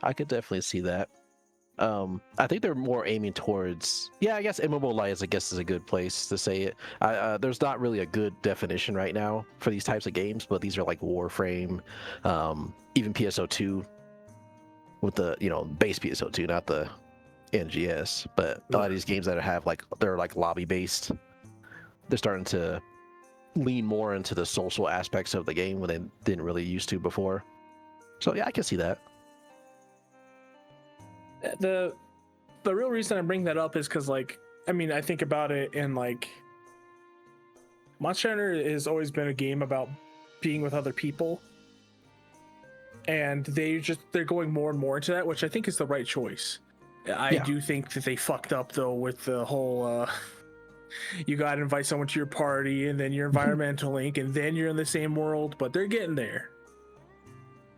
I could definitely see that. I think they're more aiming towards, I guess MMO Light is a good place to say it. There's not really a good definition right now for these types of games, but these are like Warframe, even PSO2 with the, base PSO2, not the NGS, but a lot of these games that they're like lobby based, they're starting to lean more into the social aspects of the game when they didn't really used to before. So yeah, I can see that. The real reason I bring that up is because, like, I think about it, and like, Monster Hunter has always been a game about being with other people. and they're going more and more into that, which I think is the right choice. I do think that they fucked up though with the whole you got to invite someone to your party and then your environmental link and then you're in the same world, but they're getting there.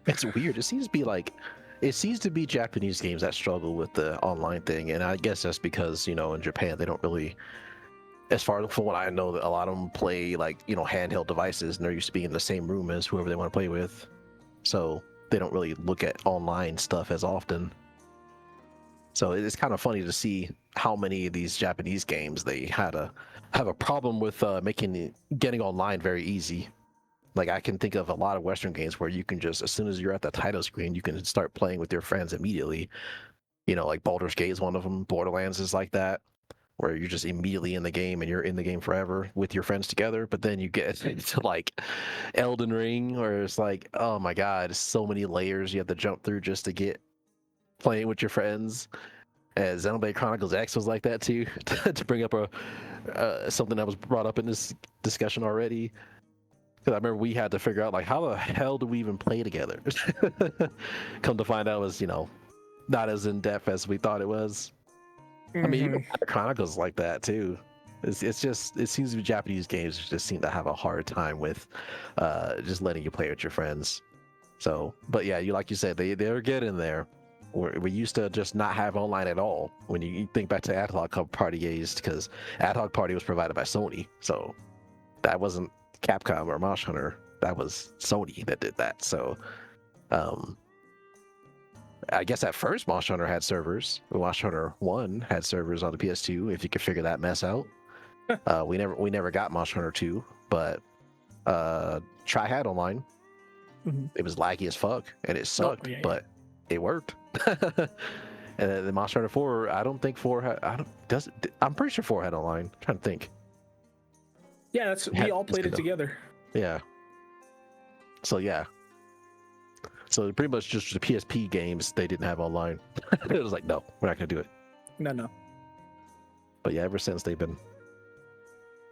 It's weird. It seems to be Japanese games that struggle with the online thing, and I guess that's because, you know, in Japan they don't really, as far from what I know, that a lot of them play like, you know, handheld devices, and they're used to being in the same room as whoever they want to play with, so they don't really look at online stuff as often. So it's kind of funny to see how many of these Japanese games they have a problem with getting online very easy. Like, I can think of a lot of Western games where you can just, as soon as you're at the title screen, you can start playing with your friends immediately. You know, like Baldur's Gate is one of them. Borderlands is like that, where you're just immediately in the game and you're in the game forever with your friends together. But then you get into like Elden Ring, where it's like, oh my God, so many layers you have to jump through just to get playing with your friends. Xenoblade Chronicles X was like that too, to bring up something that was brought up in this discussion already. Because I remember we had to figure out, like, how the hell do we even play together? Come to find out, it was, you know, not as in depth as we thought it was. I mean, even Chronicles like that too. It's just, it seems to be Japanese games just seem to have a hard time with just letting you play with your friends. So, but yeah, like you said, they're getting there. We used to just not have online at all. When you think back to Ad Hoc Party days, because Ad Hoc Party was provided by Sony, so that wasn't Capcom or Mosh Hunter. That was Sony that did that. So I guess at first Mosh Hunter had servers. Mosh Hunter 1 had servers on the PS2, if you could figure that mess out. We never got Mosh Hunter 2, but Try had online. It was laggy as fuck and it sucked, but it worked. And then the Mosh Hunter 4, I don't think 4 had, I'm pretty sure 4 had online. I'm trying to think. Yeah, we all played it together. Yeah. So yeah. So pretty much just the PSP games they didn't have online. It was like, no, we're not gonna do it. No. But yeah, ever since they've been,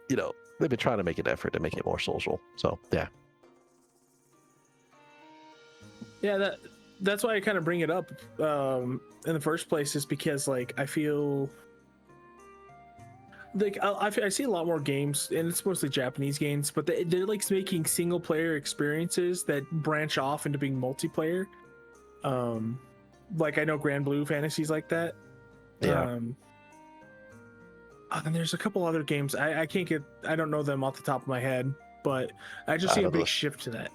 you know, they've been trying to make an effort to make it more social. So yeah. Yeah, that's why I kind of bring it up in the first place, is because like I feel like I see a lot more games, and it's mostly Japanese games, but they're like making single player experiences that branch off into being multiplayer. Like I know Grand Blue Fantasy's like that. Yeah. And there's a couple other games I don't know them off the top of my head, but I just see a big shift to that.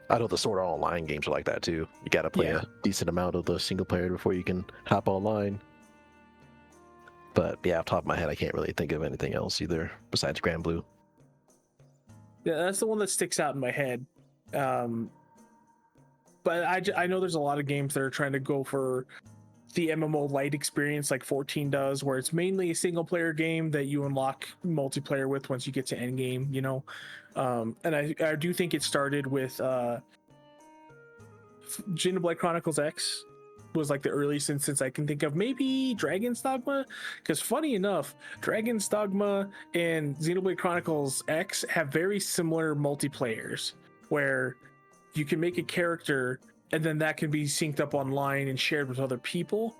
I know the Sword Art Online games are like that too. You got to play a decent amount of the single player before you can hop online. But yeah, off the top of my head, I can't really think of anything else either besides Grand Blue. Yeah, that's the one that sticks out in my head. But I know there's a lot of games that are trying to go for the MMO light experience like 14 does, where it's mainly a single player game that you unlock multiplayer with once you get to end game, you know. And I do think it started with Xenoblade Chronicles X was like the earliest instance I can think of. Maybe Dragon's Dogma, because funny enough, Dragon's Dogma and Xenoblade Chronicles X have very similar multiplayers, where you can make a character and then that can be synced up online and shared with other people.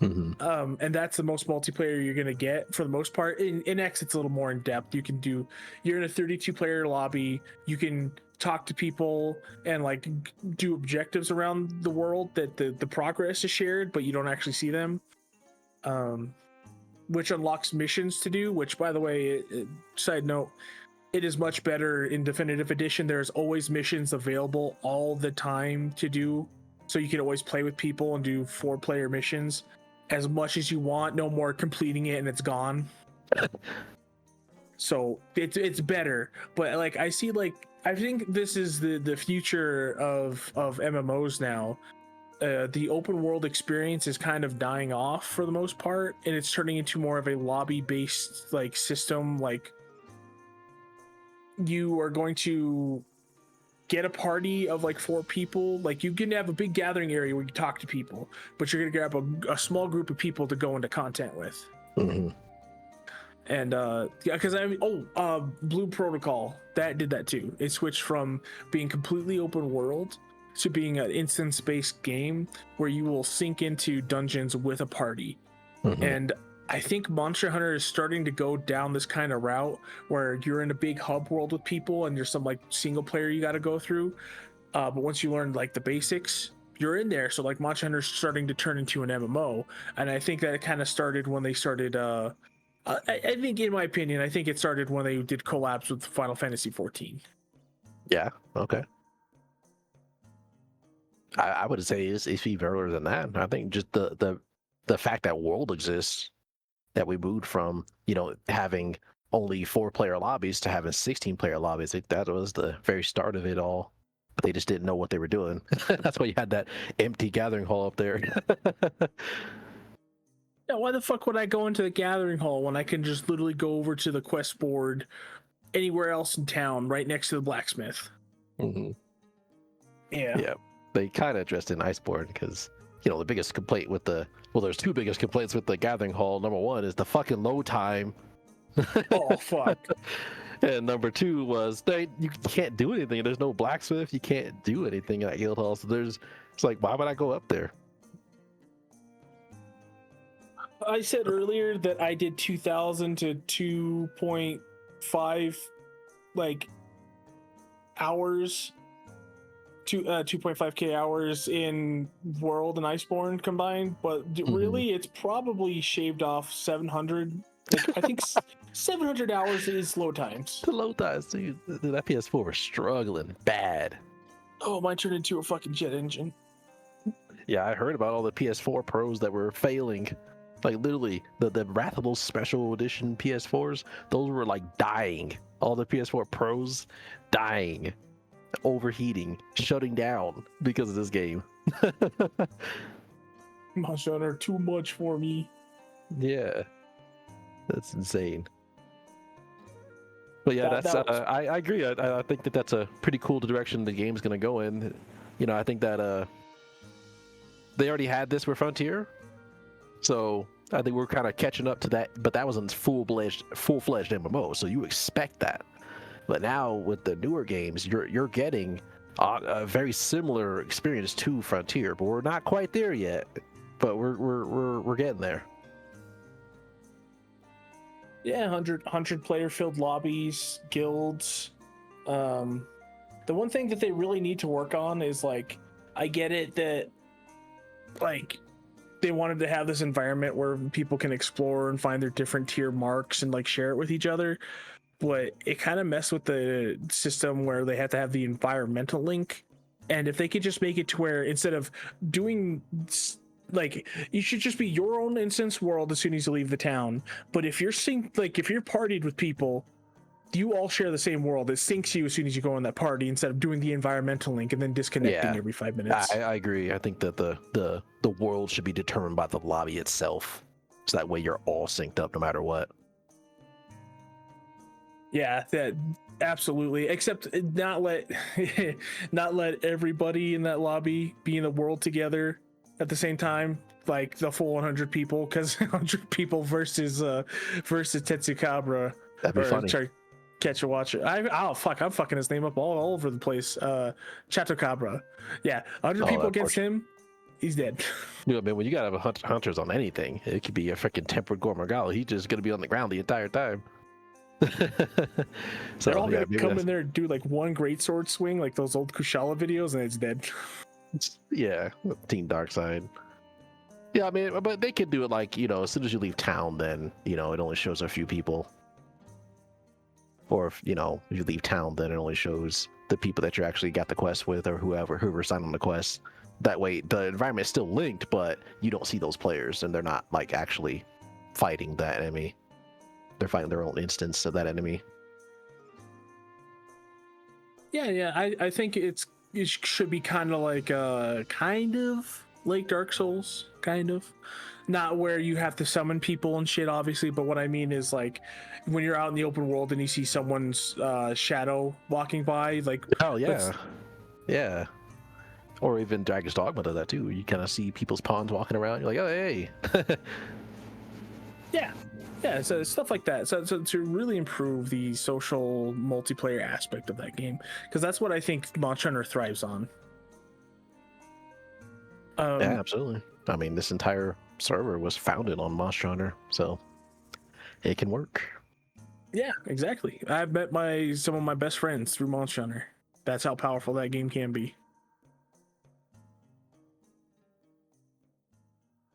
And that's the most multiplayer you're gonna get for the most part. In X, it's a little more in depth. You're in a 32 player lobby. You can talk to people and like do objectives around the world that the progress is shared, but you don't actually see them. Which unlocks missions to do, which by the way, side note, it is much better in Definitive Edition. There's always missions available all the time to do, so you can always play with people and do 4-player missions as much as you want. No more completing it and it's gone. So it's better. But like I think this is the future of MMOs now. The open world experience is kind of dying off for the most part, and it's turning into more of a lobby based like system. Like you are going to get a party of like 4 people. Like you can have a big gathering area where you talk to people, but you're gonna grab a small group of people to go into content with. And because Blue Protocol that did that too. It switched from being completely open world to being an instance-based game where you will sink into dungeons with a party. And I think Monster Hunter is starting to go down this kind of route where you're in a big hub world with people and there's some like single player you got to go through. But once you learn like the basics, you're in there. So like Monster Hunter's starting to turn into an MMO. And I think that kind of started when they started, I think in my opinion, I think it started when they did collabs with Final Fantasy 14. Yeah. Okay. I would say it's even earlier than that. I think just the fact that world exists, that we moved from, you know, having only 4-player lobbies to having 16-player lobbies. I think that was the very start of it all. But they just didn't know what they were doing. That's why you had that empty gathering hall up there. Yeah, why the fuck would I go into the gathering hall when I can just literally go over to the quest board anywhere else in town, right next to the blacksmith? Yeah. They kind of addressed it in Iceborne because, you know, the biggest complaint with there's two biggest complaints with the gathering hall. Number one is the fucking load time. Oh fuck. And number two was you can't do anything. There's no blacksmith. You can't do anything at guild hall. So it's like, why would I go up there? I said earlier that I did 2,000 to 2.5 like hours, 2.5k hours in World and Iceborne combined, but really it's probably shaved off 700. Like, I think 700 hours is load times. The load times, dude. That PS4 was struggling bad. Oh, mine turned into a fucking jet engine. Yeah, I heard about all the PS4 Pros that were failing. Like literally, the Wrath of those special edition PS4s, those were like dying. All the PS4 Pros dying, overheating, shutting down because of this game. Monster Hunter, too much for me. Yeah, that's insane. But yeah, I agree. I think that's a pretty cool direction the game's gonna go in. You know, I think that they already had this with Frontier, so I think we're kind of catching up to that. But that wasn't full-fledged MMO, so you expect that. But now with the newer games, you're getting a very similar experience to Frontier, but we're not quite there yet. But we're getting there. Yeah, 100 player filled lobbies, guilds. The one thing that they really need to work on is like, I get it that like they wanted to have this environment where people can explore and find their different tier marks and like share it with each other, but it kind of messed with the system where they had to have the environmental link. And if they could just make it to where instead of doing like, you should just be your own instance world as soon as you leave the town, but if you're if you're partied with people, you all share the same world. It syncs you as soon as you go on that party instead of doing the environmental link and then disconnecting every 5 minutes. I agree. I think that the world should be determined by the lobby itself, so that way you're all synced up no matter what. Yeah, that absolutely. Except not let everybody in that lobby be in the world together at the same time, like the full 100 people, because 100 people versus Tetsukabra. That'd be funny. Sorry, Catch a Watcher. I'm fucking his name up all over the place. Chatocabra. Yeah, 100 people against him, he's dead. Yeah, man, when you gotta have hunters on anything, it could be a freaking tempered Gormagala. He's just gonna be on the ground the entire time. So they're all gonna come in there and do like one great sword swing, like those old Kushala videos, and it's dead. Yeah, Team Darkside. Yeah, I mean, but they could do it like, you know, as soon as you leave town, then, you know, it only shows a few people. Or if, you know, if you leave town, then it only shows the people that you actually got the quest with, or whoever signed on the quest. That way, the environment is still linked, but you don't see those players, and they're not like actually fighting that enemy. They're fighting their own instance of that enemy. Yeah, I think it should be kind of like Dark Souls, kind of. Not where you have to summon people and shit, obviously, but what I mean is like when you're out in the open world and you see someone's shadow walking by, like, oh yeah, yeah. Or even Dragon's Dogma does that too. You kind of see people's pawns walking around. You're like, oh hey. Yeah, so stuff like that. So to really improve the social multiplayer aspect of that game, because that's what I think Monster Hunter thrives on. Yeah, Um, absolutely. I mean, this entire server was founded on Monster Hunter, so it can work. yeah, exactly. I've met some of my best friends through Monster Hunter. That's how powerful that game can be.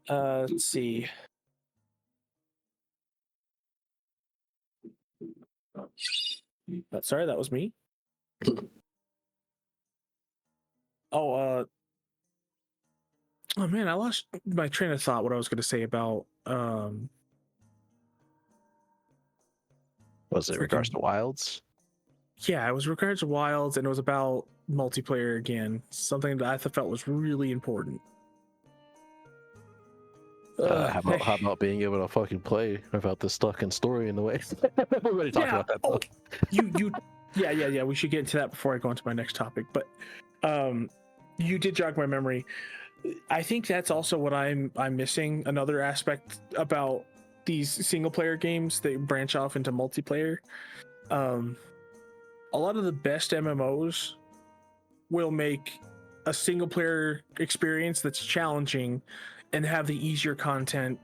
Let's see. Sorry, that was me. Oh, oh man, I lost my train of thought. What I was going to say about Was it in regards freaking to Wilds? yeah, it was regards to Wilds, and it was about multiplayer again. Something that I felt was really important. How about being able to fucking play without the stuck in story in the way? We already talked yeah. about that. Oh, you. Yeah. We should get into that before I go into my next topic. But you did jog my memory. I think that's also what I'm missing. Another aspect about these single player games that branch off into multiplayer. A lot of the best MMOs will make a single player experience that's challenging and have the easier content,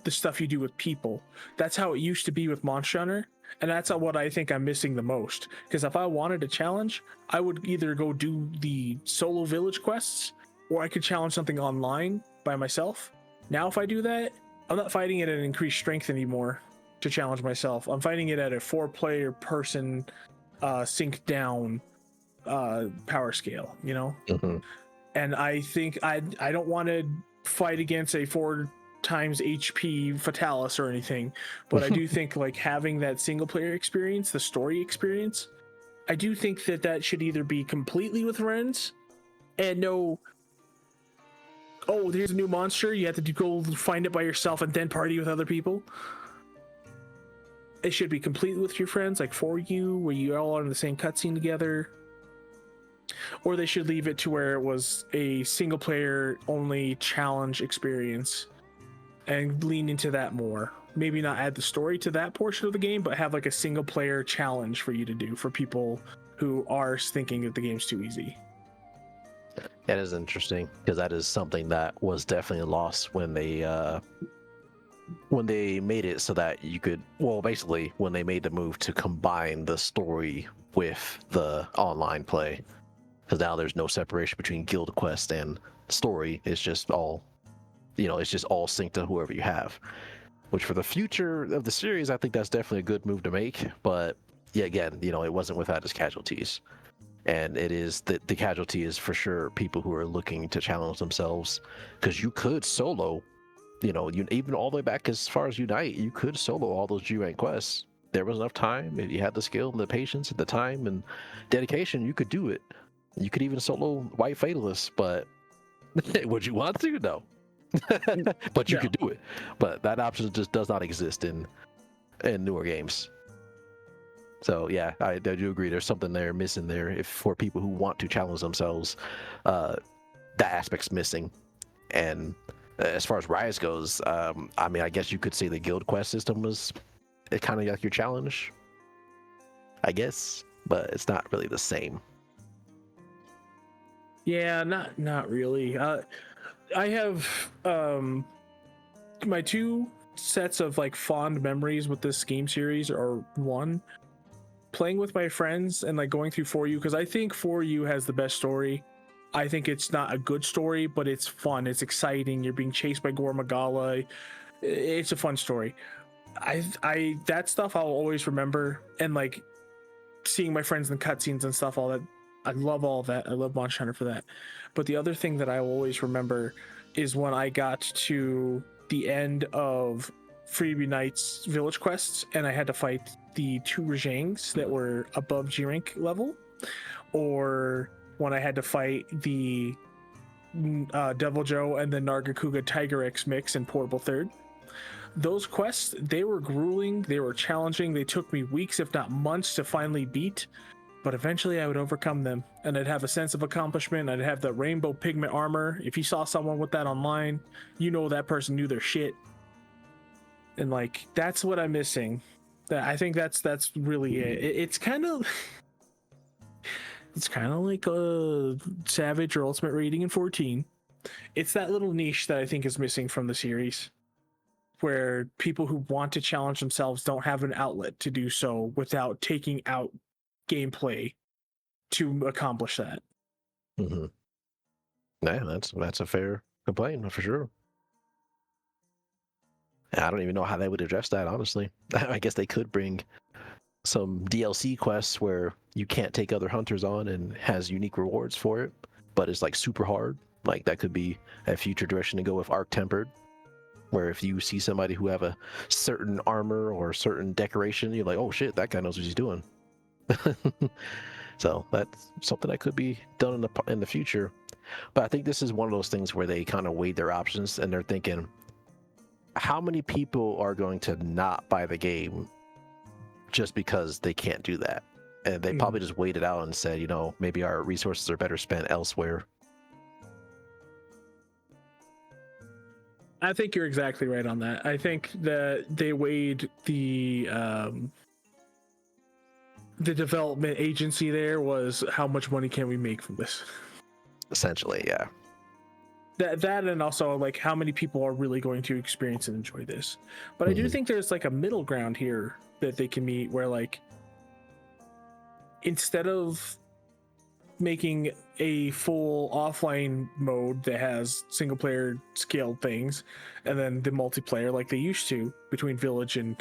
the stuff you do with people. That's how it used to be with Monster Hunter, and that's what I think I'm missing the most. Because if I wanted a challenge, I would either go do the solo village quests, or I could challenge something online by myself. Now, if I do that, I'm not fighting it at increased strength anymore to challenge myself. I'm fighting it at a 4-player person sync down power scale, you know? Mhm. And I think I don't want to fight against a 4 times HP Fatalis or anything, but I do think like having that single player experience, the story experience, I do think that should either be completely with friends and no, oh, there's a new monster, you have to go find it by yourself and then party with other people. It should be completely with your friends, like for you, where you all are in the same cutscene together. Or they should leave it to where it was a single player only challenge experience and lean into that more. Maybe not add the story to that portion of the game, but have like a single player challenge for you to do for people who are thinking that the game's too easy. That is interesting because that is something that was definitely lost when they made it so that you could, well, basically when they made the move to combine the story with the online play, because now there's no separation between guild quest and story. It's just all, it's just all synced to whoever you have. Which for the future of the series, I think that's definitely a good move to make. But yeah, again, it wasn't without its casualties. And it is the casualty is for sure people who are looking to challenge themselves, because you could solo, you even all the way back as far as Unite, you could solo all those G rank quests. There was enough time. If you had the skill and the patience and the time and dedication, you could do it. You could even solo White Fatalist, but would you want to? No. But you No. could do it. But that option just does not exist in newer games. So yeah, I do agree. There's something there missing there. If for people who want to challenge themselves, that aspect's missing. And as far as Rise goes, I mean, I guess you could say the guild quest system was kind of like your challenge, I guess, but it's not really the same. Yeah, not really. I have my 2 sets of like fond memories with this game series are, one, playing with my friends and like going through For You, because I think For You has the best story. I think it's not a good story, but it's fun, it's exciting, you're being chased by Gore Magala. It's a fun story. I that stuff I'll always remember, and like seeing my friends in the cutscenes and stuff, all that. I love all that. I love Monster Hunter for that. But the other thing that I will always remember is when I got to the end of Freebie Knight's village quests and I had to fight the 2 Rajangs that were above G rank level, or when I had to fight the Devil Joe and the Nargacuga Tiger X mix in Portable Third. Those quests, they were grueling, they were challenging, they took me weeks, if not months, to finally beat, but eventually I would overcome them, and I'd have a sense of accomplishment. I'd have the rainbow pigment armor. If you saw someone with that online, that person knew their shit. And like, that's what I'm missing. I think that's really it. It's kind of like a Savage or Ultimate Rating in 14. it's that little niche that I think is missing from the series, where people who want to challenge themselves don't have an outlet to do so without taking out gameplay to accomplish that. Mm-hmm. Yeah, that's a fair complaint for sure. I don't even know how they would address that, honestly. I guess they could bring some DLC quests where you can't take other hunters on and has unique rewards for it, but it's like super hard. Like that could be a future direction to go with Arc Tempered, where if you see somebody who have a certain armor or certain decoration, you're like, oh shit, that guy knows what he's doing. So that's something that could be done in the future. But I think this is one of those things where they kind of weighed their options and they're thinking, how many people are going to not buy the game just because they can't do that? And they probably just waited out and said, maybe our resources are better spent elsewhere. I think you're exactly right on that. I think that they weighed the development agency there was how much money can we make from this? Essentially, yeah. That and also like how many people are really going to experience and enjoy this. But I do think there's like a middle ground here that they can meet where like instead of making a full offline mode that has single player scaled things and then the multiplayer like they used to between village and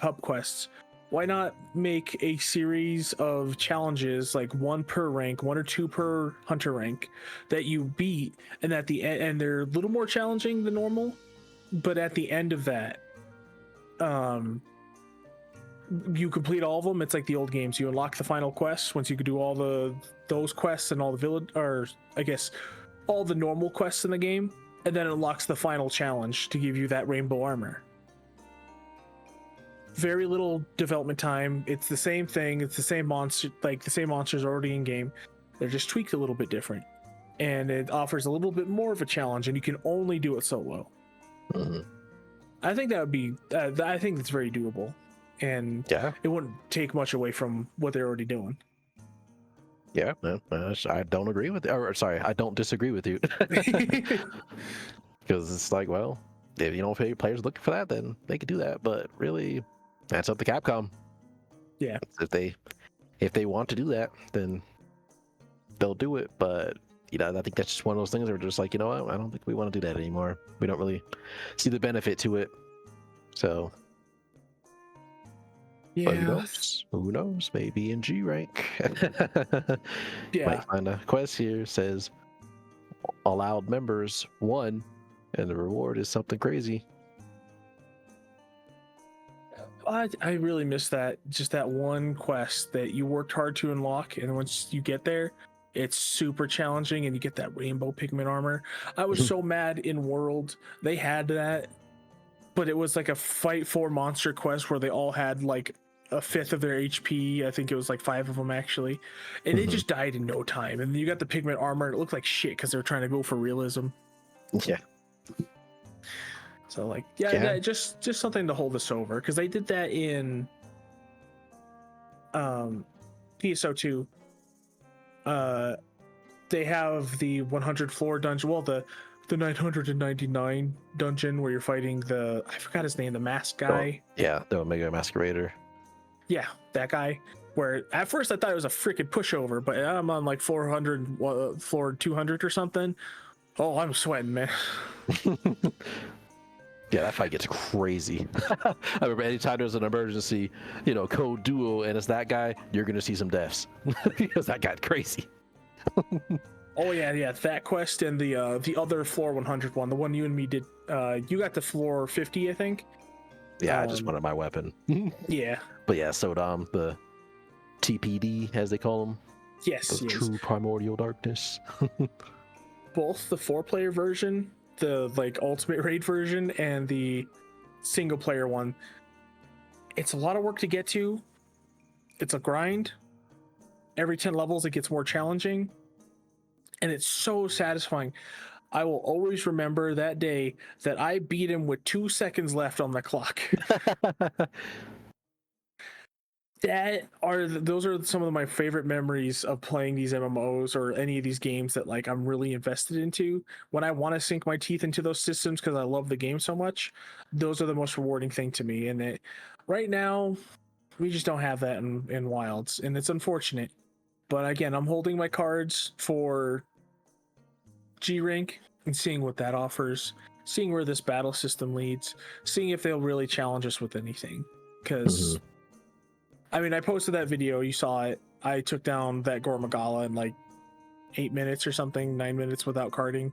hub quests, why not make a series of challenges, like one per rank, one or two per hunter rank, that you beat, and at the end, and they're a little more challenging than normal, but at the end of that, you complete all of them. It's like the old games. You unlock the final quests once you can do all those quests and all the village, or I guess all the normal quests in the game, and then it unlocks the final challenge to give you that rainbow armor. Very little development time. It's the same thing. It's the same monster, like the same monsters already in game. They're just tweaked a little bit different, and it offers a little bit more of a challenge. And you can only do it solo. I think that would be. I think that's very doable, and it wouldn't take much away from what they're already doing. Yeah, I don't agree with. Or sorry, I don't disagree with you. Because it's like, well, if players looking for that, then they could do that. But really, that's up to Capcom. Yeah. If they want to do that, then they'll do it. But I think that's just one of those things where we're just like, what? I don't think we want to do that anymore. We don't really see the benefit to it. So, yeah. But who knows? Maybe in G rank. Yeah. Might find a quest here says allowed members 1, and the reward is something crazy. I really miss that. Just that one quest that you worked hard to unlock, and once you get there, it's super challenging, and you get that rainbow pigment armor. I was so mad in World they had that, but it was like a fight for monster quest where they all had like a fifth of their HP. I think it was like 5 of them actually, and it just died in no time. And you got the pigment armor, and it looked like shit because they're trying to go for realism. Yeah. So like, yeah, just something to hold us over, because they did that in PSO2. They have the 100 floor dungeon, well, the 999 dungeon where you're fighting I forgot his name, the mask guy. Yeah, the Omega Masquerader. Yeah, that guy. Where at first I thought it was a freaking pushover, but I'm on like 400, floor 200 or something. Oh, I'm sweating, man. Yeah, that fight gets crazy. I remember anytime there's an emergency, code duo, and it's that guy, you're going to see some deaths. Because that got crazy. Oh, yeah, that quest and the other floor 100 one, the one you and me did. You got the floor 50, I think. Yeah, I just wanted my weapon. Yeah. But yeah, Sodom, the TPD, as they call them. Yes. True Primordial Darkness. Both the 4-player version, the like ultimate raid version, and the single player one, it's a lot of work to get to. It's a grind. Every 10 levels it gets more challenging, and it's so satisfying. I will always remember that day that I beat him with 2 seconds left on the clock. Those are some of my favorite memories of playing these MMOs or any of these games that like I'm really invested into. When I want to sink my teeth into those systems because I love the game so much, those are the most rewarding thing to me. And right now, we just don't have that in Wilds, and it's unfortunate. But again, I'm holding my cards for G Rank and seeing what that offers, seeing where this battle system leads, seeing if they'll really challenge us with anything. Because I mean, I posted that video. You saw it. I took down that Gore Magala in like 8 minutes or something, 9 minutes without carding.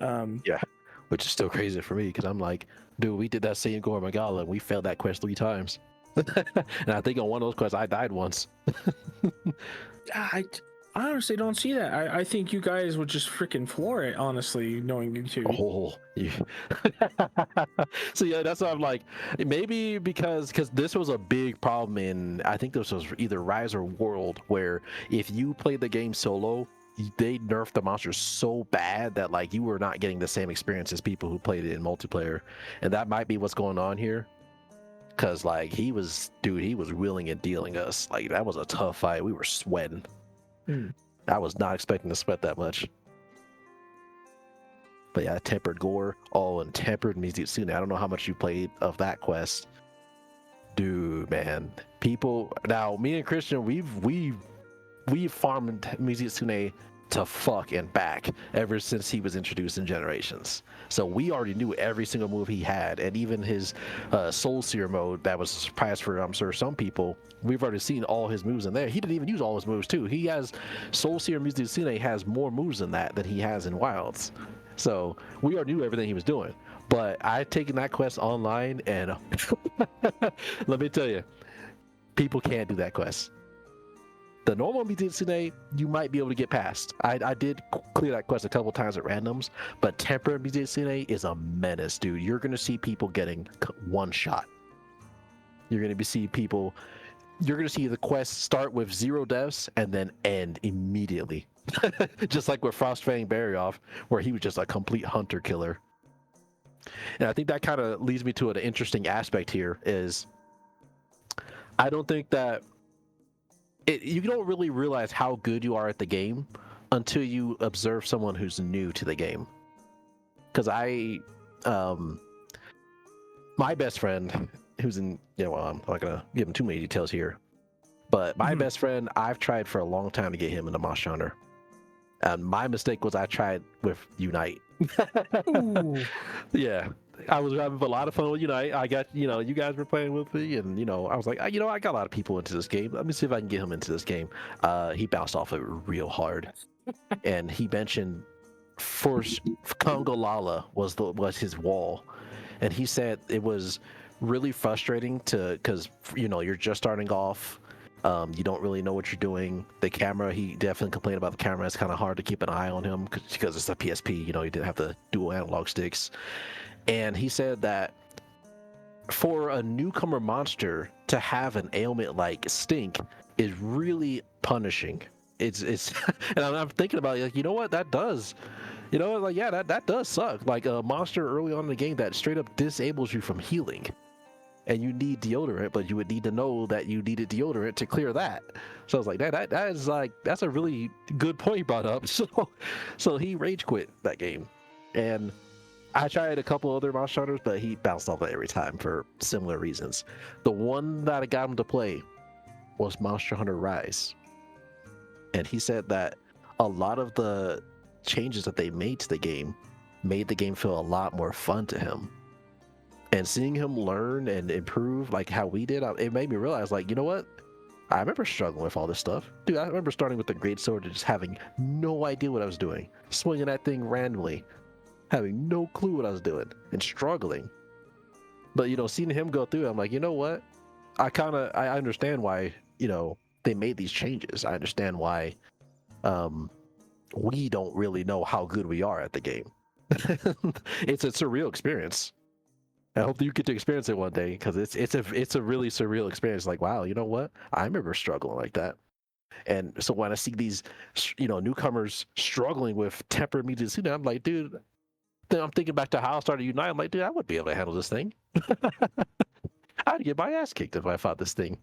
Yeah, which is still crazy for me because I'm like, dude, we did that same Gore Magala and we failed that quest 3 times. And I think on one of those quests, I died once. I honestly don't see that. I think you guys would just freaking floor it, honestly, knowing you two. Oh, yeah. So yeah, that's what I'm like. Maybe because this was a big problem in, I think this was either Rise or World, where if you played the game solo, they nerfed the monsters so bad that like you were not getting the same experience as people who played it in multiplayer, and that might be what's going on here. Cause like he was wheeling and dealing us. Like that was a tough fight. We were sweating. I was not expecting to sweat that much. But yeah, tempered Gore. Oh, and tempered Mizutsune. I don't know how much you played of that quest. Dude, man. People now, me and Christian, we've farmed Mizutsune to fuck and back ever since he was introduced in Generations. So we already knew every single move he had, and even his Soul Seer mode that was a surprise for I'm sure some people. We've already seen all his moves in there. He didn't even use all his moves too. He has Soul Seer Mizutsune has more moves than that than he has in Wilds. So we already knew everything he was doing. But I've taken that quest online, and let me tell you, people can't do that quest. The normal Mizutsune, you might be able to get past. I did clear that quest a couple times at randoms, but Tempered Mizutsune is a menace, dude. You're going to see people getting one shot. You're going to see the quest start with 0 deaths and then end immediately. Just like with Frostfang Barrioff, where he was just a complete hunter killer. And I think that kind of leads me to an interesting aspect here is I don't think that you don't really realize how good you are at the game until you observe someone who's new to the game. Because my best friend, who's in, I'm not gonna give him too many details here, but my best friend, I've tried for a long time to get him into Monster Hunter. And my mistake was I tried with Unite. Yeah. I was having a lot of fun with Unite. I got, you guys were playing with me, and I was like, I got a lot of people into this game. Let me see if I can get him into this game. He bounced off it real hard, and he mentioned Kongolala was his wall, and he said it was really frustrating because you're just starting off. You don't really know what you're doing. The camera, he definitely complained about the camera. It's kind of hard to keep an eye on him because it's a PSP. You didn't have the dual analog sticks. And he said that for a newcomer monster to have an ailment like Stink is really punishing. It's and I'm thinking about it, like, what that does. That does suck. Like a monster early on in the game that straight up disables you from healing. And you need deodorant, but you would need to know that you needed deodorant to clear that. So I was like, that is like, that's a really good point he brought up. So he rage quit that game. And I tried a couple other Monster Hunters, but he bounced off it every time for similar reasons. The one that I got him to play was Monster Hunter Rise. And he said that a lot of the changes that they made to the game made the game feel a lot more fun to him. And seeing him learn and improve like how we did, it made me realize, like, you know what? I remember struggling with all this stuff. Dude, I remember starting with the Great Sword and just having no idea what I was doing. Swinging that thing randomly. Having no clue what I was doing. And struggling. But, seeing him go through, I'm like, you know what? I understand why, they made these changes. I understand why we don't really know how good we are at the game. It's a surreal experience. I hope that you get to experience it one day, because it's a really surreal experience. Like, wow, you know what? I remember struggling like that. And so when I see these, newcomers struggling with tempered Mizutsune, I'm like, dude. Then I'm thinking back to how I started Unite. I'm like, dude, I wouldn't be able to handle this thing. I'd get my ass kicked if I fought this thing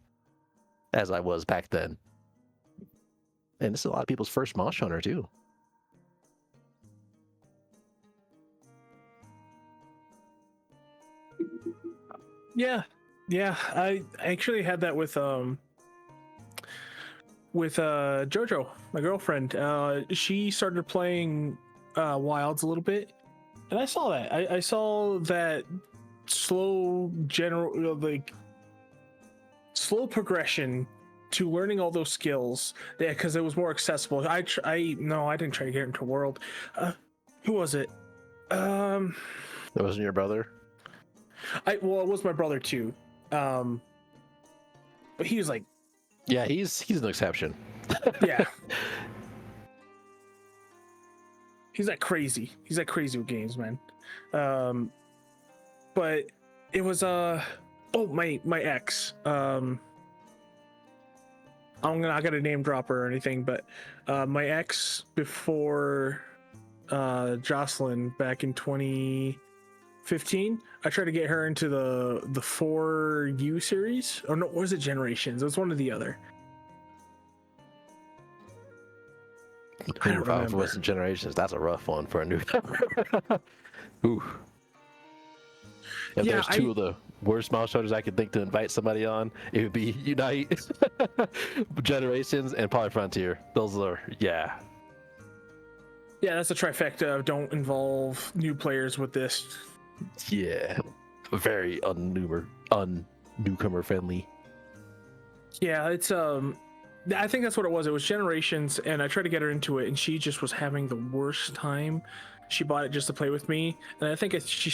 as I was back then. And this is a lot of people's first Monster Hunter too. Yeah, I actually had that with JoJo, my girlfriend. She started playing Wilds a little bit, and I saw that. I saw that slow slow progression to learning all those skills. Yeah, because it was more accessible. No, I didn't try to get into World. Who was it? That wasn't your brother? Well, it was my brother too. But he was like, yeah, he's an exception. Yeah. He's like crazy. He's like crazy with games, man. But it was my ex. I'm not gonna name drop her or anything, but my ex before Jocelyn back in 2015, I tried to get her into the 4U series. Oh no, what was it? Generations. It was one or the other. I don't remember. If it wasn't Generations, that's a rough one for a new. Ooh. If there's two of the worst Monster Hunters I could think to invite somebody on, it would be Unite, Generations, and probably Frontier. Those are, yeah. Yeah, that's a trifecta of don't involve new players with this. Yeah. Very newcomer friendly. Yeah, it's I think that's what it was. It was Generations, and I tried to get her into it, and she just was having the worst time. She bought it just to play with me, and I think she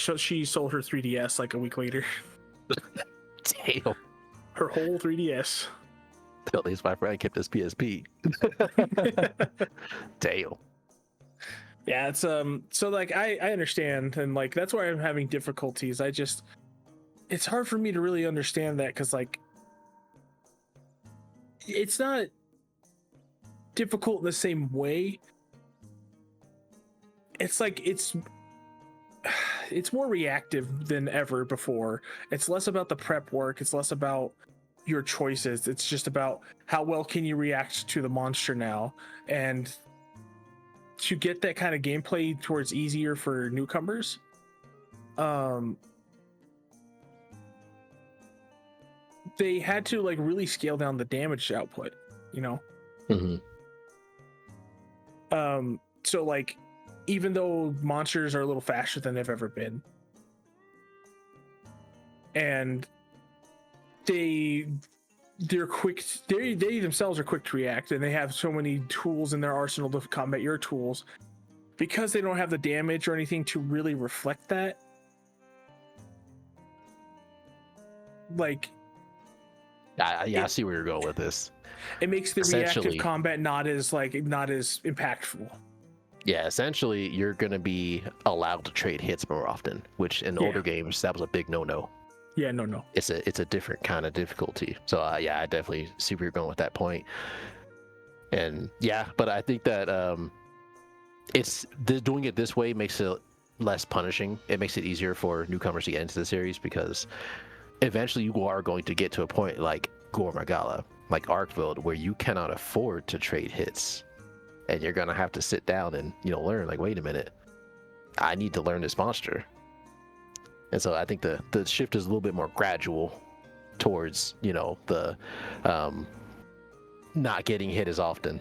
sold her 3DS like a week later. Damn. Her whole 3DS. At least my friend kept his PSP. Damn. Yeah, it's so like I understand, and like that's why I'm having difficulties. It's hard for me to really understand that, because like it's not difficult in the same way. It's like it's more reactive than ever before. It's less about the prep work, it's less about your choices. It's just about how well can you react to the monster now, and to get that kind of gameplay towards easier for newcomers. They had to like really scale down the damage output, you know. Mm-hmm. So like, even though monsters are a little faster than they've ever been, and they're quick, they themselves are quick to react, and they have so many tools in their arsenal to combat your tools, because they don't have the damage or anything to really reflect that. Like, I see where you're going with this. It makes the reactive combat not as impactful. Yeah, essentially, you're going to be allowed to trade hits more often, which in older games, that was a big no-no. Yeah, no. It's a different kind of difficulty. So, yeah, I definitely see where you're going with that point. And, yeah, but I think that doing it this way makes it less punishing. It makes it easier for newcomers to get into the series, because eventually you are going to get to a point like Gore Magala, like Arkveld, where you cannot afford to trade hits. And you're going to have to sit down and, learn, like, wait a minute, I need to learn this monster. And so I think the shift is a little bit more gradual towards, the not getting hit as often.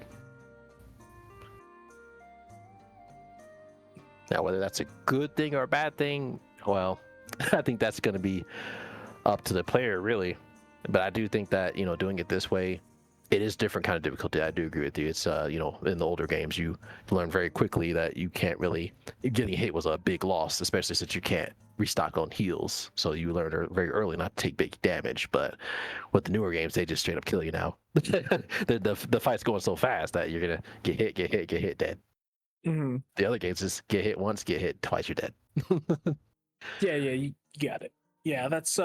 Now, whether that's a good thing or a bad thing, well, I think that's going to be up to the player, really. But I do think that, doing it this way, it is different kind of difficulty. I do agree with you. It's, in the older games, you learn very quickly that you can't really, getting hit was a big loss, especially since you can't restock on heals. So you learn very early not to take big damage. But with the newer games, they just straight up kill you now. the fight's going so fast that you're going to get hit, dead. Mm-hmm. The other games is get hit once, get hit twice, you're dead. Yeah, you got it. Yeah, that's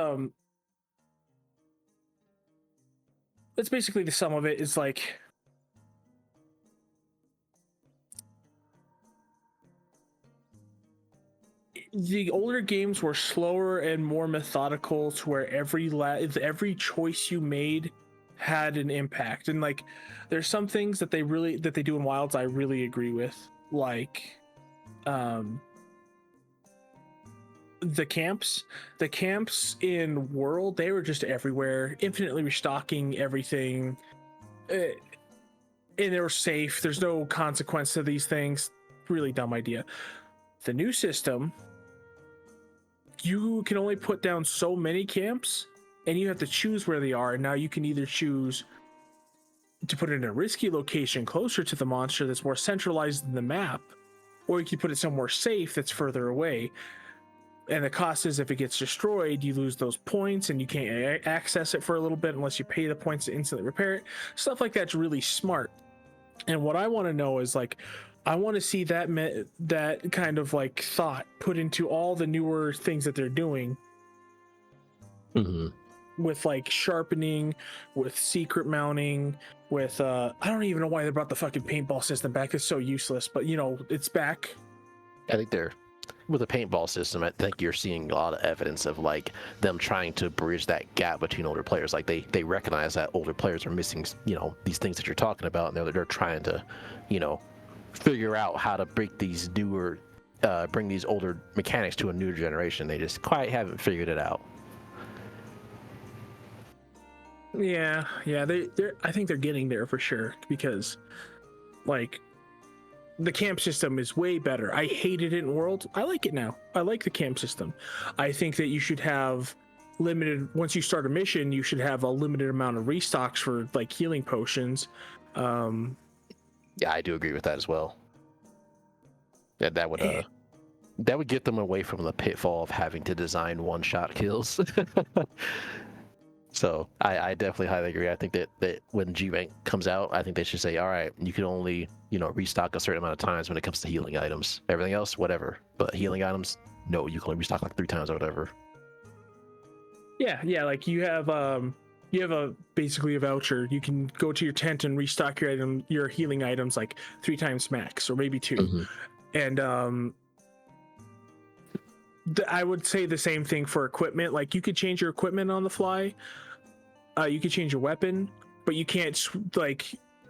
basically the sum of it. Is like, the older games were slower and more methodical, to where every choice you made had an impact. And like, there's some things that they do in Wilds I really agree with, like the camps in World, they were just everywhere, infinitely restocking everything, and they were safe. There's no consequence to these things. Really dumb idea. The new system, you can only put down so many camps, and you have to choose where they are. And now you can either choose to put it in a risky location closer to the monster that's more centralized in the map, or you can put it somewhere safe that's further away. And the cost is, if it gets destroyed, you lose those points and you can't access it for a little bit unless you pay the points to instantly repair it. Stuff like that's really smart. And what I want to know is, like, I want to see that kind of like thought put into all the newer things that they're doing, with like sharpening, with secret mounting, with I don't even know why they brought the fucking paintball system back. It's so useless, but you know, it's back. I think with the paintball system, I think you're seeing a lot of evidence of like them trying to bridge that gap between older players. Like they recognize that older players are missing, you know, these things that you're talking about, and they're trying to, you know, figure out how to break these newer, bring these older mechanics to a newer generation. They just quite haven't figured it out. Yeah, I think they're getting there for sure, because like the camp system is way better. I hated it in World. I like it now. I like the camp system. I think that you should have limited, once you start a mission, you should have a limited amount of restocks for like healing potions. Yeah, I do agree with that as well. Yeah, that would get them away from the pitfall of having to design one-shot kills. So I definitely highly agree. I think that when G rank comes out, I think they should say, all right, you can only, you know, restock a certain amount of times when it comes to healing items. Everything else, whatever. But healing items, no, you can only restock like 3 times or whatever. Yeah, like you have basically a voucher. You can go to your tent and restock your healing items like 3 times max, or maybe 2. And I would say the same thing for equipment. Like, you could change your equipment on the fly. You could change your weapon, but you can't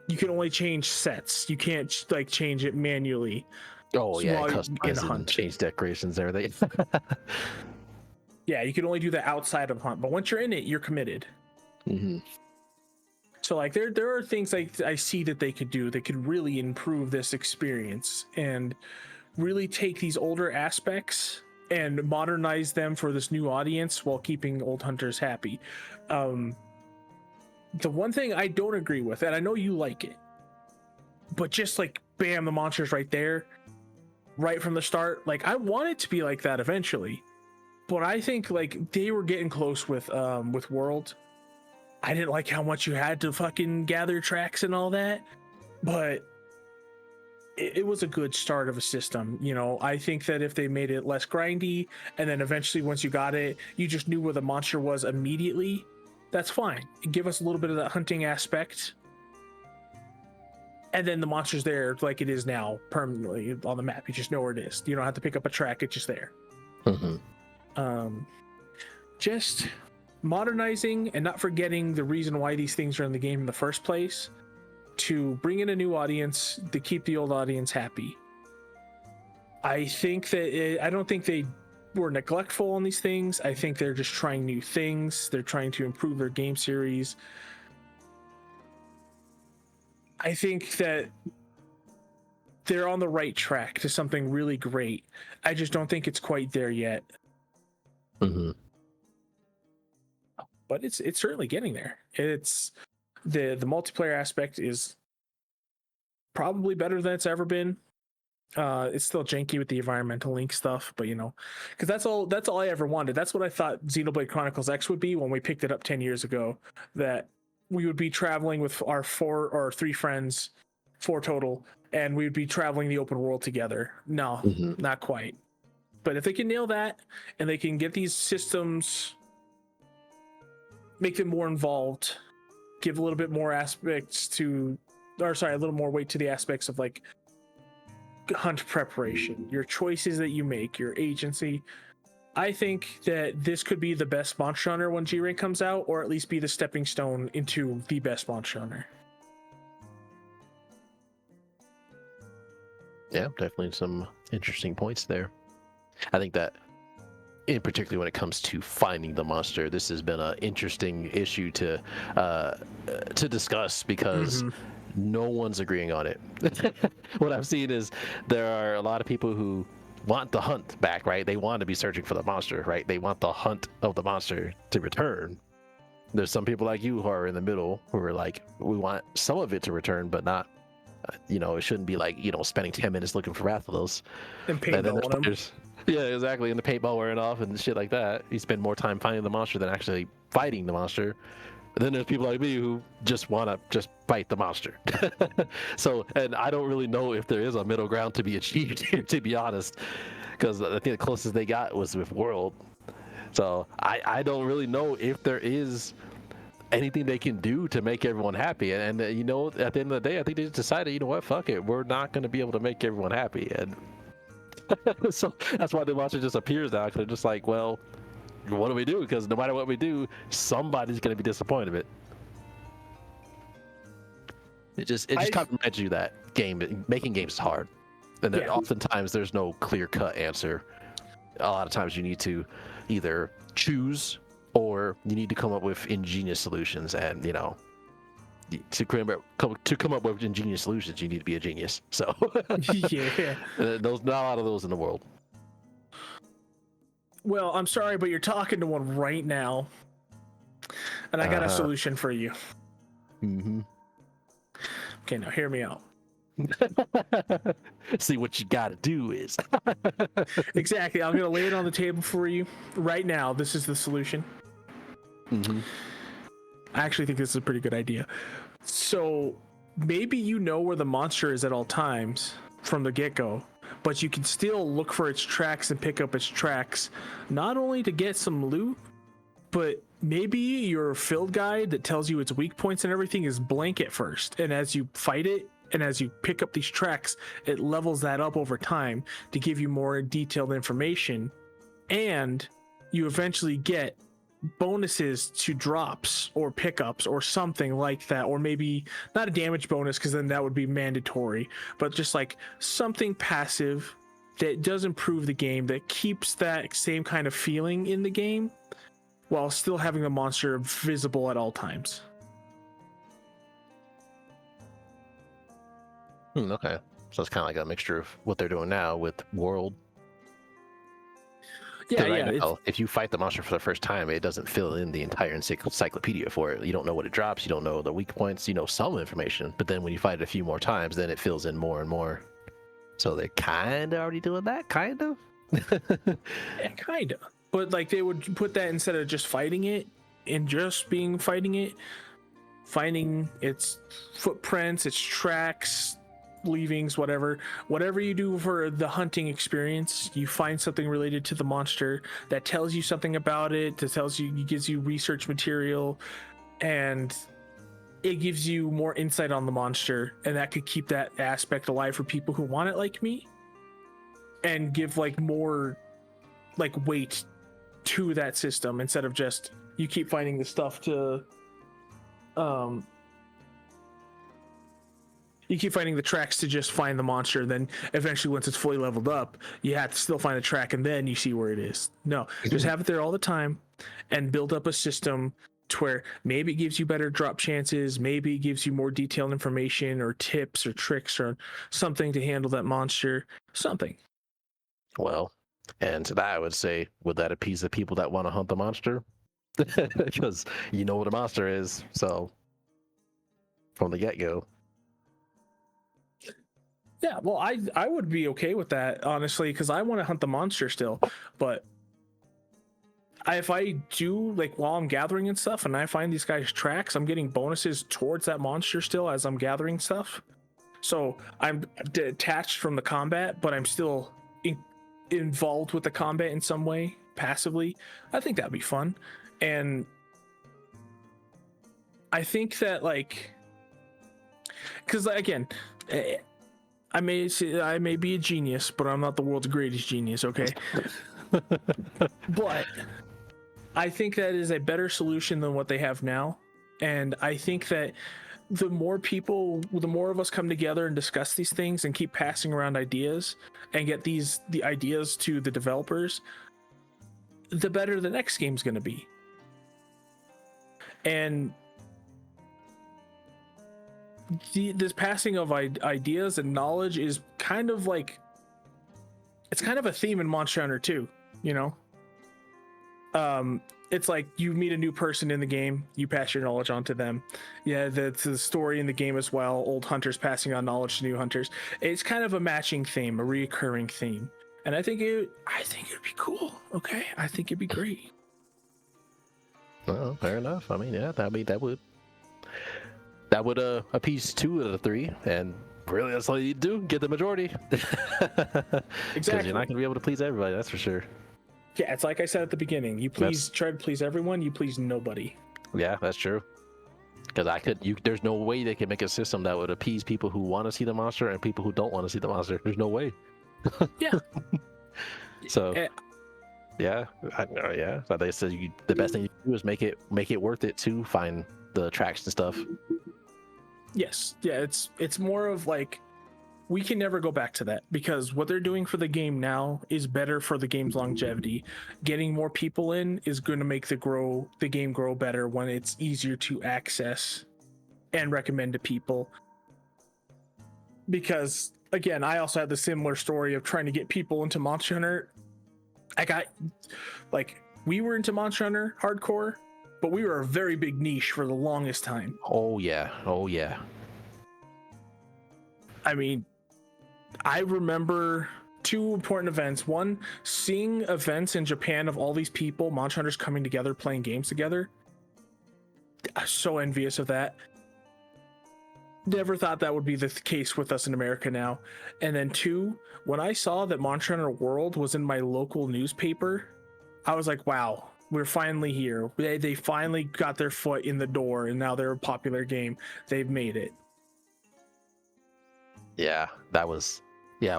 you can only change sets. You can't like change it manually. Oh yeah, customize and change decorations and everything. Yeah, you can only do that outside of hunt, but once you're in it, you're committed. So like there are things like I see that they could do that could really improve this experience and really take these older aspects and modernize them for this new audience while keeping old hunters happy. The one thing I don't agree with, and I know you like it, but just like bam, the monster's right there, right from the start. Like, I want it to be like that eventually, but I think like they were getting close with World. I didn't like how much you had to fucking gather tracks and all that, but it was a good start of a system. You know, I think that if they made it less grindy, and then eventually once you got it, you just knew where the monster was immediately, that's fine. Give us a little bit of that hunting aspect, and then the monster's there like it is now, permanently on the map. You just know where it is. You don't have to pick up a track, it's just there. Just modernizing and not forgetting the reason why these things are in the game in the first place, to bring in a new audience, to keep the old audience happy. I think that I don't think they were neglectful on these things. I think they're just trying new things. They're trying to improve their game series. I think that they're on the right track to something really great. I just don't think it's quite there yet. But it's certainly getting there. It's the multiplayer aspect is probably better than it's ever been. It's still janky with the environmental link stuff, but you know, because that's all I ever wanted. That's what I thought Xenoblade Chronicles X would be when we picked it up 10 years ago, that we would be traveling with our 3 friends, 4 total, and we would be traveling the open world together. No, not quite. But if they can nail that, and they can get these systems, make them more involved, give a little bit more aspects to, or sorry, a little more weight to the aspects of like hunt preparation, your choices that you make, your agency. I think that this could be the best monster hunter when G-Rank comes out, or at least be the stepping stone into the best monster hunter. Yeah, definitely some interesting points there. I think that, in particular, when it comes to finding the monster, this has been an interesting issue to discuss because no one's agreeing on it. What I've seen is there are a lot of people who want the hunt back, right? They want to be searching for the monster, right? They want the hunt of the monster to return. There's some people like you who are in the middle who are like, we want some of it to return, but not, it shouldn't be like, spending 10 minutes looking for Rathalos. And paintball on them. Yeah, exactly. And the paintball wearing off and shit like that. You spend more time finding the monster than actually fighting the monster. And then there's people like me who just want to just fight the monster. So, and I don't really know if there is a middle ground to be achieved here, to be honest, because I think the closest they got was with World. So I don't really know if there is anything they can do to make everyone happy. And at the end of the day, I think they just decided, you know what, fuck it, we're not going to be able to make everyone happy. And so that's why the monster just appears now, because they're just like, well, what do we do? Because no matter what we do, somebody's going to be disappointed with it. It just kind of reminds you that making games is hard, and that oftentimes there's no clear-cut answer. A lot of times you need to either choose or you need to come up with ingenious solutions, and to come up with ingenious solutions, you need to be a genius. So Yeah. There's not a lot of those in the world. Well, I'm sorry, but you're talking to one right now, and I got a solution for you. Okay, now hear me out. See, what you gotta do is Exactly. I'm gonna lay it on the table for you right now. This is the solution. I actually think this is a pretty good idea. So maybe you know where the monster is at all times from the get-go, but you can still look for its tracks and pick up its tracks, not only to get some loot, but maybe your field guide that tells you its weak points and everything is blank at first, and as you fight it and as you pick up these tracks, it levels that up over time to give you more detailed information, and you eventually get bonuses to drops or pickups or something like that, or maybe not a damage bonus because then that would be mandatory, but just like something passive that does improve the game, that keeps that same kind of feeling in the game while still having the monster visible at all times. Okay, so it's kind of like a mixture of what they're doing now with World. Yeah. If you fight the monster for the first time, it doesn't fill in the entire encyclopedia for it. You don't know what it drops. You don't know the weak points. You know some information, but then when you fight it a few more times, then it fills in more and more. So they're kind of already doing that, kind of. Yeah, kind of. But like they would put that instead of just fighting it and just fighting it, finding its footprints, its tracks, leavings, whatever you do for the hunting experience, you find something related to the monster that tells you something about it, gives you research material, and it gives you more insight on the monster, and that could keep that aspect alive for people who want it like me, and give like more like weight to that system instead of just you keep finding the stuff to you keep finding the tracks to just find the monster. Then eventually, once it's fully leveled up, you have to still find the track, and then you see where it is. No, just have it there all the time, and build up a system to where maybe it gives you better drop chances, maybe it gives you more detailed information or tips or tricks or something to handle that monster. Something. Well, and to that I would say, would that appease the people that want to hunt the monster? Because you know what a monster is, so from the get-go. Yeah, well, I would be okay with that, honestly, because I want to hunt the monster still. But if I do, like, while I'm gathering and stuff, and I find these guys' tracks, I'm getting bonuses towards that monster still as I'm gathering stuff. So I'm detached from the combat, but I'm still involved with the combat in some way, passively. I think that'd be fun. And I think that, like, because, again, I may be a genius, but I'm not the world's greatest genius, okay? But I think that is a better solution than what they have now. And I think that the more of us come together and discuss these things and keep passing around ideas and get the ideas to the developers, the better the next game's going to be. And this passing of ideas and knowledge is kind of like, it's kind of a theme in Monster Hunter 2, you know? It's like you meet a new person in the game, you pass your knowledge on to them. Yeah, that's the story in the game as well. Old hunters passing on knowledge to new hunters. It's kind of a matching theme, a recurring theme. And I think it'd be cool. Okay, I think it'd be great. Well, fair enough. I mean, yeah, that would appease 2 of the 3, and really that's all you do, get the majority. Because Exactly. you're not gonna be able to please everybody, that's for sure. Yeah, it's like I said at the beginning. You try to please everyone, you please nobody. Yeah, that's true. Because there's no way they can make a system that would appease people who want to see the monster and people who don't want to see the monster. There's no way. Yeah. So, yeah, But they said the best thing you can do is make it worth it to find the tracks and stuff. Yes. Yeah, it's more of like, we can never go back to that, because what they're doing for the game now is better for the game's longevity. Getting more people in is going to make the game grow better when it's easier to access and recommend to people. Because again, I also had the similar story of trying to get people into Monster Hunter. We were into Monster Hunter hardcore, but we were a very big niche for the longest time. Oh yeah. I mean, I remember 2 important events. One, seeing events in Japan of all these people, Monster Hunters, coming together, playing games together. I'm so envious of that. Never thought that would be the case with us in America now. And then 2, when I saw that Monster Hunter World was in my local newspaper, I was like, wow, we're finally here. They finally got their foot in the door, and now they're a popular game. They've made it. Yeah,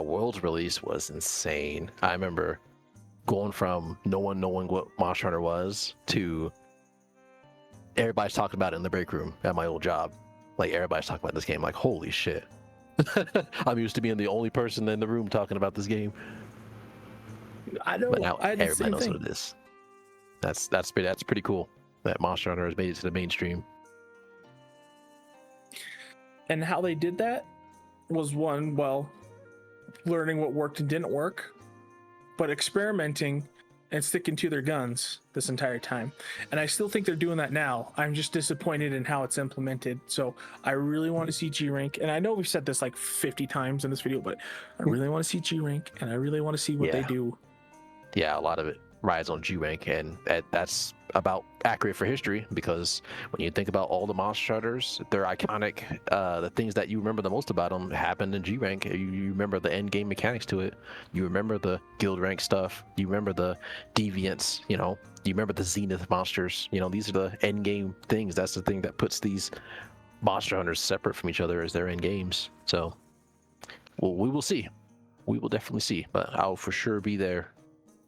World's release was insane. I remember going from no one knowing what Monster Hunter was to everybody's talking about it in the break room at my old job. Like, everybody's talking about this game. Like, holy shit. I'm used to being the only person in the room talking about this game. I know. But now I everybody knows what it is. That's pretty cool that Monster Hunter has made it to the mainstream. And how they did that was, one, well, learning what worked and didn't work, but experimenting and sticking to their guns this entire time. And I still think they're doing that now. I'm just disappointed in how it's implemented. So I really want to see G-Rank. And I know we've said this like 50 times in this video, but I really want to see G-Rank, and I really want to see what they do. Yeah, a lot of it rides on G-Rank, and that's about accurate for history, because when you think about all the Monster Hunters, they're iconic. The things that you remember the most about them happened in G-Rank. You remember the end game mechanics to it. You remember the guild rank stuff. You remember the deviants, you remember the zenith monsters. These are the end game things. That's the thing that puts these Monster Hunters separate from each other as their end games. So, well, we will see. We will definitely see, but I'll for sure be there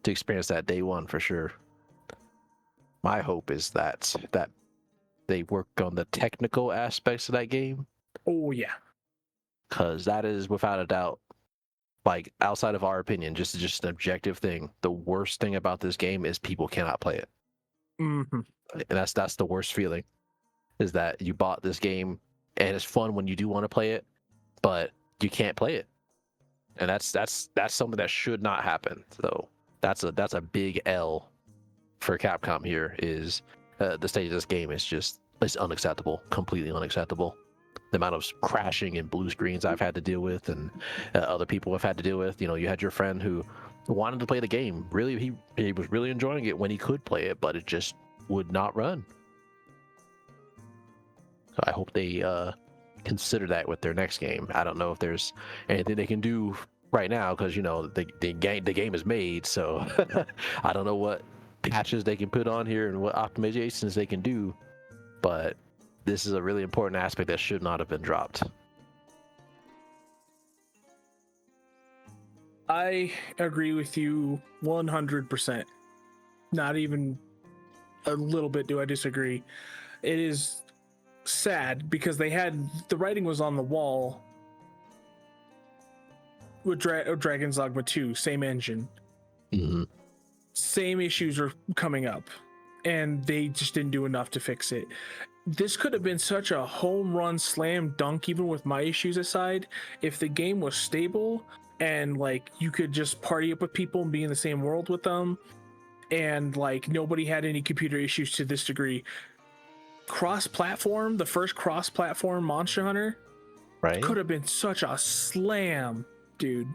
to experience that day one for sure. My hope is that they work on the technical aspects of that game. Oh yeah, because that is without a doubt, like, outside of our opinion, just an objective thing. The worst thing about this game is people cannot play it. Mm-hmm. And that's the worst feeling, is that you bought this game and it's fun when you do want to play it, but you can't play it, and that's something that should not happen. So that's a big L for Capcom here. Is the state of this game is it's unacceptable, completely unacceptable. The amount of crashing and blue screens I've had to deal with, and other people have had to deal with. You had your friend who wanted to play the game. Really, he was really enjoying it when he could play it, but it just would not run. So I hope they consider that with their next game. I don't know if there's anything they can do right now, because the game is made. So I don't know what patches they can put on here and what optimizations they can do, but this is a really important aspect that should not have been dropped. I agree with you 100%. Not even a little bit do I disagree. It is sad because they had the writing was on the wall with Dragon's Dogma 2, same engine. Mm-hmm. Same issues were coming up, and they just didn't do enough to fix it. This could have been such a home run slam dunk, even with my issues aside, if the game was stable and like you could just party up with people and be in the same world with them, and like nobody had any computer issues to this degree. Cross-platform, the first cross-platform Monster Hunter, Right? could have been such a slam, dude.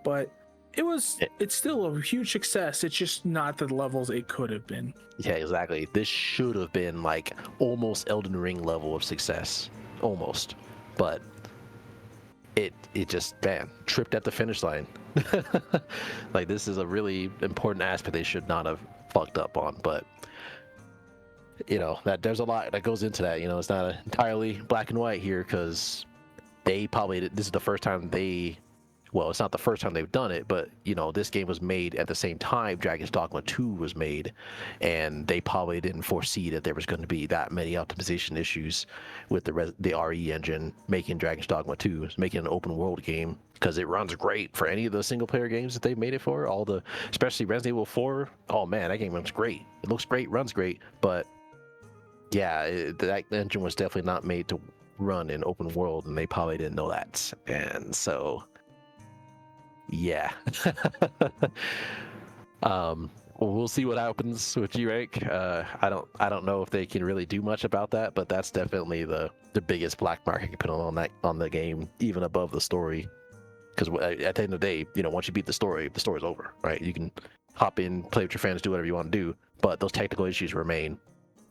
But it's still a huge success. It's just not the levels it could have been. Yeah, exactly. This should have been like almost Elden Ring level of success, almost. But it just, man, tripped at the finish line. Like, this is a really important aspect they should not have fucked up on. But you know, that there's a lot that goes into that. You know, it's not entirely black and white here, because they probably, this is the first time they, well, it's not the first time they've done it, but you know, this game was made at the same time Dragon's Dogma 2 was made, and they probably didn't foresee that there was going to be that many optimization issues with the RE engine making Dragon's Dogma 2, making an open world game, because it runs great for any of the single player games that they made it for. All the, especially Resident Evil 4, oh man, that game runs great. It looks great, runs great, but yeah, that engine was definitely not made to run in open world, and they probably didn't know that. And so yeah. We'll see what happens with G-Rank. I don't know if they can really do much about that, but that's definitely the biggest black mark you can put on the game, even above the story. Because at the end of the day, you know, once you beat the story's over, right? You can hop in, play with your friends, do whatever you want to do, but those technical issues remain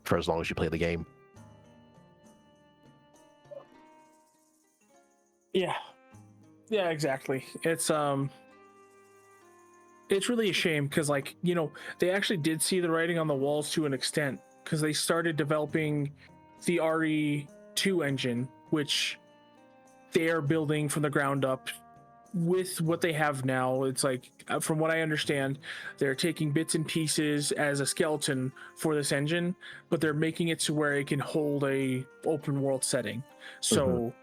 for as long as you play the game. Yeah, exactly. It's really a shame, because like, you know, they actually did see the writing on the walls to an extent, because they started developing the RE2 engine, which they are building from the ground up with what they have now. It's like, from what I understand, they're taking bits and pieces as a skeleton for this engine, but they're making it to where it can hold a open world setting. So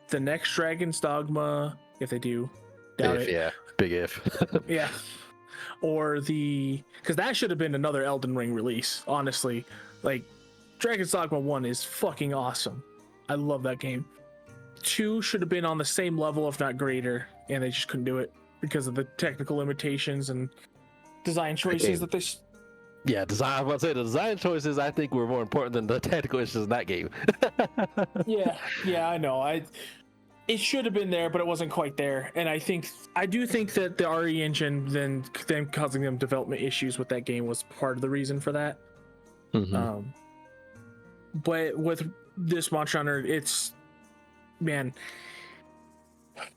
the next Dragon's Dogma, if they do, doubt it. Yeah, big if. Yeah. Or because that should have been another Elden Ring release, honestly. Like, Dragon's Dogma 1 is fucking awesome. I love that game. 2 should have been on the same level, if not greater, and they just couldn't do it because of the technical limitations and design choices that they... Yeah, design. I was about to say, the design choices, I think, were more important than the technical issues in that game. Yeah, I know. It should have been there, but it wasn't quite there. And I do think that the RE engine, then causing them development issues with that game, was part of the reason for that. But with this Monster Hunter, it's, man,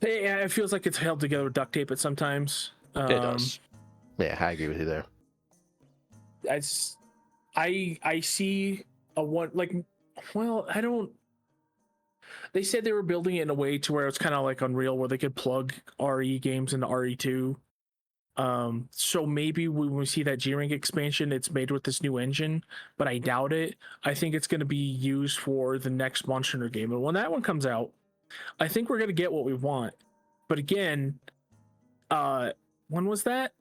it feels like it's held together with duct tape at sometimes. It does. Yeah, I agree with you there. I see a one, like, well, I don't. They said they were building it in a way to where it's kind of like Unreal, where they could plug RE games into RE2. So maybe when we see that G-Rank expansion, it's made with this new engine, but I doubt it. I think it's going to be used for the next Monster Hunter game. And when that one comes out, I think we're going to get what we want. But again, when was that?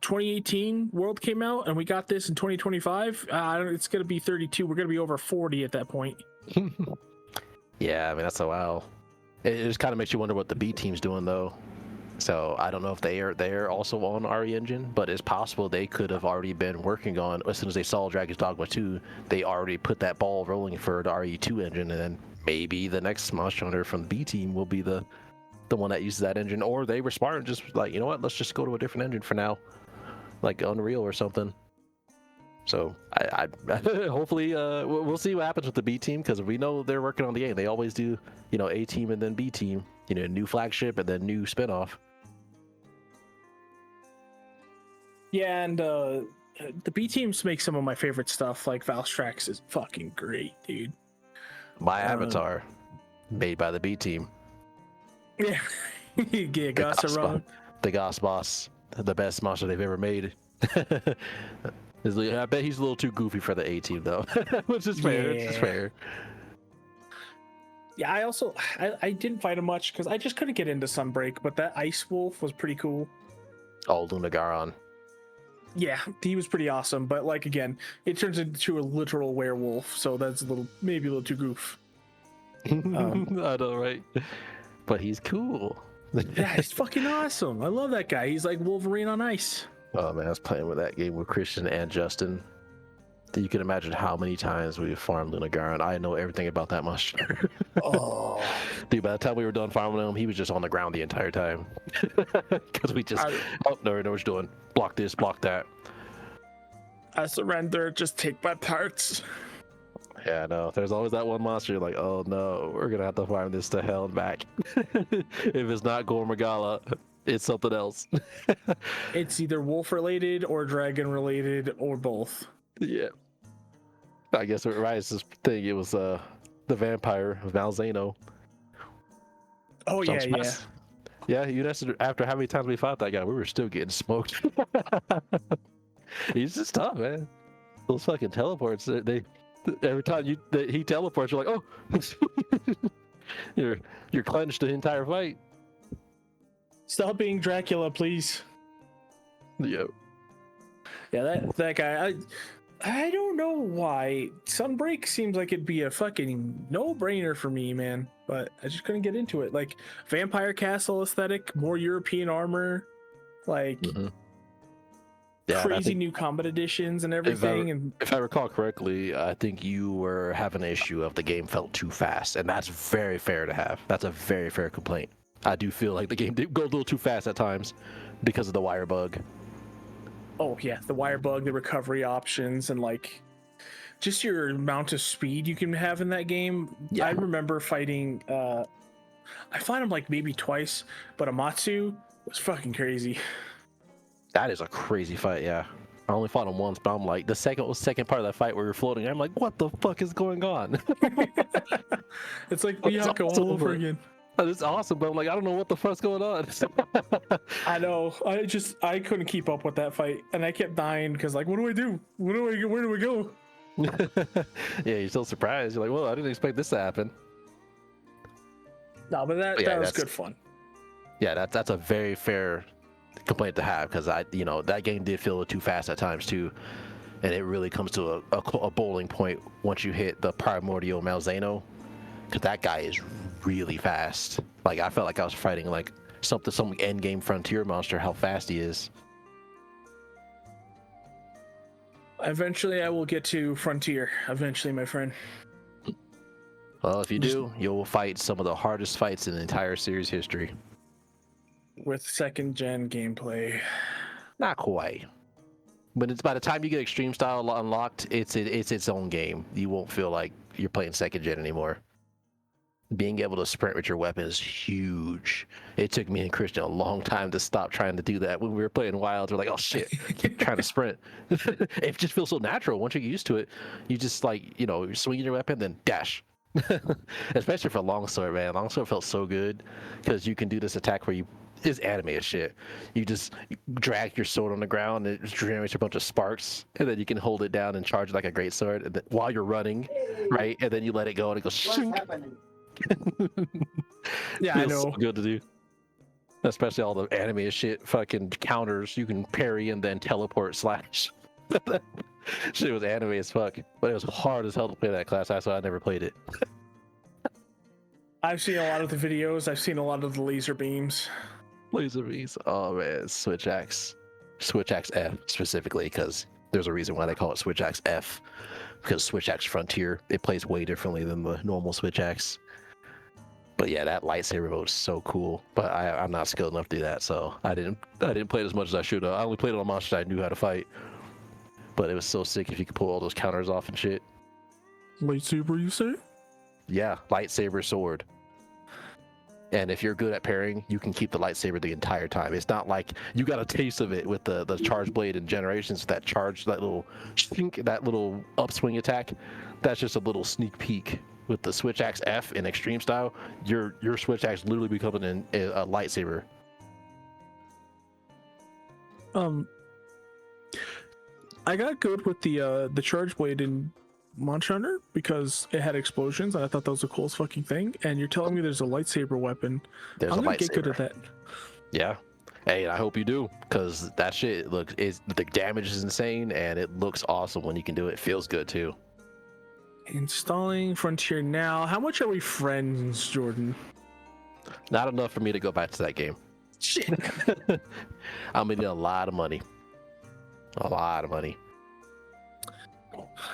2018 World came out, and we got this in 2025. It's going to be 32. We're going to be over 40 at that point. Yeah, I mean, that's a while. It just kind of makes you wonder what the B team's doing, though. So I don't know if they're also on RE engine, but it's possible they could have already been working on, as soon as they saw Dragon's Dogma 2, they already put that ball rolling for the RE2 engine, and then maybe the next Monster Hunter from the B team will be the one that uses that engine, or they were smart and just like, you know what, let's just go to a different engine for now, like Unreal or something. So I hopefully we'll see what happens with the B team, because we know they're working on the game. They always do, you know, A team and then B team, you know, new flagship and then new spinoff. Yeah, and the B teams make some of my favorite stuff. Like Valstrax is fucking great, dude. My Avatar, made by the B team. Yeah, Yeah, Gassaron. The Goss Boss, the best monster they've ever made. I bet he's a little too goofy for the A team though, which is fair. Yeah. It's fair. Yeah, I didn't fight him much because I just couldn't get into Sunbreak, but that Ice Wolf was pretty cool. Oh, Lunagaron. Yeah, he was pretty awesome, but like again, it turns into a literal werewolf, so that's maybe a little too goof. I know, right? But he's cool. Yeah, he's fucking awesome. I love that guy. He's like Wolverine on ice. Oh man, I was playing with that game with Christian and Justin. You can imagine how many times we farmed Lunagaron. I know everything about that monster. Oh, Dude, by the time we were done farming him, he was just on the ground the entire time. Because we just, oh, no, what you're doing. Block this, block that. I surrender. Just take my parts. Yeah, I know. There's always that one monster you're like, oh no, we're going to have to farm this to hell and back. If it's not Gormagala, it's something else. It's either wolf related or dragon related or both. Yeah. I guess with Rice's thing, it was the vampire of Malzeno. Oh yeah, yeah. Yeah, you know, after how many times we fought that guy, we were still getting smoked. He's just tough, man. Those fucking teleports, they every time he teleports, you're like, oh, you're clenched the entire fight. Stop being Dracula, please. Yep. Yeah, that guy. I don't know why Sunbreak seems like it'd be a fucking no-brainer for me, man. But I just couldn't get into it. Like vampire castle aesthetic, more European armor, like crazy new combat editions and everything. If I recall correctly, I think you were having an issue of the game felt too fast, and that's very fair to have. That's a very fair complaint. I do feel like the game did go a little too fast at times because of the wire bug. Oh yeah, the wire bug, the recovery options, and like just your amount of speed you can have in that game. Yeah. I remember fighting I fought him like maybe twice, but Amatsu was fucking crazy. That is a crazy fight, yeah. I only fought him once, but I'm like the second part of that fight where you're floating, I'm like, what the fuck is going on? It's like Miyako all over again. It's awesome, but I'm like, I don't know what the fuck's going on. I know. I couldn't keep up with that fight, and I kept dying because like, what do I do? Where do we go? Yeah, you're still surprised. You're like, well, I didn't expect this to happen. No, but that was good fun. Yeah, that's a very fair complaint to have because that game did feel too fast at times too, and it really comes to a boiling point once you hit the primordial Malzeno, because that guy is really fast. Like I felt like I was fighting like some end game frontier monster. How fast he is. Eventually, I will get to frontier. Eventually, my friend. Well, if you do, you'll fight some of the hardest fights in the entire series history. With second gen gameplay. Not quite. But it's by the time you get extreme style unlocked, it's its own game. You won't feel like you're playing second gen anymore. Being able to sprint with your weapon is huge. It took me and Christian a long time to stop trying to do that. When we were playing Wilds, we're like, oh shit, keep trying to sprint. It just feels so natural. Once you get used to it, you just like, you're swinging your weapon, then dash. Especially for longsword, man. Longsword felt so good because you can do this attack where it's anime as shit. You just drag your sword on the ground and it generates a bunch of sparks, and then you can hold it down and charge it like a great sword and then, while you're running, right? And then you let it go and it goes shink. Yeah, I know. So good to do. Especially all the anime shit fucking counters. You can parry and then teleport slash. Shit was anime as fuck. But it was hard as hell to play that class. That's why I never played it. I've seen a lot of the videos. I've seen a lot of the laser beams. Laser beams. Oh man, Switch Axe. Switch Axe F specifically, because there's a reason why they call it Switch Axe F. Because Switch Axe Frontier, it plays way differently than the normal Switch Axe. But yeah, that lightsaber mode is so cool. But I'm not skilled enough to do that, so I didn't play it as much as I should have. I only played it on monsters I knew how to fight. But it was so sick if you could pull all those counters off and shit. Lightsaber, you say? Yeah, lightsaber sword. And if you're good at parrying, you can keep the lightsaber the entire time. It's not like you got a taste of it with the charge blade and Generations, that little shink, that little upswing attack. That's just a little sneak peek. with the switch axe F in extreme style, your switch axe literally becoming a lightsaber. I got good with the charge blade in Monster Hunter because it had explosions, and I thought that was the coolest fucking thing. And you're telling me there's a lightsaber weapon? There's I'm a gonna lightsaber. get good at that. Yeah. Hey, I hope you do, because that shit the damage is insane, and it looks awesome when you can do it. It feels good too. Installing Frontier now. How much are we friends, Jordan? Not enough for me to go back to that game. Shit. I'm gonna need a lot of money. A lot of money.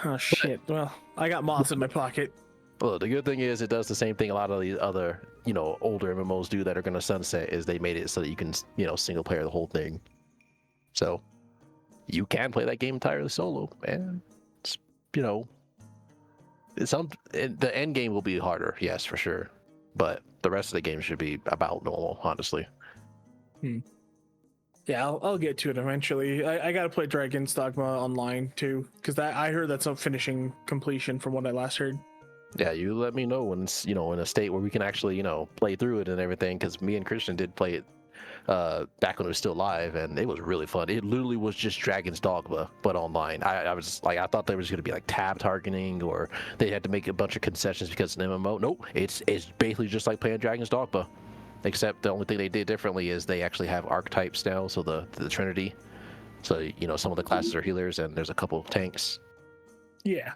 Oh shit. Well, I got mods in my pocket. Well, the good thing is it does the same thing a lot of these other, older MMOs do that are gonna sunset, is they made it so that you can, single player the whole thing. So you can play that game entirely solo, and it's, the end game will be harder, yes, for sure. But the rest of the game should be about normal, honestly. Yeah, I'll get to it eventually. I gotta play Dragon's Dogma online too, because I heard that's a finishing completion from what I last heard. Yeah, you let me know when it's, in a state where we can actually, play through it and everything, because me and Christian did play it back when it was still live, and it was really fun. It literally was just Dragon's Dogma, but online. I was like, I thought there was going to be like tab targeting, or they had to make a bunch of concessions because it's an MMO. Nope, it's basically just like playing Dragon's Dogma, except the only thing they did differently is they actually have archetypes now, so the Trinity. So, some of the classes are healers, and there's a couple of tanks. Yeah.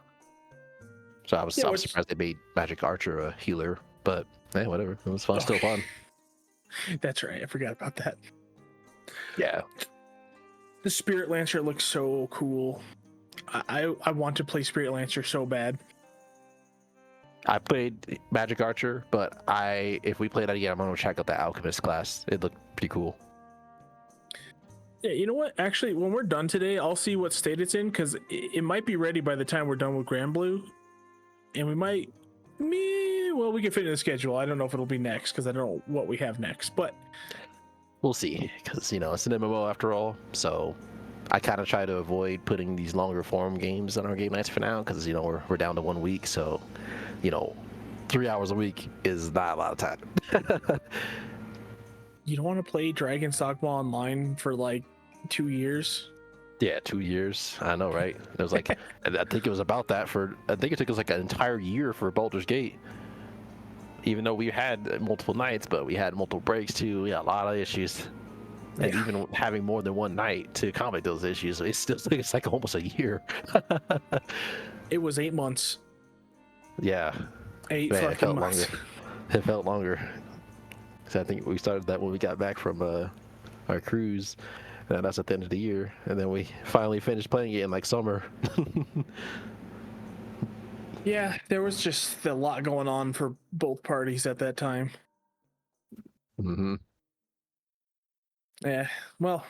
So I was surprised they made Magic Archer a healer, but hey, whatever. It was fun, still fun. That's right. I forgot about that. Yeah. The Spirit Lancer looks so cool. I want to play Spirit Lancer so bad. I played Magic Archer, but if we play that again, I'm gonna check out the Alchemist class. It looked pretty cool. Yeah, you know what? Actually, when we're done today, I'll see what state it's in, because it might be ready by the time we're done with Grand Blue. And we might, we can fit in the schedule. I don't know if it'll be next, because I don't know what we have next, but we'll see, because it's an MMO after all. So I kind of try to avoid putting these longer form games on our game nights for now, because we're down to 1 week. So 3 hours a week is not a lot of time. You don't want to play Dragon's Dogma online for like 2 years? Yeah, 2 years. I know, right? It was like, I think it was about that I think it took us like an entire year for Baldur's Gate. Even though we had multiple nights, but we had multiple breaks too. We had a lot of issues. And even having more than one night to accommodate those issues, it's like almost a year. It was 8 months. Yeah. 8 Man, fucking months. Longer. It felt longer. So I think we started that when we got back from our cruise. And that's at the end of the year, and then we finally finished playing it in like summer. Yeah, there was just a lot going on for both parties at that time. Mm-hmm. Yeah, well,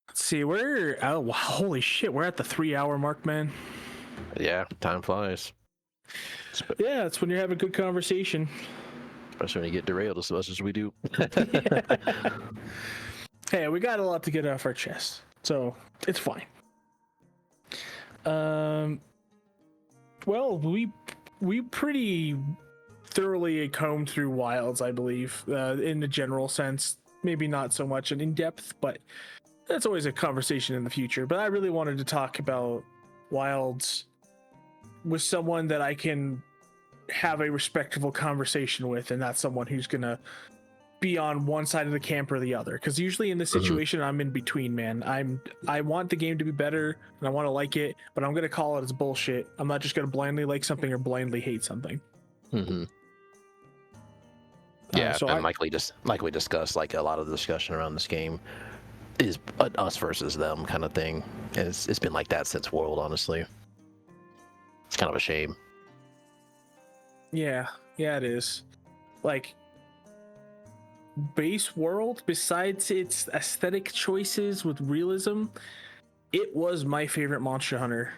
let's see. Holy shit, we're at the 3 hour mark, man. Yeah, time flies. Yeah, it's when you're having a good conversation. Especially when you get derailed as much as we do. Hey, we got a lot to get off our chest, so it's fine. Well, we pretty thoroughly combed through Wilds, I believe, in the general sense. Maybe not so much in depth, but that's always a conversation in the future. But I really wanted to talk about Wilds with someone that I can have a respectful conversation with, and not someone who's gonna be on one side of the camp or the other, because usually in this situation I'm in between, man. I want the game to be better and I want to like it, but I'm gonna call it as bullshit. I'm not just gonna blindly like something or blindly hate something. Yeah, so and like we discussed, like a lot of the discussion around this game is us versus them kind of thing, and it's been like that since World, honestly. It's kind of a shame. Yeah, it is. Like, base World, besides its aesthetic choices with realism, it was my favorite Monster Hunter.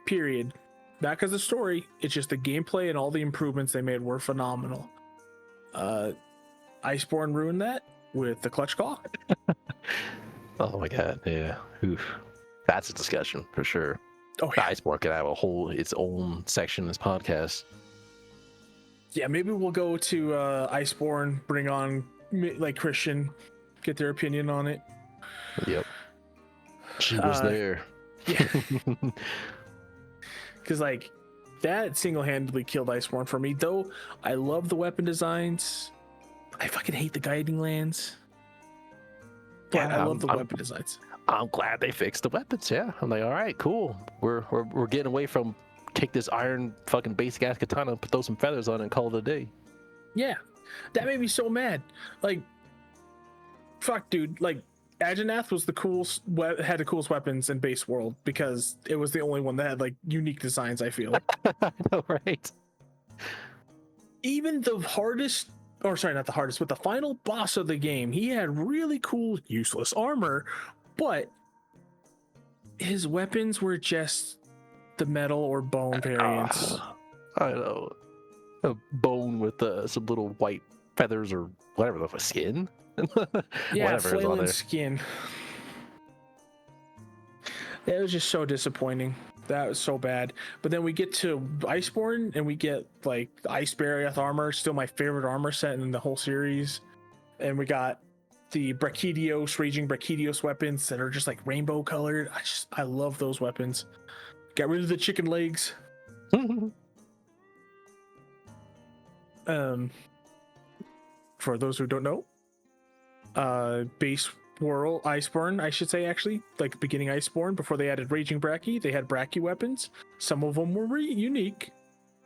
Period. Not because of the story, it's just the gameplay and all the improvements they made were phenomenal. Iceborne ruined that with the Clutch Claw. Oh my god, yeah. Oof. That's a discussion for sure. Oh yeah, Iceborne could have its own section in this podcast. yeah. Maybe we'll go to Iceborne, bring on like Christian, get their opinion on it. Yep. She was there. Yeah, because like that single-handedly killed Iceborne for me. Though I love the weapon designs, I fucking hate the guiding lands. But Yeah, I love the weapon designs. I'm glad they fixed the weapons. Yeah, I'm like, all right, cool. We're getting away from take this iron fucking basic ass katana, throw some feathers on it, and call it a day. Yeah, that made me so mad. Like, fuck, dude. Like, Agenath was the coolest, had the coolest weapons in base world because it was the only one that had like unique designs. I feel. I know, right? Even the hardest, or sorry, not the hardest, but the final boss of the game, he had really cool, useless armor, but his weapons were just the metal or bone variants. I know. A bone with some little white feathers or whatever, the skin. Yeah, whatever is on flailing there. skin. That was just so disappointing. That was so bad. But then we get to Iceborne and we get like the Ice Barrier armor, still my favorite armor set in the whole series. And we got the Brachydios, Raging Brachydios weapons that are just like rainbow colored. I love those weapons. Got rid of the chicken legs. For those who don't know, base world Iceborne, I should say, actually, like beginning Iceborne, before they added Raging Brachy, they had Brachy weapons. Some of them were unique.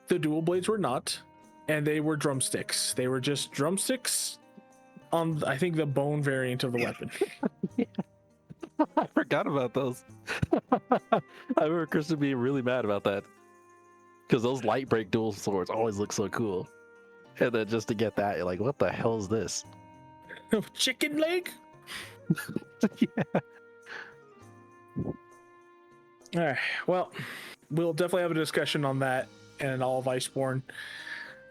The dual blades were not, and they were drumsticks. They were just drumsticks on, I think, the bone variant of the weapon. I forgot about those. I remember Kristen being really mad about that because those light break dual swords always look so cool, and then just to get that, you're like, what the hell is this? Chicken leg? Yeah. All right. Well, we'll definitely have a discussion on that and all of Iceborne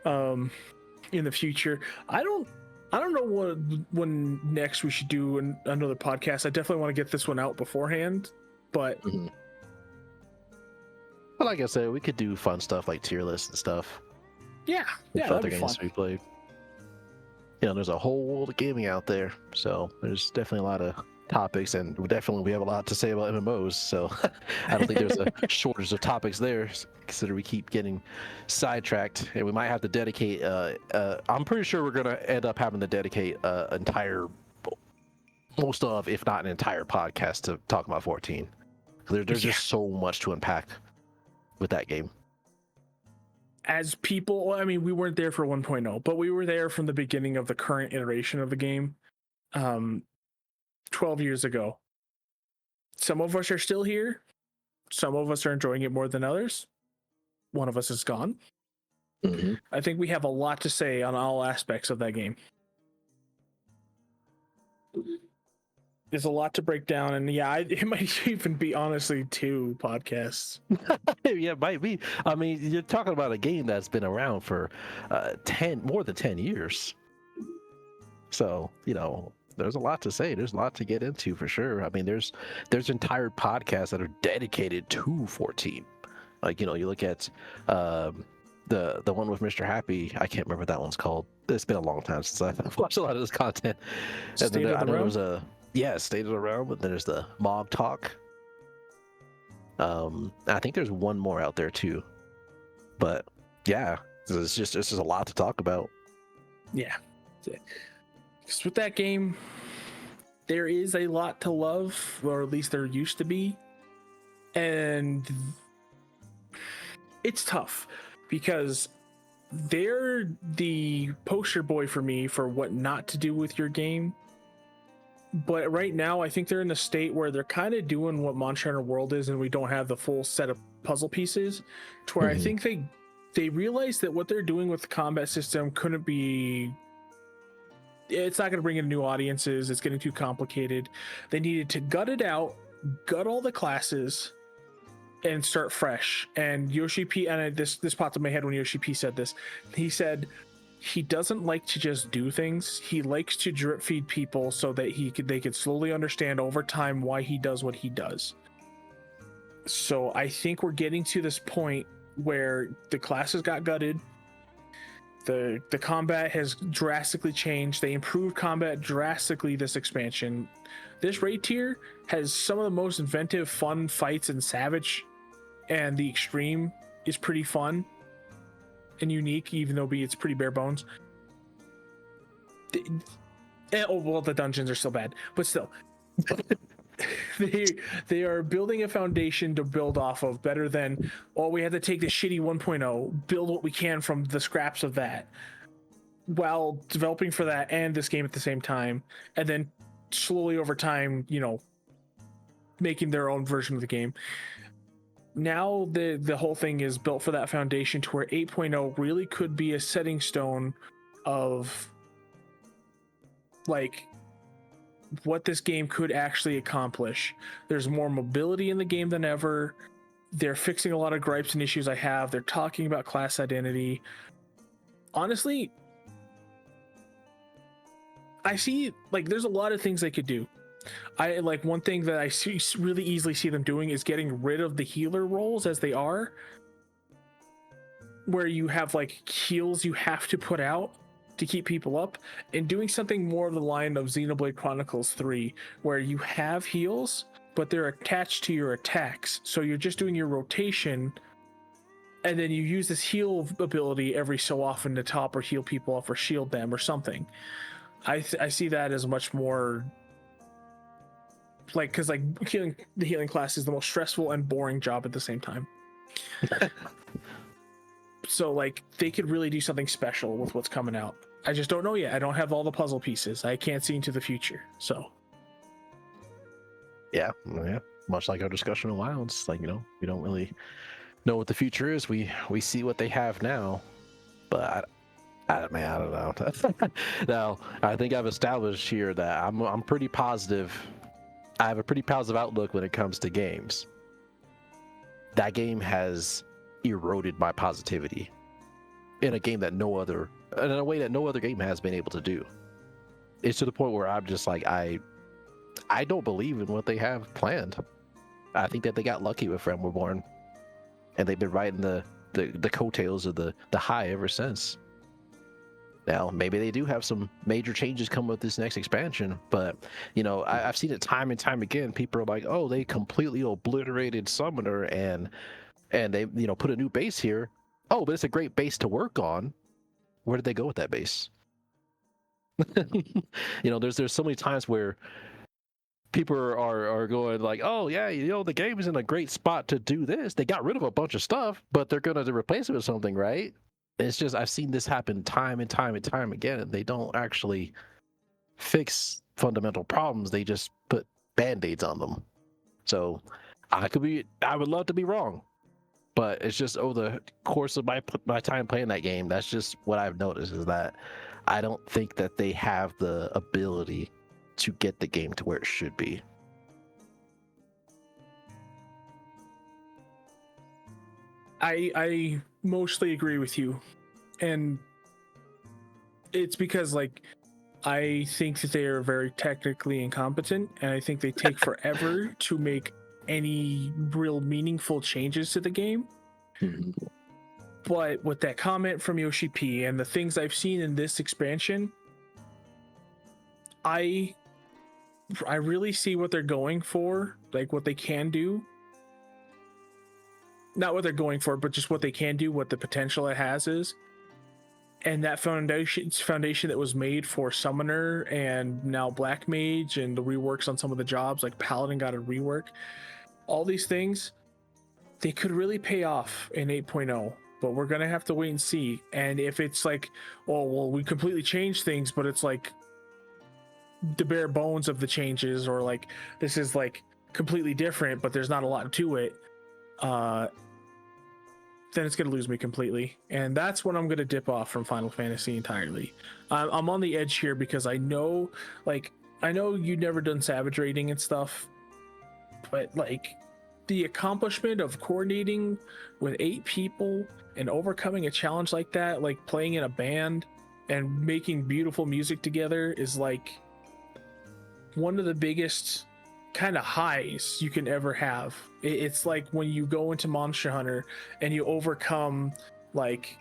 in the future. I don't know when next we should do another podcast. I definitely want to get this one out beforehand, but But like I said, we could do fun stuff like tier lists and stuff. yeah, Other that'd be games fun. we played. You know, there's a whole world of gaming out there, so there's definitely a lot of topics, and we have a lot to say about MMOs. So I don't think there's a shortage of topics there. Consider we keep getting sidetracked, and we might have to dedicate. I'm pretty sure we're gonna end up having to dedicate most of, if not an entire podcast to talk about 14. There's just so much to unpack with that game. As people, I mean, we weren't there for 1.0, but we were there from the beginning of the current iteration of the game 12 years ago. Some of us are still here. Some of us are enjoying it more than others. One of us is gone. I think we have a lot to say on all aspects of that game. There's a lot to break down, and yeah, it might even be honestly 2 podcasts. Yeah, it might be. I mean, you're talking about a game that's been around for more than 10 years. So, you know, there's a lot to say. There's a lot to get into for sure. I mean, there's entire podcasts that are dedicated to 14. Like, you know, you look at the one with Mr. Happy. I can't remember what that one's called. It's been a long time since I've watched a lot of this content. And then I know there was State of the Realm, but then there's the Mob Talk. I think there's one more out there too. But yeah, it's just a lot to talk about. Yeah. Because with that game, there is a lot to love, or at least there used to be. And it's tough because they're the poster boy for me for what not to do with your game. But right now, I think they're in a state where they're kind of doing what Monster Hunter World is, and we don't have the full set of puzzle pieces. To where I think they realize that what they're doing with the combat system couldn't be. It's not going to bring in new audiences. It's getting too complicated. They needed to gut it out, gut all the classes, and start fresh. And Yoshi P, and this popped in my head when Yoshi P said this. He said he doesn't like to just do things. He likes to drip feed people so that they could slowly understand over time why he does what he does. So I think we're getting to this point where the classes got gutted. The combat has drastically changed. They improved combat drastically this expansion. This raid tier has some of the most inventive, fun fights in Savage, and the extreme is pretty fun and unique, even though it's pretty bare bones. Oh well, the dungeons are still bad, but still. they are building a foundation to build off of better than, oh, we had to take the shitty 1.0, build what we can from the scraps of that, while developing for that and this game at the same time, and then slowly over time, you know, making their own version of the game. Now the whole thing is built for that foundation to where 8.0 really could be a setting stone of like what this game could actually accomplish. There's more mobility in the game than ever. They're fixing a lot of gripes and issues I have. They're talking about class identity. Honestly, I see like there's a lot of things they could do. I like one thing that I see, really easily see them doing is getting rid of the healer roles as they are, where you have like heals you have to put out to keep people up, and doing something more of the line of Xenoblade Chronicles 3, where you have heals, but they're attached to your attacks. So you're just doing your rotation, and then you use this heal ability every so often to top or heal people off or shield them or something. I see that as much more like, because like the healing class is the most stressful and boring job at the same time. So like they could really do something special with what's coming out. I just don't know yet. I don't have all the puzzle pieces. I can't see into the future. So yeah, much like our discussion on Wilds, like, you know, we don't really know what the future is. We see what they have now, but I don't know. Now I think I've established here that I'm pretty positive. I have a pretty positive outlook when it comes to games. That game has eroded my positivity in a way that no other game has been able to do. It's to the point where I'm just like, I don't believe in what they have planned. I think that they got lucky with Realm Reborn, and they've been riding the coattails of the high ever since. Now, maybe they do have some major changes coming with this next expansion, but, you know, I've seen it time and time again. People are like, oh, they completely obliterated Summoner and they, you know, put a new base here. Oh, but it's a great base to work on. Where did they go with that base? You know, there's so many times where people are going like, oh yeah, you know, the game is in a great spot to do this. They got rid of a bunch of stuff, but they're gonna replace it with something, right? It's just, I've seen this happen time and time and time again, and they don't actually fix fundamental problems. They just put band-aids on them. So I would love to be wrong, but it's just over the course of my time playing that game, that's just what I've noticed, is that I don't think that they have the ability to get the game to where it should be. I mostly agree with you, and it's because like I think that they are very technically incompetent, and I think they take forever to make any real meaningful changes to the game. But with that comment from Yoshi P and the things I've seen in this expansion, I really see what they're going for, like what they can do. Not what they're going for, but just what they can do, what the potential it has is. And that foundation that was made for Summoner and now Black Mage, and the reworks on some of the jobs, like Paladin got a rework. All these things, they could really pay off in 8.0, but we're going to have to wait and see. And if it's like, oh, well, we completely changed things, but it's like the bare bones of the changes, or like this is like completely different, but there's not a lot to it, then it's going to lose me completely. And that's when I'm going to dip off from Final Fantasy entirely. I'm on the edge here because I know you've never done Savage raiding and stuff, but like the accomplishment of coordinating with 8 people and overcoming a challenge like that, like playing in a band and making beautiful music together, is like one of the biggest kind of highs you can ever have. It's like when you go into Monster Hunter and you overcome like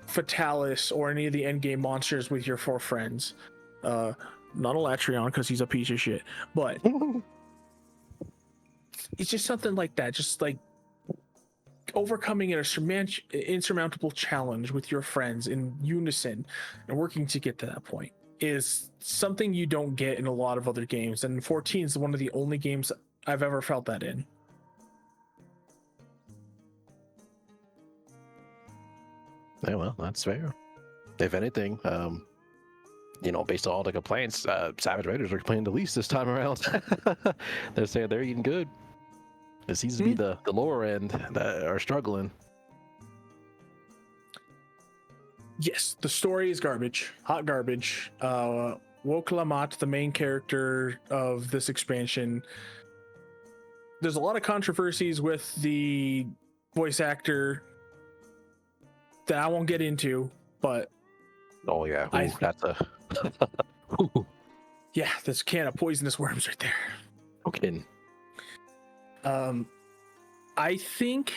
Fatalis or any of the endgame monsters with your 4 friends. Not Elatrion because he's a piece of shit, but it's just something like that. Just like overcoming an insurmountable challenge with your friends in unison and working to get to that point is something you don't get in a lot of other games. And 14 is one of the only games I've ever felt that in. Yeah, well, that's fair. If anything, based on all the complaints, Savage Raiders are complaining the least this time around. They're saying they're eating good. It seems to be the lower end that are struggling. Yes, the story is garbage, hot garbage. Woklamat, the main character of this expansion, there's a lot of controversies with the voice actor that I won't get into, but oh yeah, that's a yeah, this can of poisonous worms right there. Okay. I think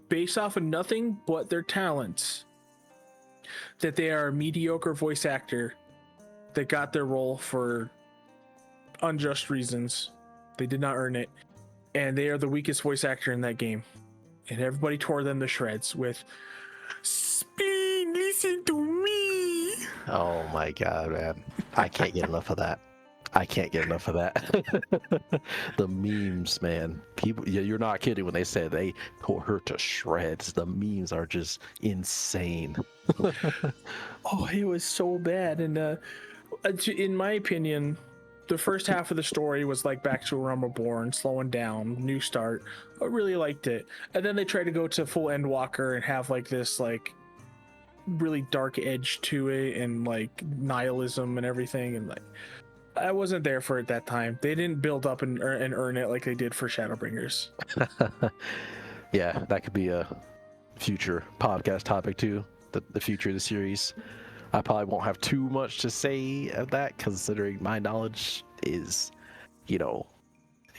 based off of nothing but their talents, that they are a mediocre voice actor that got their role for unjust reasons. They did not earn it, and they are the weakest voice actor in that game, and everybody tore them to shreds with "Spin, listen to me." Oh my god, man, I can't get enough of that. The memes, man. People, yeah, you're not kidding when they said they tore her to shreds. The memes are just insane. Oh, it was so bad. And in my opinion, the first half of the story was like back to a Realm Reborn, slowing down, new start. I really liked it. And then they tried to go to full Endwalker and have like this like really dark edge to it and like nihilism and everything. And like, I wasn't there for it that time. They didn't build up and earn it like they did for Shadowbringers. Yeah, that could be a future podcast topic too. The future of the series. I probably won't have too much to say of that, considering my knowledge is,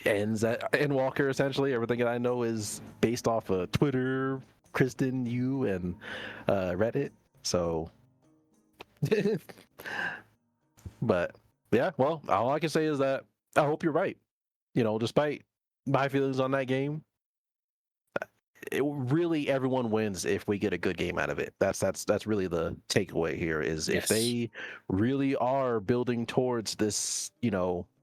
ends at Endwalker essentially. Everything that I know is based off of Twitter, Kristen, you, and Reddit. So, but yeah, well, all I can say is that I hope you're right. Despite my feelings on that game, really everyone wins if we get a good game out of it. That's really the takeaway here is Yes. If they really are building towards this,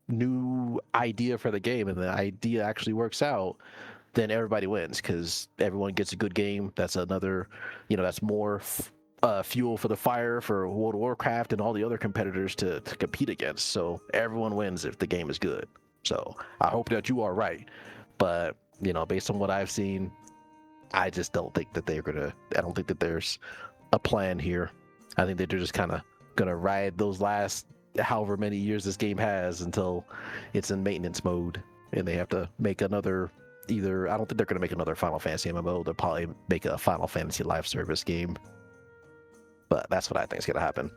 new idea for the game and the idea actually works out, then everybody wins because everyone gets a good game. That's another, that's more fuel for the fire for World of Warcraft and all the other competitors to compete against. So everyone wins if the game is good. So I hope that you are right. But, based on what I've seen, I just don't think that I don't think that there's a plan here. I think that they're just kind of going to ride those last however many years this game has until it's in maintenance mode. And they have to make another, I don't think they're going to make another Final Fantasy MMO. They'll probably make a Final Fantasy live service game. But that's what I think is going to happen.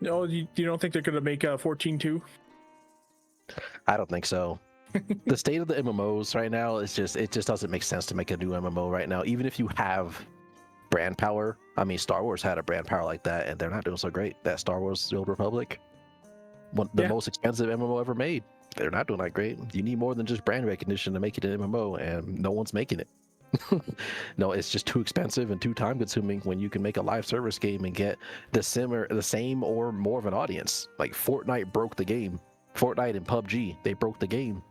No, you don't think they're going to make 14-2? I don't think so. The state of the MMOs right now is it just doesn't make sense to make a new MMO right now, even if you have brand power. I mean, Star Wars had a brand power like that, and they're not doing so great. That Star Wars The Old Republic, the most expensive MMO ever made, they're not doing that great. You need more than just brand recognition to make it an MMO, and no one's making it. No, it's just too expensive and too time consuming when you can make a live service game and get the same or more of an audience. Like Fortnite broke the game. Fortnite and PUBG, they broke the game.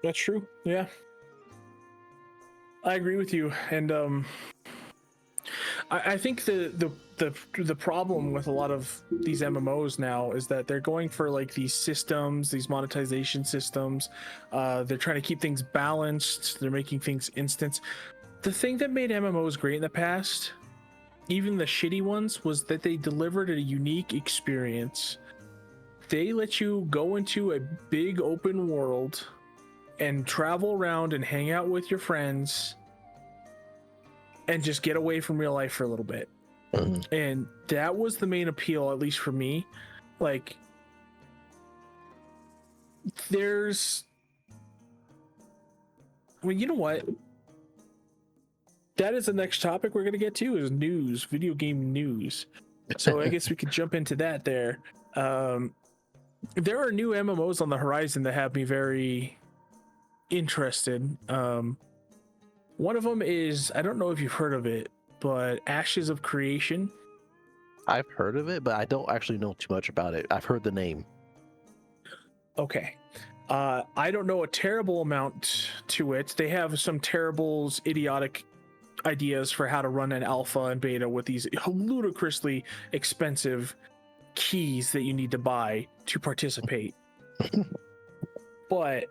That's true. Yeah, I agree with you. And I think the problem with a lot of these MMOs now is that they're going for like these systems, these monetization systems. They're trying to keep things balanced. They're making things instant. The thing that made MMOs great in the past, even the shitty ones, was that they delivered a unique experience. They let you go into a big open world and travel around and hang out with your friends and just get away from real life for a little bit. And that was the main appeal, at least for me. Like, there's, well, you know what? That is the next topic we're going to get to, is news, video game news. So I guess we could jump into that there. There are new MMOs on the horizon that have me very interested. One of them is, I don't know if you've heard of it, but Ashes of Creation. I've heard of it, but I don't actually know too much about it. I've heard the name. Okay. I don't know a terrible amount to it. They have some terrible, idiotic ideas for how to run an alpha and beta with these ludicrously expensive keys that you need to buy to participate. But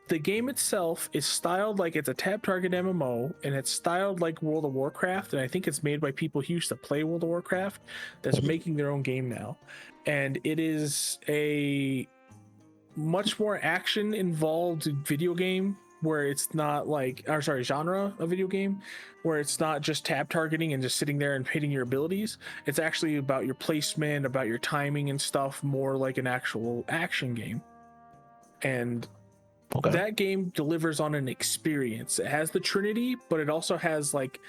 the game itself is styled like it's a tab target MMO, and it's styled like World of Warcraft, and I think it's made by people who used to play World of Warcraft that's making their own game now. And it is a much more action involved video game, where it's not like, or sorry, genre of video game, where it's not just tab targeting and just sitting there and hitting your abilities. It's actually about your placement, about your timing and stuff, more like an actual action game. And Okay. that game delivers on an experience. It has the Trinity, but it also has like,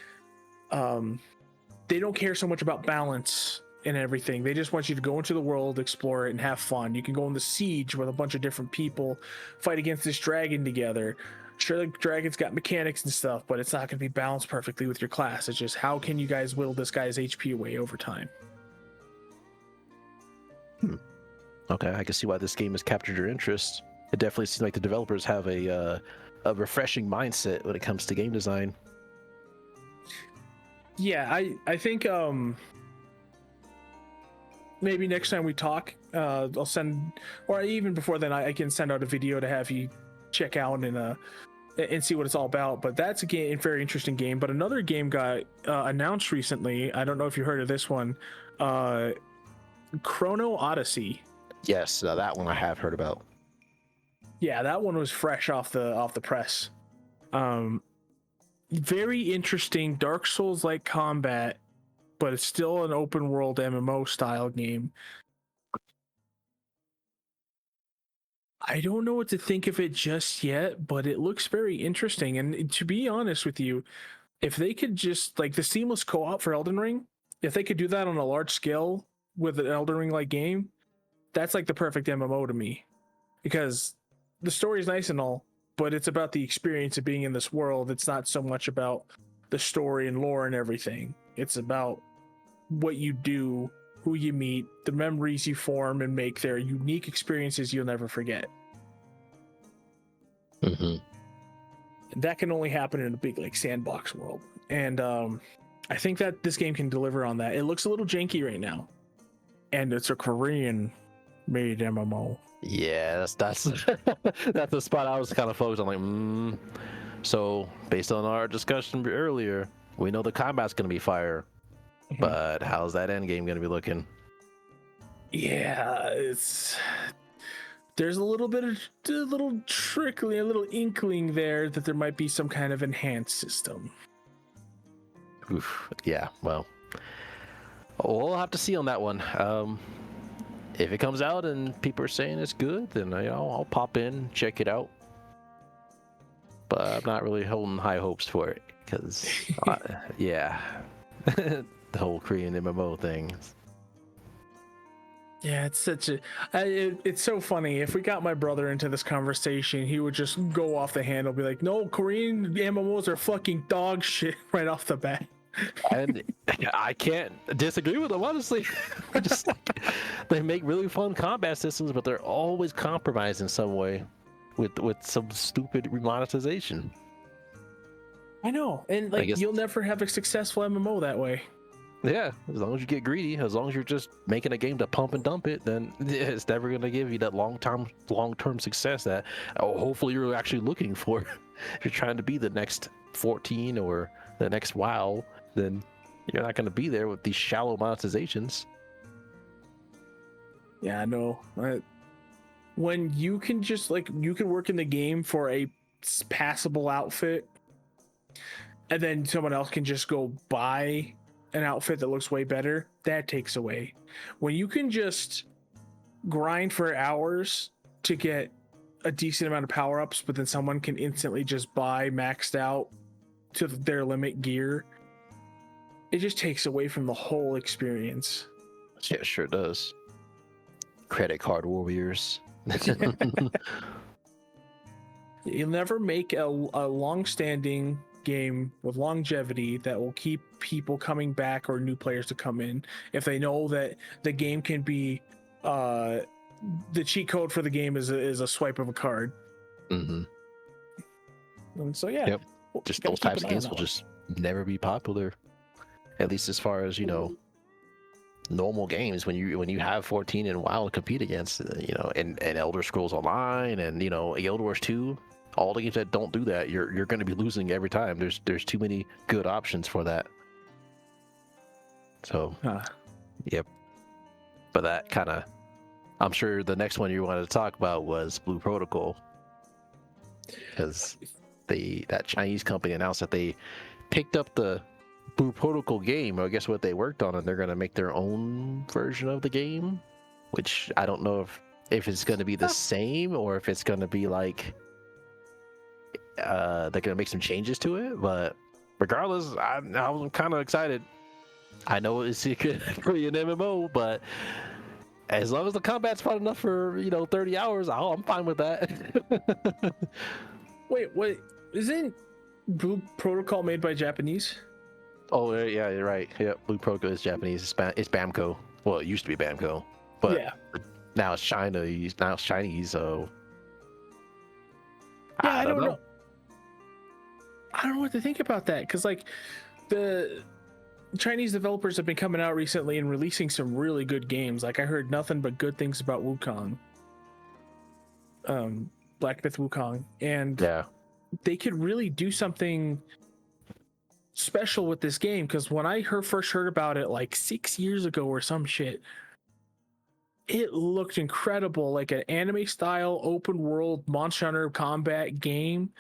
they don't care so much about balance and everything. They just want you to go into the world, explore it, and have fun. You can go on the siege with a bunch of different people, fight against this dragon together. Sure, the dragon's got mechanics and stuff, but it's not going to be balanced perfectly with your class. It's just, how can you guys whittle this guy's HP away over time? Okay, I can see why this game has captured your interest. It definitely seems like the developers have a refreshing mindset when it comes to game design. Yeah, I think maybe next time we talk, I'll send, or even before then, I can send out a video to have you check out and see what it's all about. But that's a game, a very interesting game. But another game got announced recently. I don't know if you heard of this one, Chrono Odyssey. Yes, that one I have heard about. Yeah, that one was fresh off the press. Very interesting Dark Souls like combat, but it's still an open world MMO style game. I don't know what to think of it just yet, but it looks very interesting. And to be honest with you, if they could just, like, the seamless co-op for Elden Ring, if they could do that on a large scale with an Elden Ring like game, that's like the perfect MMO to me. Because the story is nice and all, but it's about the experience of being in this world. It's not so much about the story and lore and everything. It's about what you do, who you meet, the memories you form and make there, unique experiences you'll never forget. Mm-hmm. And that can only happen in a big like sandbox world. And I think that this game can deliver on that. It looks a little janky right now, and it's a Korean made MMO. Yeah, that's that's the spot I was kind of focused on. Like, So based on our discussion earlier, we know the combat's gonna be fire, but how's that end game gonna be looking? Yeah, there's a little bit of a little trickling, a little inkling there that there might be some kind of enhanced system. Oof, yeah, well, we'll have to see on that one. If it comes out and people are saying it's good, then I'll pop in, check it out. But I'm not really holding high hopes for it because, yeah, the whole Korean MMO thing. Yeah, it's such it's so funny. If we got my brother into this conversation, he would just go off the handle, be like, "No, Korean MMOs are fucking dog shit right off the bat." And I can't disagree with them, honestly. Just like, they make really fun combat systems, but they're always compromised in some way with some stupid remonetization. I know, and like you'll never have a successful MMO that way. Yeah, as long as you get greedy, as long as you're just making a game to pump and dump it, then it's never going to give you that long-term success that hopefully you're actually looking for. If you're trying to be the next 14 or the next WoW, then you're not going to be there with these shallow monetizations. Yeah, I know. When you can just you can work in the game for a passable outfit, and then someone else can just go buy an outfit that looks way better, that takes away. When you can just grind for hours to get a decent amount of power-ups, but then someone can instantly just buy maxed out to their limit gear, it just takes away from the whole experience. Yeah, it sure does. Credit card warriors. You'll never make a long-standing game with longevity that will keep people coming back or new players to come in if they know that the game can be the cheat code for the game is a swipe of a card. Mm-hmm. And so yeah, Yep. Just those types of games will just never be popular, at least as far as normal games. When you have 14 and WoW to compete against, and Elder Scrolls Online and Guild Wars 2, all the games that don't do that, you're going to be losing every time. There's too many good options for that. So yep. But that kind of, I'm sure the next one you wanted to talk about was Blue Protocol, because that Chinese company announced that they picked up the Blue Protocol game, or I guess what they worked on, and they're going to make their own version of the game, which I don't know if it's going to be the same or if it's going to be like they're going to make some changes to it. But regardless, I was kind of excited. I know it's secretly an MMO, but as long as the combat's fun enough for 30 hours, I'm fine with that. Wait, isn't Blue Protocol made by Japanese? Oh yeah, you're right. Yeah, Blue Protocol is Japanese. It's Bamco. Well, it used to be Bamco, but yeah, now it's Chinese. So yeah, I don't know. I don't know what to think about that, because like the Chinese developers have been coming out recently and releasing some really good games. Like I heard nothing but good things about Wukong, Black Myth Wukong, and Yeah, they could really do something special with this game. Because when I first heard about it like 6 years ago or some shit, it looked incredible, like an anime style open world Monster Hunter combat game.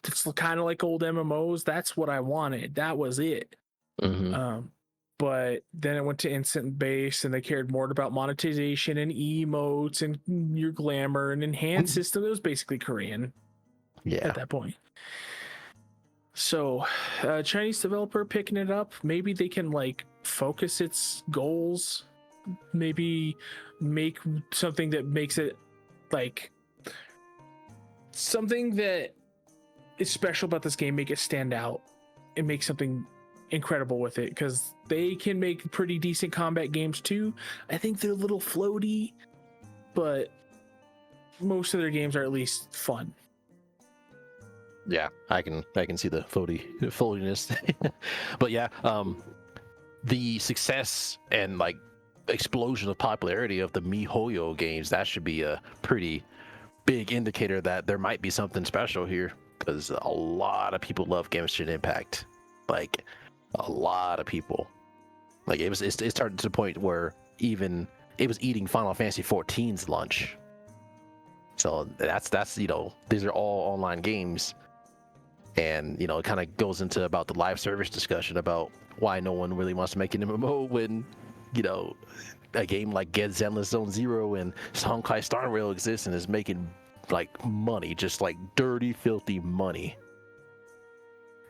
It's kind of like old MMOs. That's what I wanted. That was it. mm-hmm. But then it went to instant base, and they cared more about monetization and emotes and your glamour and enhanced system. It was basically Korean at that point. So Chinese developer picking it up, maybe they can like focus its goals, maybe make something that makes it like something that is special about this game, make it stand out and make something incredible with it, because they can make pretty decent combat games too. I think they're a little floaty, but most of their games are at least fun. Yeah, I can see the floatiness. But yeah, the success and like explosion of popularity of the MiHoYo games, that should be a pretty big indicator that there might be something special here, because a lot of people love Genshin Impact. Like a lot of people. Like it started to the point where even it was eating Final Fantasy XIV's lunch. So that's these are all online games. And it kind of goes into about the live service discussion about why no one really wants to make an MMO when a game like Get Zenless Zone Zero and Honkai Star Rail exists and is making like money, just like dirty, filthy money.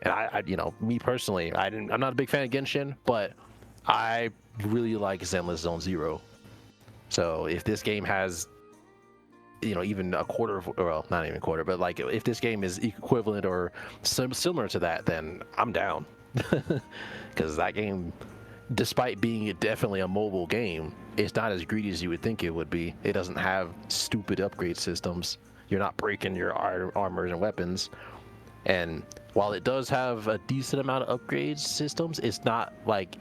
And I me personally, I'm not a big fan of Genshin, but I really like Zenless Zone Zero. So if this game has even a quarter of, well, not even a quarter, but like if this game is equivalent or similar to that, then I'm down. Because that game, despite being definitely a mobile game, it's not as greedy as you would think it would be. It doesn't have stupid upgrade systems. You're not breaking your armors and weapons. And while it does have a decent amount of upgrade systems, it's not like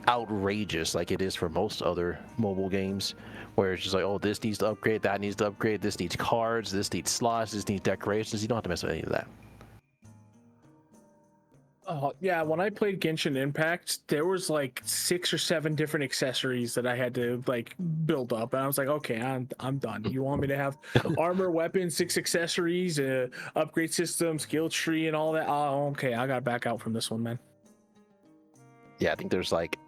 outrageous like it is for most other mobile games, where it's just like, oh, this needs to upgrade, that needs to upgrade, this needs cards, this needs slots, this needs decorations. You don't have to mess with any of that. Oh yeah, when I played Genshin Impact, there was like 6 or 7 different accessories that I had to like build up, and I was like, okay, I'm done. You want me to have armor, weapons, 6 accessories, upgrade system, skill tree, and all that? Oh, okay, I got to back out from this one, man. Yeah, I think there's like,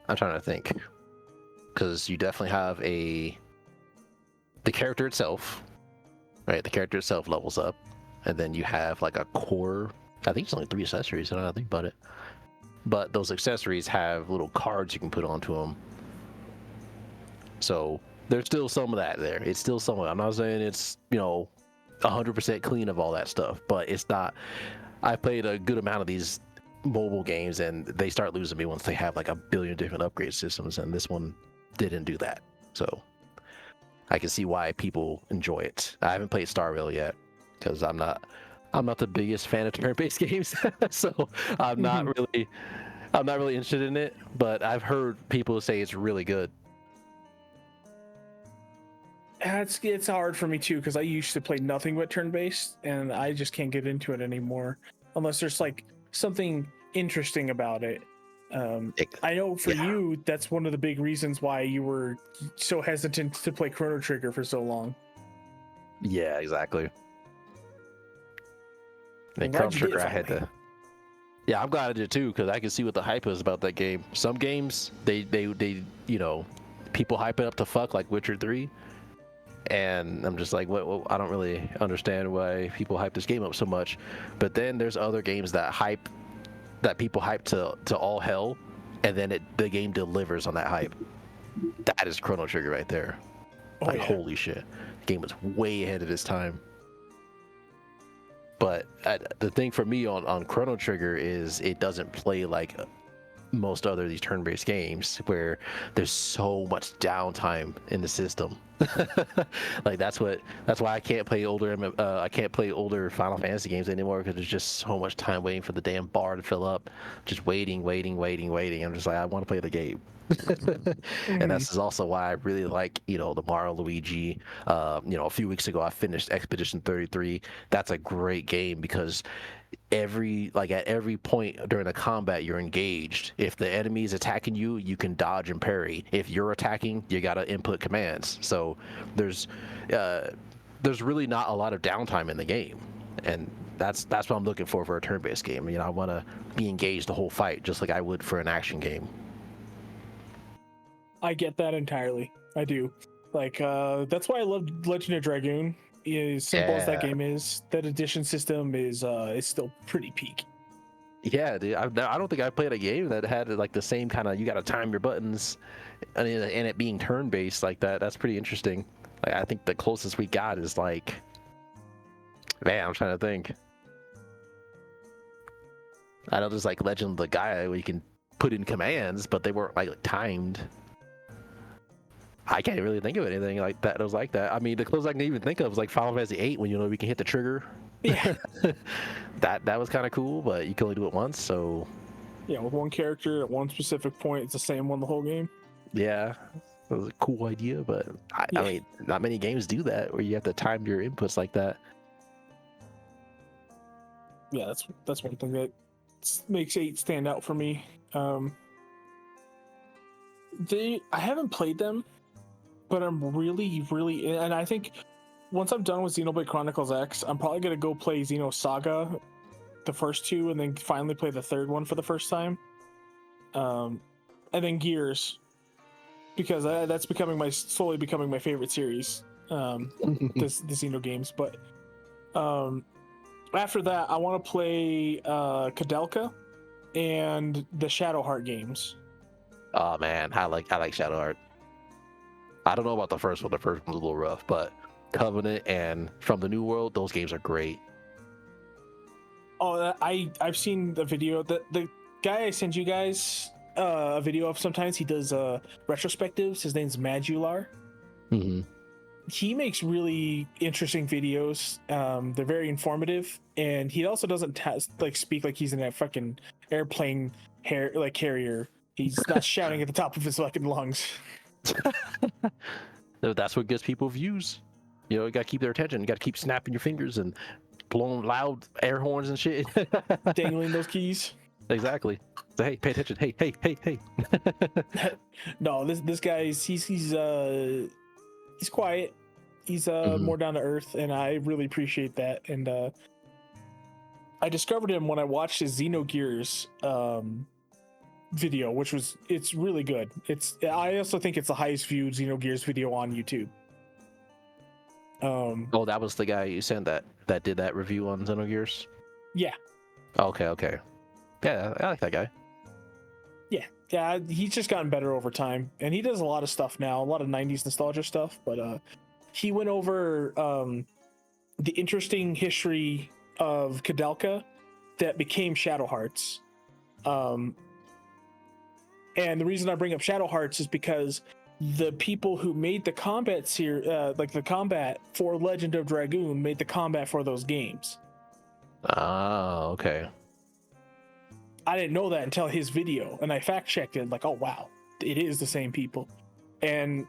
I'm trying to think, because you definitely have the character itself, right? The character itself levels up, and then you have like a core. I think it's only 3 accessories. I don't know, think about it. But those accessories have little cards you can put onto them. So there's still some of that there. It's still some of it. I'm not saying it's 100% clean of all that stuff, but it's not. I played a good amount of these mobile games, and they start losing me once they have like a billion different upgrade systems, and this one didn't do that. So I can see why people enjoy it. I haven't played Starville yet because I'm not the biggest fan of turn-based games, so I'm not really interested in it. But I've heard people say it's really good. It's hard for me too because I used to play nothing but turn-based, and I just can't get into it anymore unless there's like something interesting about it. I know for you, that's one of the big reasons why you were so hesitant to play Chrono Trigger for so long. Yeah, exactly. And Chrono Trigger, I had to. Yeah, I'm glad I did too because I can see what the hype is about that game. Some games, they people hype it up to fuck, like Witcher 3. And I'm just like, what? I don't really understand why people hype this game up so much. But then there's other games that people hype to all hell, and then the game delivers on that hype. That is Chrono Trigger right there. Holy shit, the game was way ahead of its time. But the thing for me on Chrono Trigger is it doesn't play like most other these turn-based games where there's so much downtime in the system. Like that's why I can't play older Final Fantasy games anymore, because there's just so much time waiting for the damn bar to fill up, just waiting. I'm just like, I want to play the game. And this is also why I really like the Mario Luigi. A few weeks ago I finished Expedition 33. That's a great game because at every point during the combat you're engaged. If the enemy is attacking you, you can dodge and parry. If you're attacking, you gotta input commands. So there's really not a lot of downtime in the game, and that's what I'm looking for a turn-based game. I want to be engaged the whole fight just like I would for an action game. I get that entirely. I do. Like that's why I love Legend of Dragoon. As simple as that game is, that addition system is still pretty peak. Yeah, dude. I don't think I played a game that had like the same kind of, you got to time your buttons, and it being turn-based like that. That's pretty interesting. Like, I think the closest we got is like, man, I'm trying to think. I know there's like Legend of the Gaia where you can put in commands, but they weren't like timed. I can't really think of anything like that. It was like that. I mean, the closest I can even think of was like Final Fantasy 8 when we can hit the trigger. Yeah. that was kind of cool, but you can only do it once, so. Yeah, with one character at one specific point, it's the same one the whole game. Yeah, that was a cool idea, but I mean, not many games do that where you have to time your inputs like that. Yeah, that's one thing that makes 8 stand out for me. I haven't played them, but I'm really, and I think once I'm done with Xenoblade Chronicles X, I'm probably gonna go play Xenosaga, the first 2, and then finally play the 3rd one for the first time. And then Gears, because that's slowly becoming my favorite series. The Xeno games, but after that, I want to play Kadelka and the Shadowheart games. Oh man, I like Shadowheart. I don't know about the first one. The first one's a little rough, but Covenant and From the New World, those games are great. Oh, I've seen the video. The guy I send you guys a video of sometimes, he does retrospectives. His name's Madular. Mm-hmm. He makes really interesting videos. They're very informative, and he also doesn't speak like he's in a fucking airplane carrier. He's not shouting at the top of his fucking lungs. That's what gets people views. You gotta keep their attention. You gotta keep snapping your fingers and blowing loud air horns and shit. Dangling those keys. Exactly. So, hey, pay attention. Hey. No, this guy he's quiet. He's more down to earth, and I really appreciate that. And I discovered him when I watched his Xenogears video, it's really good. I also think it's the highest viewed Xenogears video on YouTube. Oh, that was the guy you sent that did that review on Xenogears? Yeah. Okay. Yeah, I like that guy. Yeah, he's just gotten better over time, and he does a lot of stuff now, a lot of 90s nostalgia stuff, but he went over the interesting history of Kadelka that became Shadow Hearts. And the reason I bring up Shadow Hearts is because the people who made the combat like the combat for Legend of Dragoon, made the combat for those games. Oh, okay. I didn't know that until his video, and I fact checked it. Like, oh wow, it is the same people, and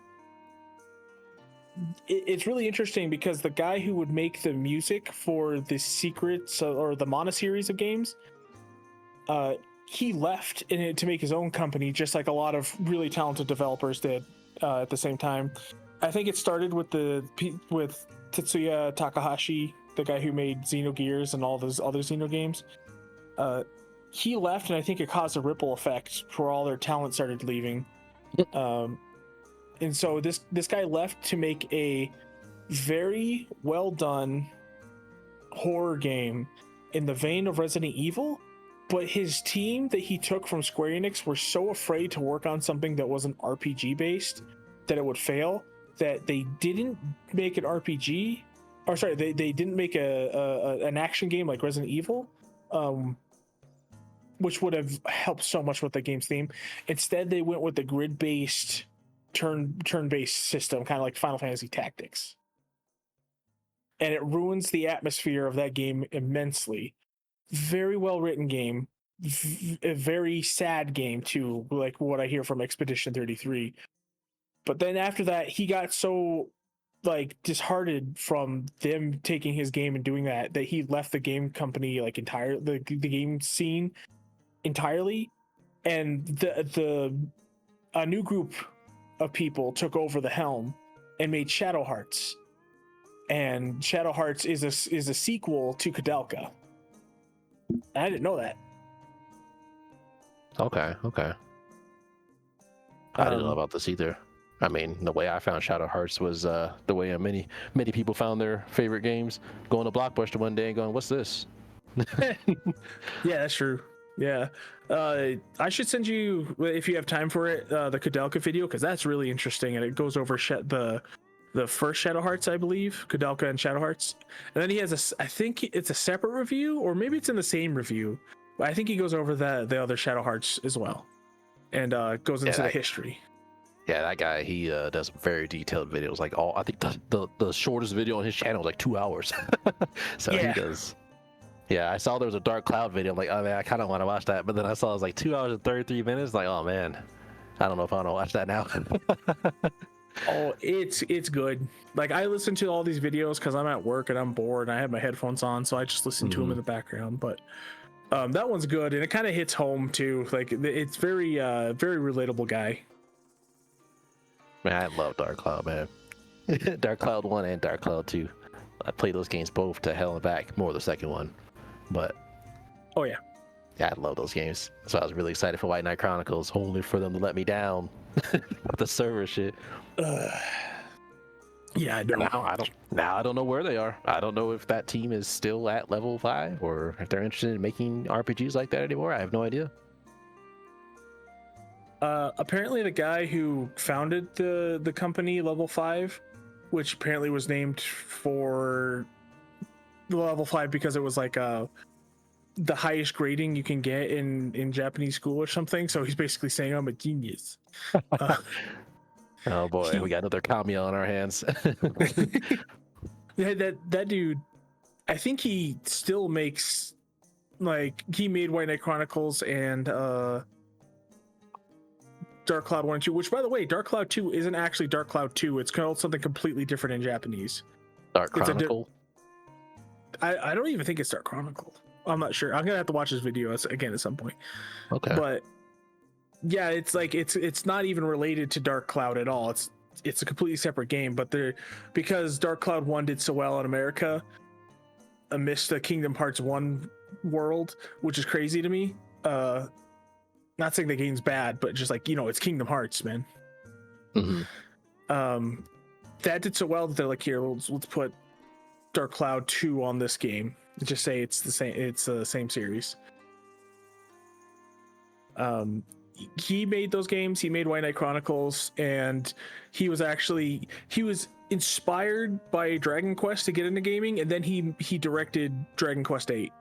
it's really interesting because the guy who would make the music for the Secrets or the Mana series of games, he left to make his own company, just like a lot of really talented developers did at the same time. I think it started with Tetsuya Takahashi, the guy who made Xenogears and all those other Xeno games. He left, and I think it caused a ripple effect where all their talent started leaving. And so this guy left to make a very well done horror game in the vein of Resident Evil, but his team that he took from Square Enix were so afraid to work on something that wasn't RPG based that it would fail, that they didn't make an RPG, or sorry, they didn't make an action game like Resident Evil, which would have helped so much with the game's theme. Instead, they went with the grid-based, turn-based system, kind of like Final Fantasy Tactics. And it ruins the atmosphere of that game immensely. Very well-written game. A very sad game, too, like what I hear from Expedition 33. But then after that, he got so disheartened from them taking his game and doing that he left the game company the game scene entirely, and a new group of people took over the helm and made Shadow Hearts. And Shadow Hearts is a sequel to Kadelka. I didn't know that. Okay. I didn't know about this either. I mean, the way I found Shadow Hearts was the way many people found their favorite games, going to Blockbuster one day and going, "What's this?" Yeah, that's true. Yeah, I should send you, if you have time for it, the Kadelka video, because that's really interesting, and it goes over the first Shadow Hearts, I believe, Kadelka and Shadow Hearts, and then he has I think it's a separate review, or maybe it's in the same review, but I think he goes over the other Shadow Hearts as well, and goes into the history. Yeah, that guy, he does very detailed videos. I think the shortest video on his channel is like 2 hours. So yeah. He does. Yeah, I saw there was a Dark Cloud video. I'm like, oh man, I kind of want to watch that. But then I saw it was like 2 hours and 33 minutes. Like, oh man, I don't know if I want to watch that now. Oh, it's good. Like, I listen to all these videos because I'm at work and I'm bored and I have my headphones on, so I just listen to them in the background. But that one's good, and it kind of hits home too. Like, it's very relatable guy. Man, I love Dark Cloud, man. Dark Cloud 1 and Dark Cloud 2. I played those games both to hell and back, more the second one. But oh yeah, I love those games. So I was really excited for White Knight Chronicles, only for them to let me down with the server shit. Yeah, I know. Now I don't know where they are. I don't know if that team is still at level 5 or if they're interested in making RPGs like that anymore. I have no idea. Apparently the guy who founded the company Level 5, which apparently was named for Level 5 because it was like the highest grading you can get in Japanese school or something, so he's basically saying I'm a genius. Oh boy, we got another Kamiya on our hands. Yeah, that dude, I think he still makes, like, he made White Knight Chronicles and Dark Cloud 1 and 2, which, by the way, Dark Cloud 2 isn't actually Dark Cloud 2. It's called something completely different in Japanese. Dark Chronicle? I don't even think it's Dark Chronicle. I'm not sure. I'm going to have to watch this video again at some point. Okay. But yeah, it's like it's not even related to Dark Cloud at all. It's a completely separate game, but because Dark Cloud 1 did so well in America amidst the Kingdom Hearts 1 world, which is crazy to me. Not saying the game's bad, but just like, it's Kingdom Hearts, man. Mm-hmm. that did so well that they're like, here, let's put Dark Cloud 2 on this game. Just say it's the same. It's the same series. He made those games. He made White Knight Chronicles, and he was inspired by Dragon Quest to get into gaming, and then he directed Dragon Quest 8.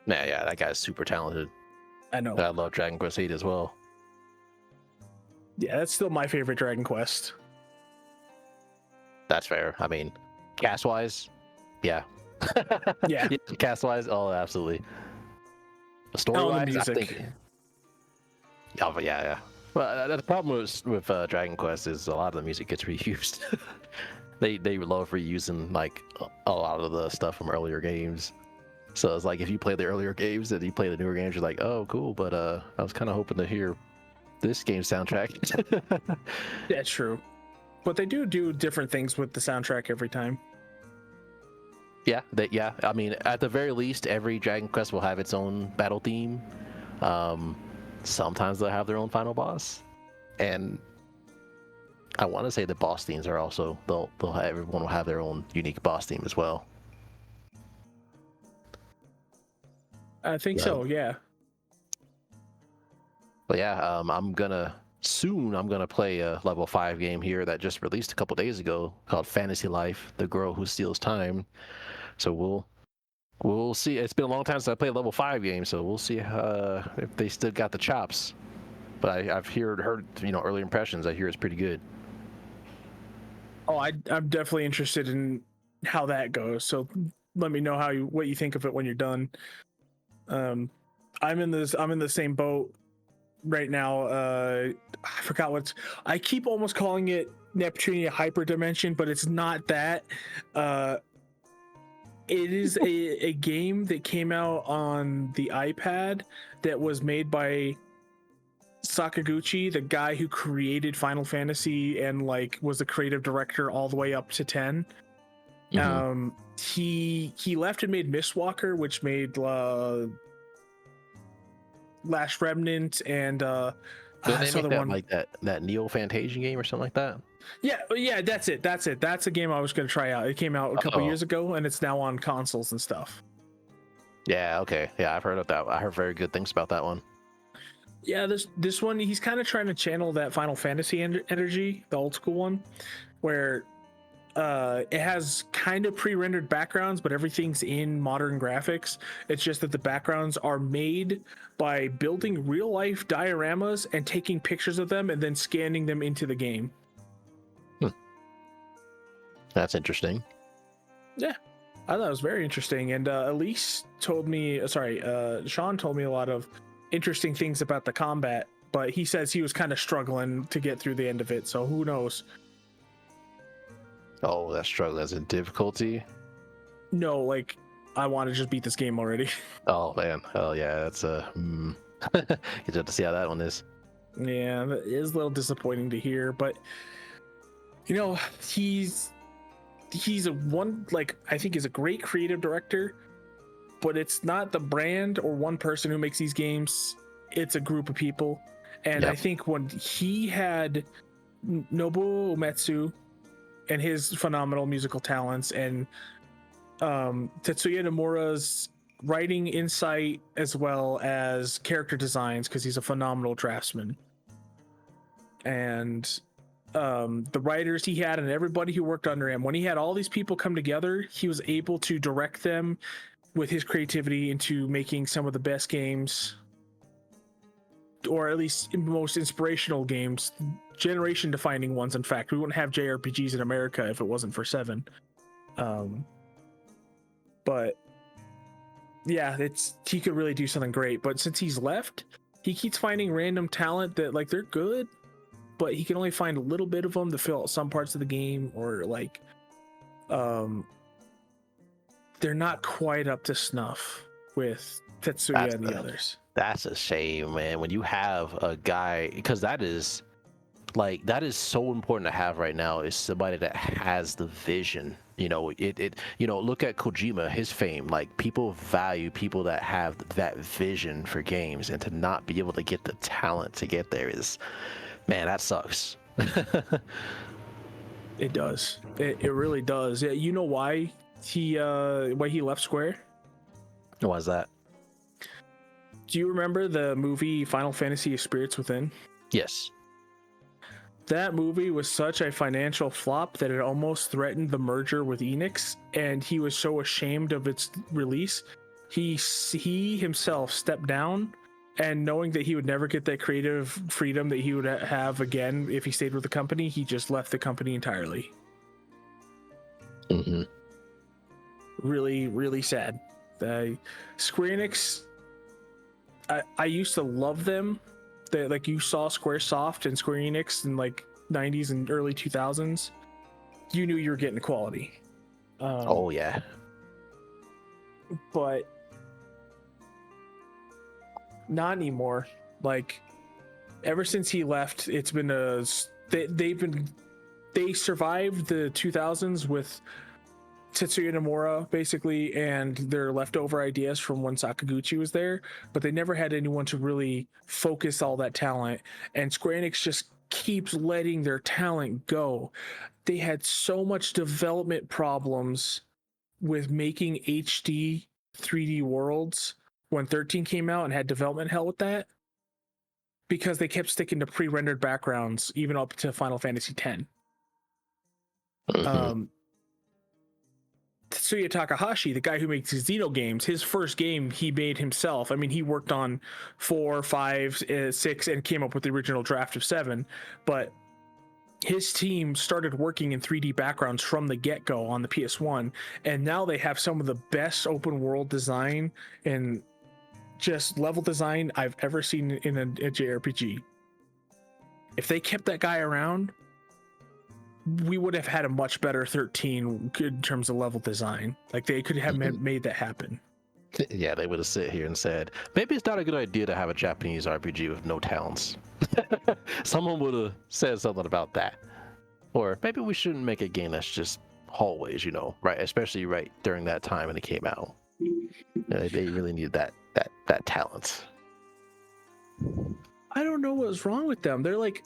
Yeah, that guy's super talented. I know. I love Dragon Quest 8 as well. Yeah, that's still my favorite Dragon Quest. That's fair. I mean, cast-wise, yeah. Yeah. Cast-wise, oh, absolutely. Story-wise, I think... Oh, but yeah. Well, the problem with Dragon Quest is a lot of the music gets reused. They love reusing like a lot of the stuff from earlier games. So it's like if you play the earlier games and you play the newer games, you're like, oh, cool. But I was kind of hoping to hear this game's soundtrack. That's true. But they do different things with the soundtrack every time. Yeah. I mean, at the very least, every Dragon Quest will have its own battle theme. Sometimes they'll have their own final boss, and I want to say the boss themes are also everyone will have their own unique boss theme as well. I think so, yeah. But yeah, I'm gonna play a level 5 game here that just released a couple days ago called Fantasy Life: The Girl Who Steals Time. So we'll see. It's been a long time since I played a level 5 game, so we'll see if they still got the chops. But I've heard early impressions. I hear it's pretty good. Oh, I'm definitely interested in how that goes. So let me know what you think of it when you're done. I'm in the same boat right now. I forgot I keep almost calling it Neptunia Hyperdimension, but it's not that. It is a game that came out on the iPad that was made by Sakaguchi, the guy who created Final Fantasy and like was the creative director all the way up to 10. Mm-hmm. He left and made Mistwalker, which made Last Remnant, and Did they make that like that Neo Fantasia game or something like that? Yeah, that's it. That's a game I was going to try out. It came out a couple years ago, and it's now on consoles and stuff. Yeah, okay. Yeah, I've heard of that. I heard very good things about that one. Yeah, this one, he's kind of trying to channel that Final Fantasy energy, the old school one, where it has kind of pre-rendered backgrounds, but everything's in modern graphics. It's just that the backgrounds are made by building real-life dioramas and taking pictures of them and then scanning them into the game. That's interesting. Yeah, I thought it was very interesting. And Sean told me a lot of interesting things about the combat, but he says he was kind of struggling to get through the end of it, so who knows? Oh, that struggle as in difficulty? No, like, I want to just beat this game already. Oh, man. Oh, yeah, that's you have to see how that one is. Yeah, it is a little disappointing to hear, but he's I think he's a great creative director, but it's not the brand or one person who makes these games. It's a group of people. And I think when he had Nobuo Uematsu and his phenomenal musical talents, and Tetsuya Nomura's writing insight as well as character designs, because he's a phenomenal draftsman, and the writers he had and everybody who worked under him, when he had all these people come together, he was able to direct them with his creativity into making some of the best games, or at least most inspirational games, generation defining ones. In fact, we wouldn't have JRPGs in America if it wasn't for 7. But yeah, he could really do something great. But since he's left, he keeps finding random talent that like they're good, but he can only find a little bit of them to fill out some parts of the game, or like they're not quite up to snuff with Tetsuya and the others. That's a shame, man. When you have a guy, because that is so important to have right now, is somebody that has the vision. Look at Kojima, his fame. Like, people value people that have that vision for games, and to not be able to get the talent to get there is, man, that sucks. It does. It really does. Yeah, you know why he left Square? Why is that? Do you remember the movie Final Fantasy Spirits Within? Yes. That movie was such a financial flop that it almost threatened the merger with Enix, and he was so ashamed of its release, he himself stepped down, and knowing that he would never get that creative freedom that he would have again if he stayed with the company, he just left the company entirely. Mm-hmm. Really, really sad. Square Enix, I used to love them. Like, you saw Squaresoft and Square Enix in like 90s and early 2000s, you knew you were getting quality. Oh yeah. But not anymore. Like, ever since he left, it's been they survived the 2000s with Tetsuya Nomura basically and their leftover ideas from when Sakaguchi was there, but they never had anyone to really focus all that talent, and Square Enix just keeps letting their talent go. They had so much development problems with making HD 3D worlds when 13 came out and had development hell with that, because they kept sticking to pre-rendered backgrounds even up to Final Fantasy X. Mm-hmm. Tetsuya Takahashi, the guy who makes Xeno games, his first game he made himself. I mean, he worked on 4, 5, 6, and came up with the original draft of 7. But his team started working in 3D backgrounds from the get-go on the PS1, and now they have some of the best open world design and just level design I've ever seen in a JRPG. If they kept that guy around, we would have had a much better 13 in terms of level design. Like, they could have made that happen. Yeah, they would have sit here and said, maybe it's not a good idea to have a Japanese RPG with no talents. Someone would have said something about that. Or maybe we shouldn't make a game that's just hallways, right? Especially right during that time when it came out. They really needed that talent. I don't know what's wrong with them. They're like,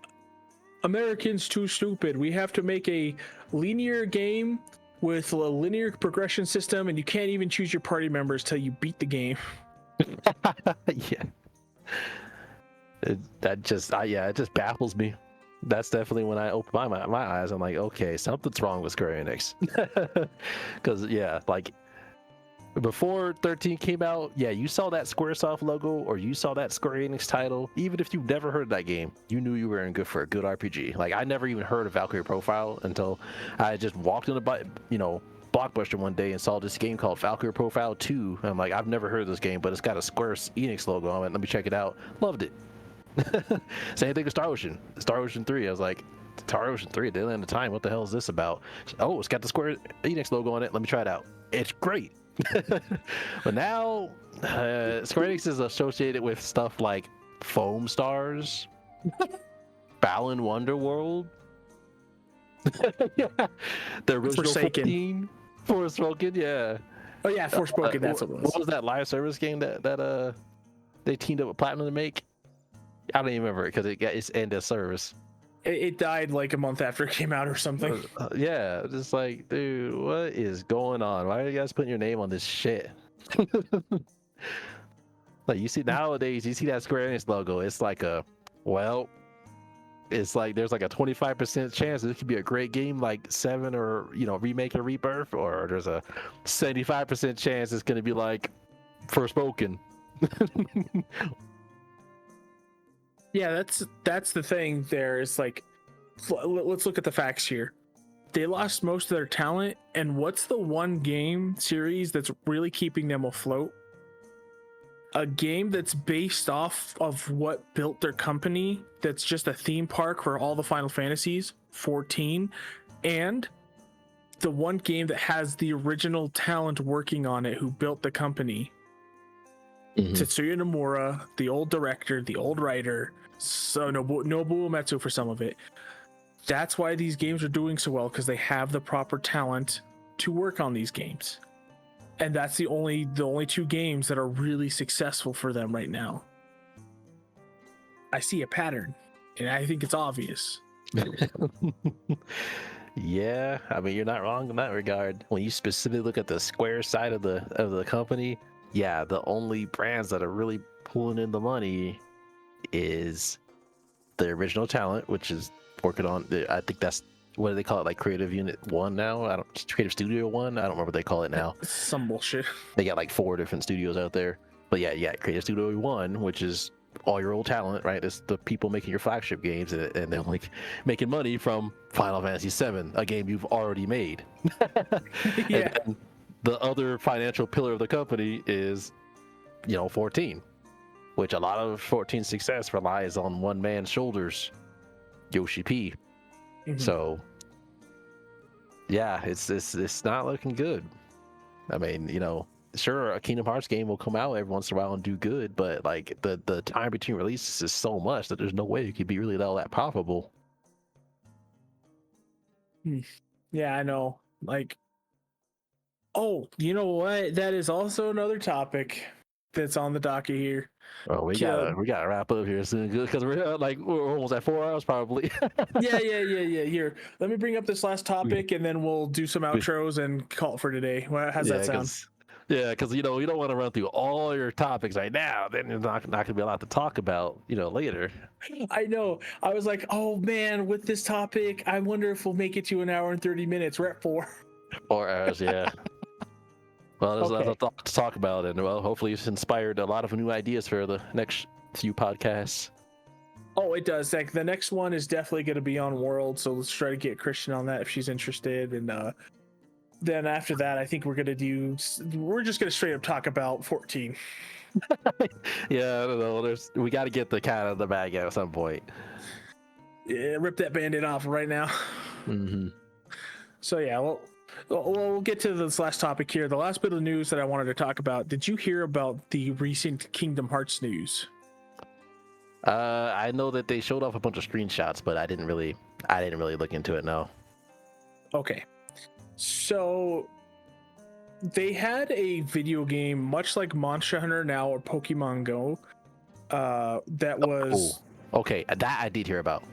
Americans too stupid. We have to make a linear game with a linear progression system, and you can't even choose your party members till you beat the game. Yeah. It just baffles me. That's definitely when I open my eyes. I'm like, okay, something's wrong with Square Enix. Because yeah, like before 13 came out, yeah, you saw that Squaresoft logo or you saw that Square Enix title. Even if you never heard of that game, you knew you were in good for a good RPG. Like, I never even heard of Valkyrie Profile until I just walked in Blockbuster one day and saw this game called Valkyrie Profile 2. And I'm like, I've never heard of this game, but it's got a Square Enix logo on it. Let me check it out. Loved it. Same thing with Star Ocean 3. I was like, Star Ocean 3 at the end of time, what the hell is this about? Oh, it's got the Square Enix logo on it. Let me try it out. It's great. But now Square Enix is associated with stuff like Foam Stars, Balan Wonderworld, yeah, the original Forsaken. Forspoken, yeah. Oh yeah, Forspoken. That's what it was. What was that live service game that they teamed up with Platinum to make? I don't even remember it because it's ended service. It died like a month after it came out or something. Yeah, just like, dude, what is going on? Why are you guys putting your name on this shit? Like, you see nowadays, you see that Square Enix logo, it's like it's like there's like a 25% chance this could be a great game like 7 or Remake or Rebirth, or there's a 75% chance it's gonna be like Forspoken. Yeah, that's the thing there. Is like, let's look at the facts here. They lost most of their talent, and what's the one game series that's really keeping them afloat? A game that's based off of what built their company, that's just a theme park for all the Final Fantasies, 14, and the one game that has the original talent working on it who built the company. Tetsuya Nomura, the old director, the old writer, so Nobuo Uematsu for some of it. That's why these games are doing so well, because they have the proper talent to work on these games. And that's the only 2 games that are really successful for them right now. I see a pattern, and I think it's obvious. Yeah, I mean you're not wrong in that regard. When you specifically look at the Square side of the company, yeah, the only brands that are really pulling in the money is the original talent, which is working on I think that's what do they call it, like Creative Unit 1 now? I don't Creative Studio 1? I don't remember what they call it now. Some bullshit. They got like 4 different studios out there. But yeah, Creative Studio 1, which is all your old talent, right? It's the people making your flagship games, and they're like making money from Final Fantasy VII, a game you've already made. Yeah. And the other financial pillar of the company is, 14, which a lot of 14's success relies on one man's shoulders, Yoshi P. Mhm. So, yeah, it's not looking good. I mean, sure, a Kingdom Hearts game will come out every once in a while and do good, but like the time between releases is so much that there's no way it could be really all that profitable. Yeah, I know. Like, oh, you know what? That is also another topic that's on the docket here. Oh, we gotta wrap up here soon because we're almost at 4 hours probably. Yeah. Here, let me bring up this last topic, and then we'll do some outros and call it for today. How's that sound? Because you don't want to run through all your topics right now. Then there's not going to be a lot to talk about, later. I know. I was like, oh man, with this topic, I wonder if we'll make it to an hour and 30 minutes. We're at 4. 4 hours, yeah. Well, there's a lot to talk about, and well, hopefully it's inspired a lot of new ideas for the next few podcasts. Oh, it does. Like the next one is definitely going to be on World, so let's try to get Christian on that if she's interested, and then after that, I think we're just gonna straight up talk about 14. Yeah, I don't know. We got to get the cat out of the bag at some point. Yeah, rip that band-aid off right now. Mm-hmm. So yeah, well, we'll get to this last topic here. The last bit of news that I wanted to talk about. Did you hear about the recent Kingdom Hearts news? I know that they showed off a bunch of screenshots, but I didn't really look into it. No. Okay. So they had a video game much like Monster Hunter Now or Pokemon Go that was okay, that I did hear about.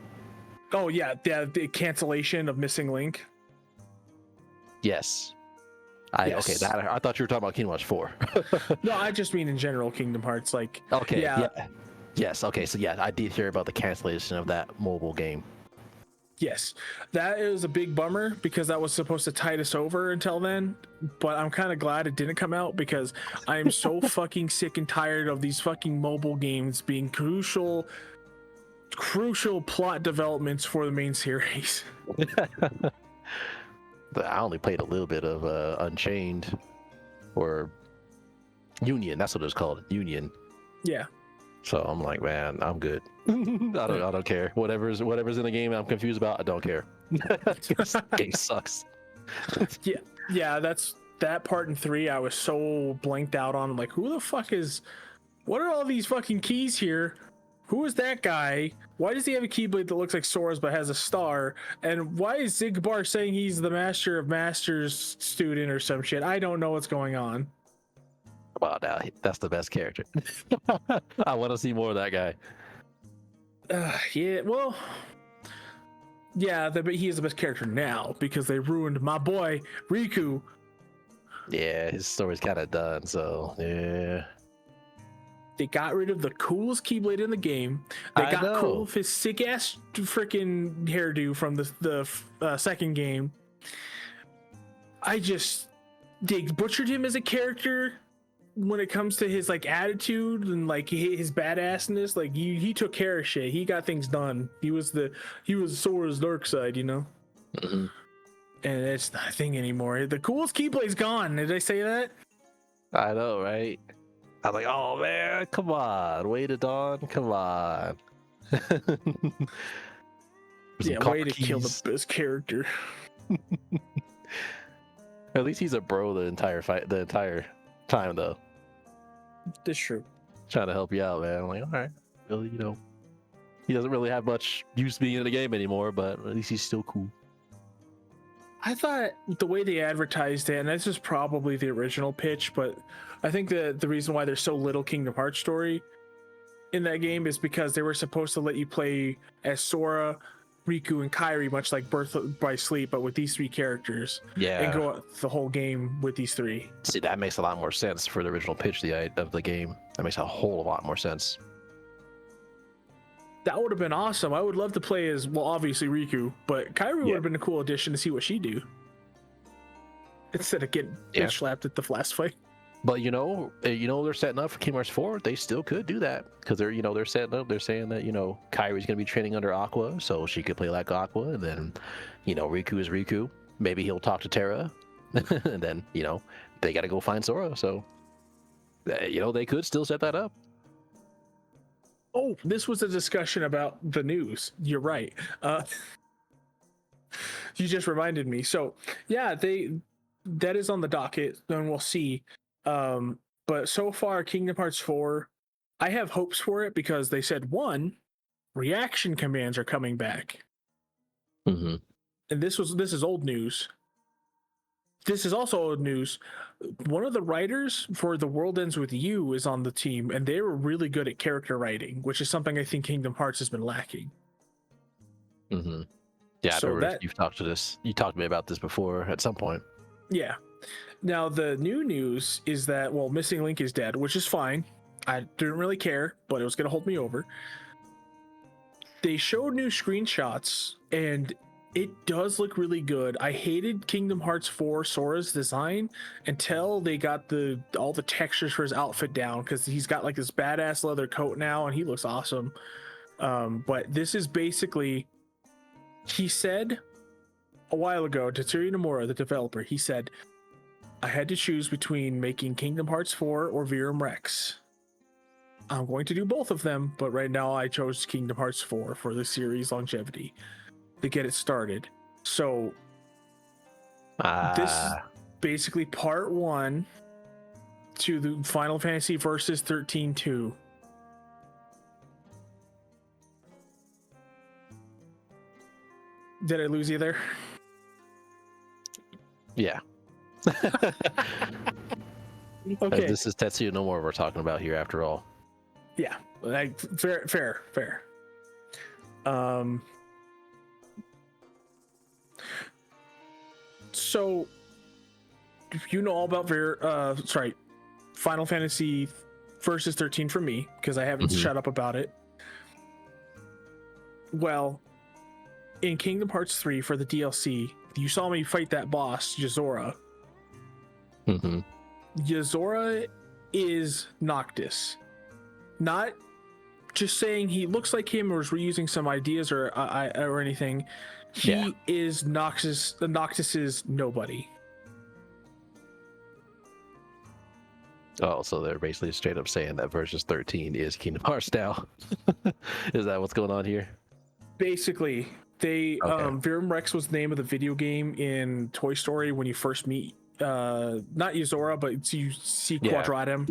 Oh yeah, the cancellation of Missing Link. Yes. I thought you were talking about Kingdom Hearts 4. No, I just mean in general Kingdom Hearts, like okay, yeah. Yes, okay, so yeah, I did hear about the cancellation of that mobile game. Yes, that is a big bummer because that was supposed to tide us over until then, but I'm kind of glad it didn't come out because I am so fucking sick and tired of these fucking mobile games being crucial plot developments for the main series. I only played a little bit of Unchained or Union, that's what it's called, Union. Yeah. So I'm like, man, I'm good. I don't care. Whatever's in the game I'm confused about, I don't care. This game sucks. Yeah, that's that part in 3 I was so blanked out on. I'm like, who the fuck what are all these fucking keys here? Who is that guy? Why does he have a keyblade that looks like Sora's but has a star? And why is Zigbar saying he's the Master of Masters student or some shit? I don't know what's going on. Wow, now that's the best character. I want to see more of that guy. Yeah, well, yeah, but he is the best character now because they ruined my boy Riku. Yeah, his story's kind of done. So yeah, they got rid of the coolest keyblade in the game. They got cool of his sick ass freaking hairdo from the second game. They butchered him as a character. When it comes to his like attitude and like his badassness, like he took care of shit. He got things done. He was Sora's dark side, Mm-hmm. And it's not a thing anymore. The coolest keyblade's gone. Did I say that? I know, right? I'm like, oh man, come on, way to dawn, come on. Yeah, way to kill the best character. At least he's a bro the entire time though. That's true. Trying to help you out, man. I'm like, all right, really, he doesn't really have much use being in the game anymore, but at least he's still cool. I thought the way they advertised it, and this is probably the original pitch, but I think the reason why there's so little Kingdom Hearts story in that game is because they were supposed to let you play as Sora Riku and Kairi, much like Birth by Sleep, but with these 3 characters, Yeah. and go the whole game with these 3. See, that makes a lot more sense for the original pitch of the game. That makes a whole lot more sense. That would have been awesome. I would love to play as, well, obviously Riku, but Kairi would have been a cool addition to see what she do instead of getting bitch slapped at the last fight. But they're setting up for Kingdom Hearts 4. They still could do that because they're setting up. They're saying that Kairi's gonna be training under Aqua, so she could play like Aqua, and then Riku is Riku. Maybe he'll talk to Terra, and then they got to go find Sora. So they could still set that up. Oh, this was a discussion about the news. You're right. You just reminded me. So yeah, that is on the docket, and we'll see. But so far, Kingdom Hearts 4, I have hopes for it because they said, 1, reaction commands are coming back. Mm-hmm. And this is old news. This is also old news. One of the writers for The World Ends With You is on the team, and they were really good at character writing, which is something I think Kingdom Hearts has been lacking. Mm-hmm. Yeah, so I remember you talked to me about this before at some point. Yeah. Now, the new news is that, well, Missing Link is dead, which is fine. I didn't really care, but it was going to hold me over. They showed new screenshots, and it does look really good. I hated Kingdom Hearts 4 Sora's design until they got all the textures for his outfit down, because he's got like this badass leather coat now, and he looks awesome. But this is basically, he said a while ago, Tetsuya Nomura, the developer, he said, I had to choose between making Kingdom Hearts 4 or Virum Rex. I'm going to do both of them, but right now I chose Kingdom Hearts 4 for the series longevity to get it started. So this is basically part 1 to the Final Fantasy Versus 13 2. Did I lose you there? Yeah. Okay. This is Tetsuya Nomura we're talking about here after all. Yeah, like fair. So you know all about Final Fantasy Versus 13 for me, because I haven't shut up about it. Well, in Kingdom Hearts 3 for the DLC, you saw me fight that boss, Yozora. Mm-hmm. Yozora is Noctis. Not just saying he looks like him or is reusing some ideas or anything. He is Noctis's nobody. Oh, so they're basically straight up saying that Versus 13 is Kingdom Hearts style. Is that what's going on here? Basically, Virum Rex was the name of the video game in Toy Story when you first meet not Yozora, but you see Quadratum.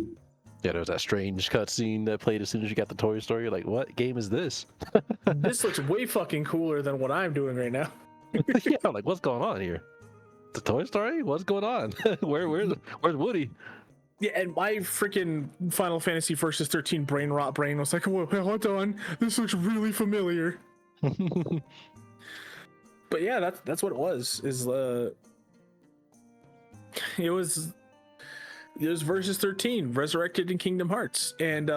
Yeah, there was that strange cutscene that played as soon as you got the Toy Story. You're like, what game is this? This looks way fucking cooler than what I'm doing right now. Yeah, like, what's going on here? The Toy Story? What's going on? Where's Woody? Yeah, and my freaking Final Fantasy Versus 13 brain rot brain was like, well, hold on, this looks really familiar. But yeah, that's what it was. It was Versus 13 resurrected in Kingdom Hearts, and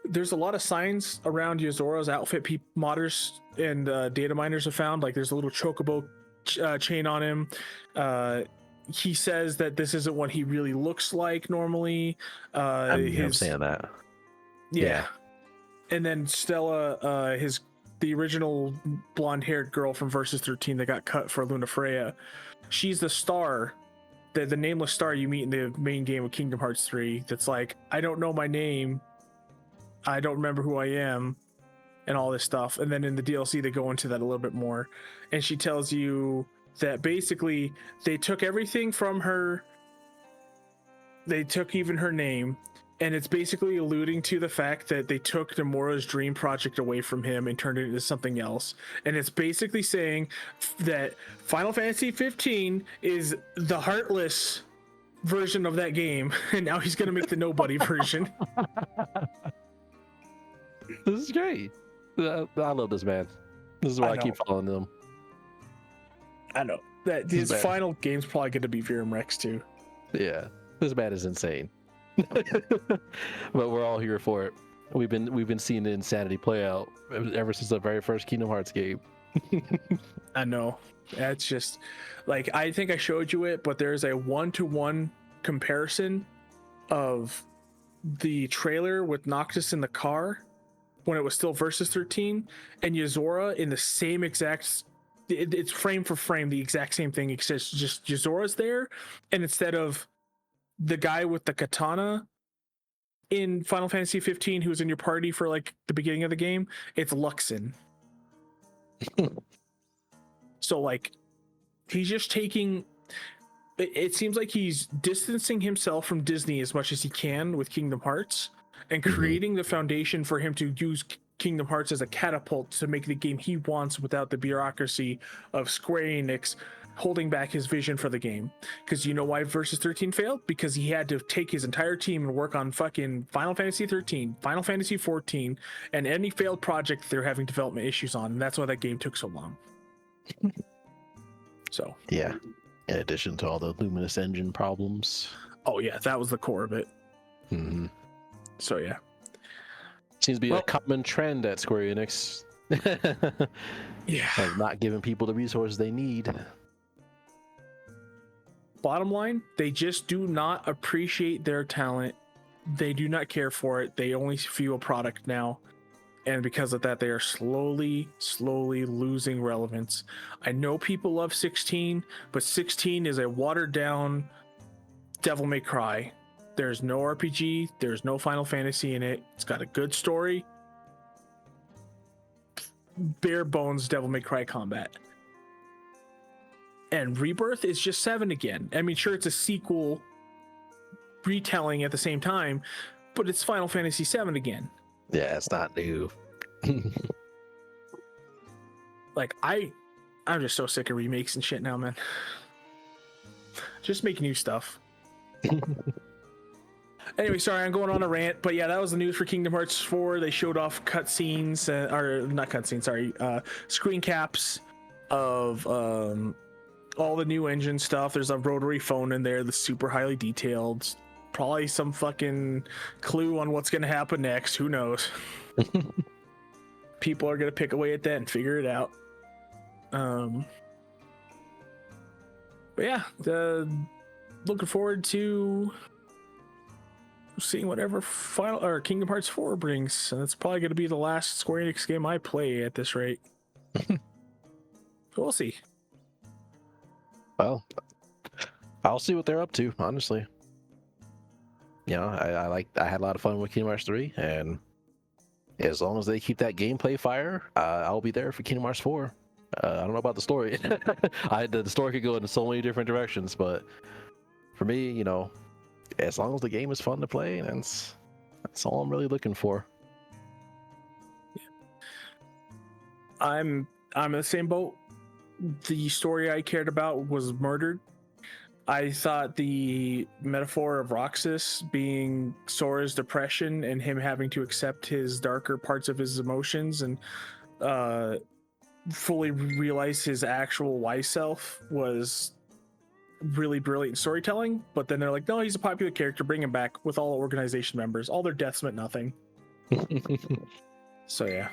there's a lot of signs around Yozora's outfit modders and data miners have found. Like, there's a little chocobo chain on him. He says that this isn't what he really looks like normally. I'm saying that. Yeah. And then Stella, the original blonde-haired girl from Versus 13 that got cut for Luna Freya, she's the star, the nameless star you meet in the main game of Kingdom Hearts 3. That's like, I don't know my name, I don't remember who I am, and all this stuff. And then in the DLC they go into that a little bit more, and she tells you that basically they took everything from her. They took even her name, and it's basically alluding to the fact that they took Nomura's dream project away from him and turned it into something else. And it's basically saying that Final Fantasy 15 is the heartless version of that game, and now he's going to make the nobody version. This is great. I love this man. This is why I I keep know. following them. I know that his bad. final game's probably going to be Virum Rex too. Yeah, this bad is insane. But we're all here for it. We've been seeing the insanity play out ever since the very first Kingdom Hearts game. I know. That's just like, I think I showed you it, but there's a 1-to-1 comparison of the trailer with Noctis in the car when it was still Versus 13 and Yozora in the same exact, it's frame for frame the exact same thing, except just Yozora's there, and instead of the guy with the katana in Final Fantasy 15 who was in your party for like the beginning of the game, it's Luxon. So like, he's just taking, it seems like he's distancing himself from Disney as much as he can with Kingdom Hearts and creating the foundation for him to use Kingdom Hearts as a catapult to make the game he wants without the bureaucracy of Square Enix holding back his vision for the game. Because you know why Versus 13 failed? Because he had to take his entire team and work on fucking Final Fantasy 13, Final Fantasy 14, and any failed project they're having development issues on. And that's why that game took so long. So Yeah. In addition to all the Luminous Engine problems. oh yeah, that was the core of it. Mm-hmm. So yeah. Seems to be a common trend at Square Enix. Yeah. Of not giving people the resources they need. Bottom line, they just do not appreciate their talent. They do not care for it. They only view a product now. And because of that, they are slowly losing relevance. I know people love 16, but 16 is a watered down Devil May Cry. There's no RPG. There's no Final Fantasy in it. It's got a good story. Bare bones Devil May Cry combat. And Rebirth is just 7 again. I mean, sure, it's a sequel retelling at the same time, but it's Final Fantasy 7 again. Yeah, it's not new. Like, I'm just so sick of remakes and shit now, man. Just make new stuff. Anyway, sorry, I'm going on a rant, but yeah, that was the news for Kingdom Hearts 4. They showed off cutscenes, or not cutscenes, sorry, screen caps of all the new engine stuff. There's a rotary phone in there that's super highly detailed. Probably some fucking clue on what's going to happen next. Who knows? People are going to pick away at that and figure it out. But yeah, looking forward to seeing whatever final or Kingdom Hearts 4 brings. And that's probably going to be the last Square Enix game I play at this rate. So we'll see. Well, I'll see what they're up to, honestly. You know, I had a lot of fun with Kingdom Hearts 3, and as long as they keep that gameplay fire, I'll be there for Kingdom Hearts 4. I don't know about the story. The story could go in so many different directions, but for me, you know, as long as the game is fun to play, that's all I'm really looking for. I'm in the same boat. The story I cared about was murdered. I thought the metaphor of Roxas being Sora's depression and him having to accept his darker parts of his emotions and fully realize his actual wise self was really brilliant storytelling. But then they're like, no, he's a popular character, bring him back with all organization members. All their deaths meant nothing. So yeah.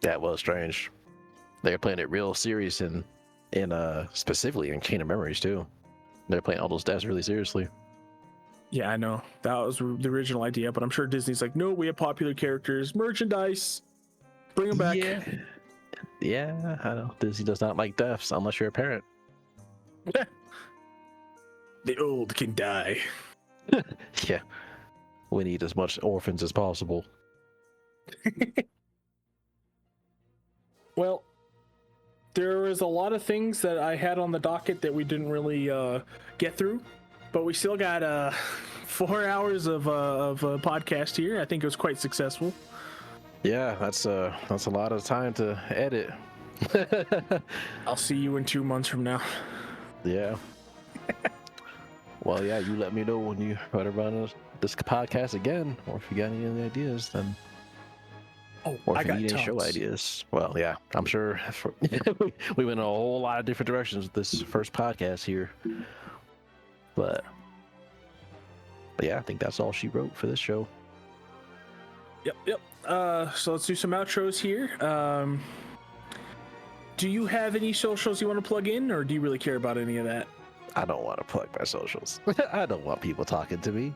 That was strange. They're playing it real serious in specifically in Chain of Memories too. They're playing all those deaths really seriously. Yeah, I know. That was the original idea, but I'm sure Disney's like, no, we have popular characters, merchandise, bring them back. Yeah, I know. Disney does not like deaths unless you're a parent. The old can die. Yeah. We need as much orphans as possible. Well, there was a lot of things that I had on the docket that we didn't really get through, but we still got 4 hours of a podcast here. I think it was quite successful. Yeah, that's a lot of time to edit. I'll see you in 2 months from now. Yeah. Well, yeah, you let me know when you want to run this podcast again, or if you got any ideas, then. Oh, Or I if you got need any show tons. ideas. Well, yeah, I'm sure we went in a whole lot of different directions with this first podcast here. But yeah, I think that's all she wrote for this show. Yep. So let's do some outros here. Do you have any socials you want to plug in, or do you really care about any of that? I don't want to plug my socials. I don't want people talking to me.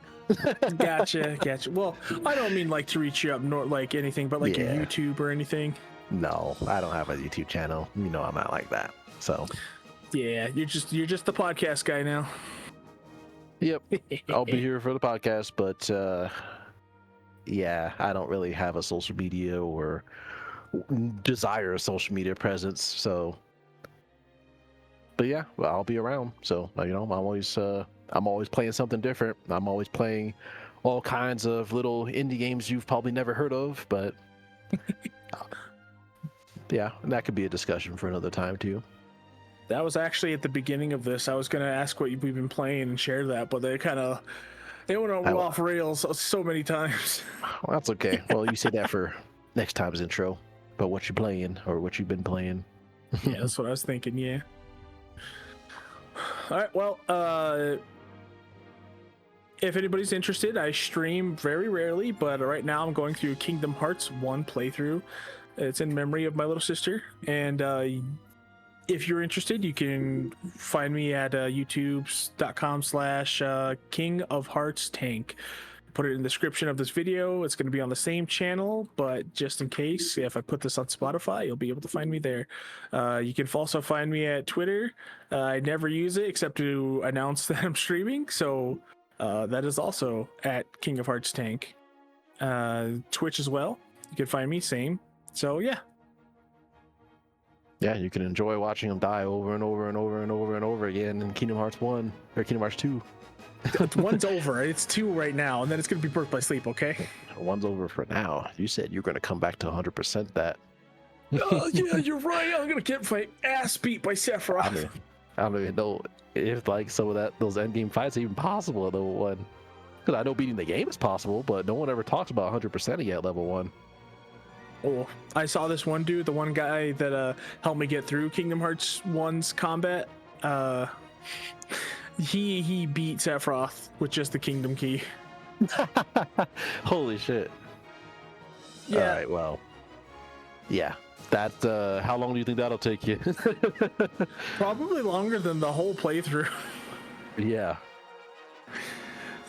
Gotcha. Well, I don't mean like to reach you up, nor like anything, but like your Yeah. YouTube or anything. No, I don't have a YouTube channel. You know I'm not like that. So Yeah, you're just the podcast guy now. yep, I'll be here for the podcast, but yeah, I don't really have a social media or desire a social media presence. So, but yeah, well, I'll be around. So you know, I'm always playing something different. I'm always playing all kinds of little indie games you've probably never heard of, but yeah, and that could be a discussion for another time too. That was actually at the beginning of this. I was gonna ask what we've been playing and share that, but they went off rails so many times. Well, that's okay. Well, you say that for next time's intro, but what you're playing or what you've been playing. Yeah, that's what I was thinking. Yeah. All right. Well, if anybody's interested, I stream very rarely, but right now I'm going through Kingdom Hearts 1 playthrough. It's in memory of my little sister, and if you're interested, you can find me at youtube.com/KingOfHeartsTANK. Put it in the description of this video. It's going to be on the same channel, but just in case, if I put this on Spotify, you'll be able to find me there. You can also find me at Twitter. I never use it except to announce that I'm streaming, so that is also at KingOfHeartsTANK. Twitch as well. You can find me, same. So yeah. Yeah, you can enjoy watching them die over and over and over and over and over again in Kingdom Hearts 1 or Kingdom Hearts 2. One's over. It's 2 right now, and then it's going to be Birth by Sleep, okay? One's over for now. You said you're going to come back to 100% that. Oh, yeah, you're right. I'm going to get my ass beat by Sephiroth. I don't even know if like some of those endgame fights are even possible at level 1. Because I know beating the game is possible, but no one ever talks about 100% yet at level 1. Oh, I saw this one dude, the one guy that helped me get through Kingdom Hearts 1's combat. He beat Sephiroth with just the Kingdom Key. Holy shit. Yeah. All right, well. Yeah. That how long do you think that'll take you? Probably longer than the whole playthrough. Yeah.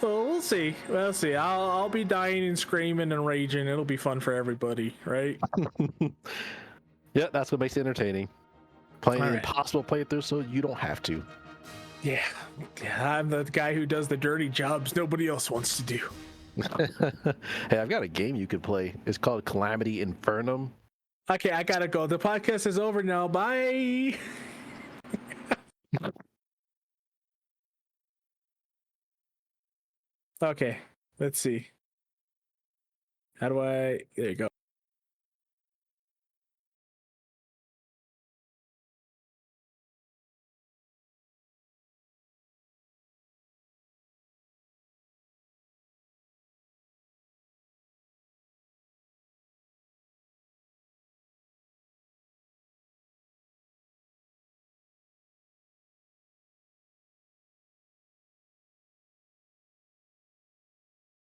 Well, we'll see. We'll see. I'll be dying and screaming and raging. It'll be fun for everybody, right? Yeah, that's what makes it entertaining. Playing an All right. impossible playthrough so you don't have to. Yeah, I'm the guy who does the dirty jobs nobody else wants to do. Hey, I've got a game you could play. It's called Calamity Infernum. Okay, I gotta go. The podcast is over now. Bye. Okay, let's see. How do I? There you go.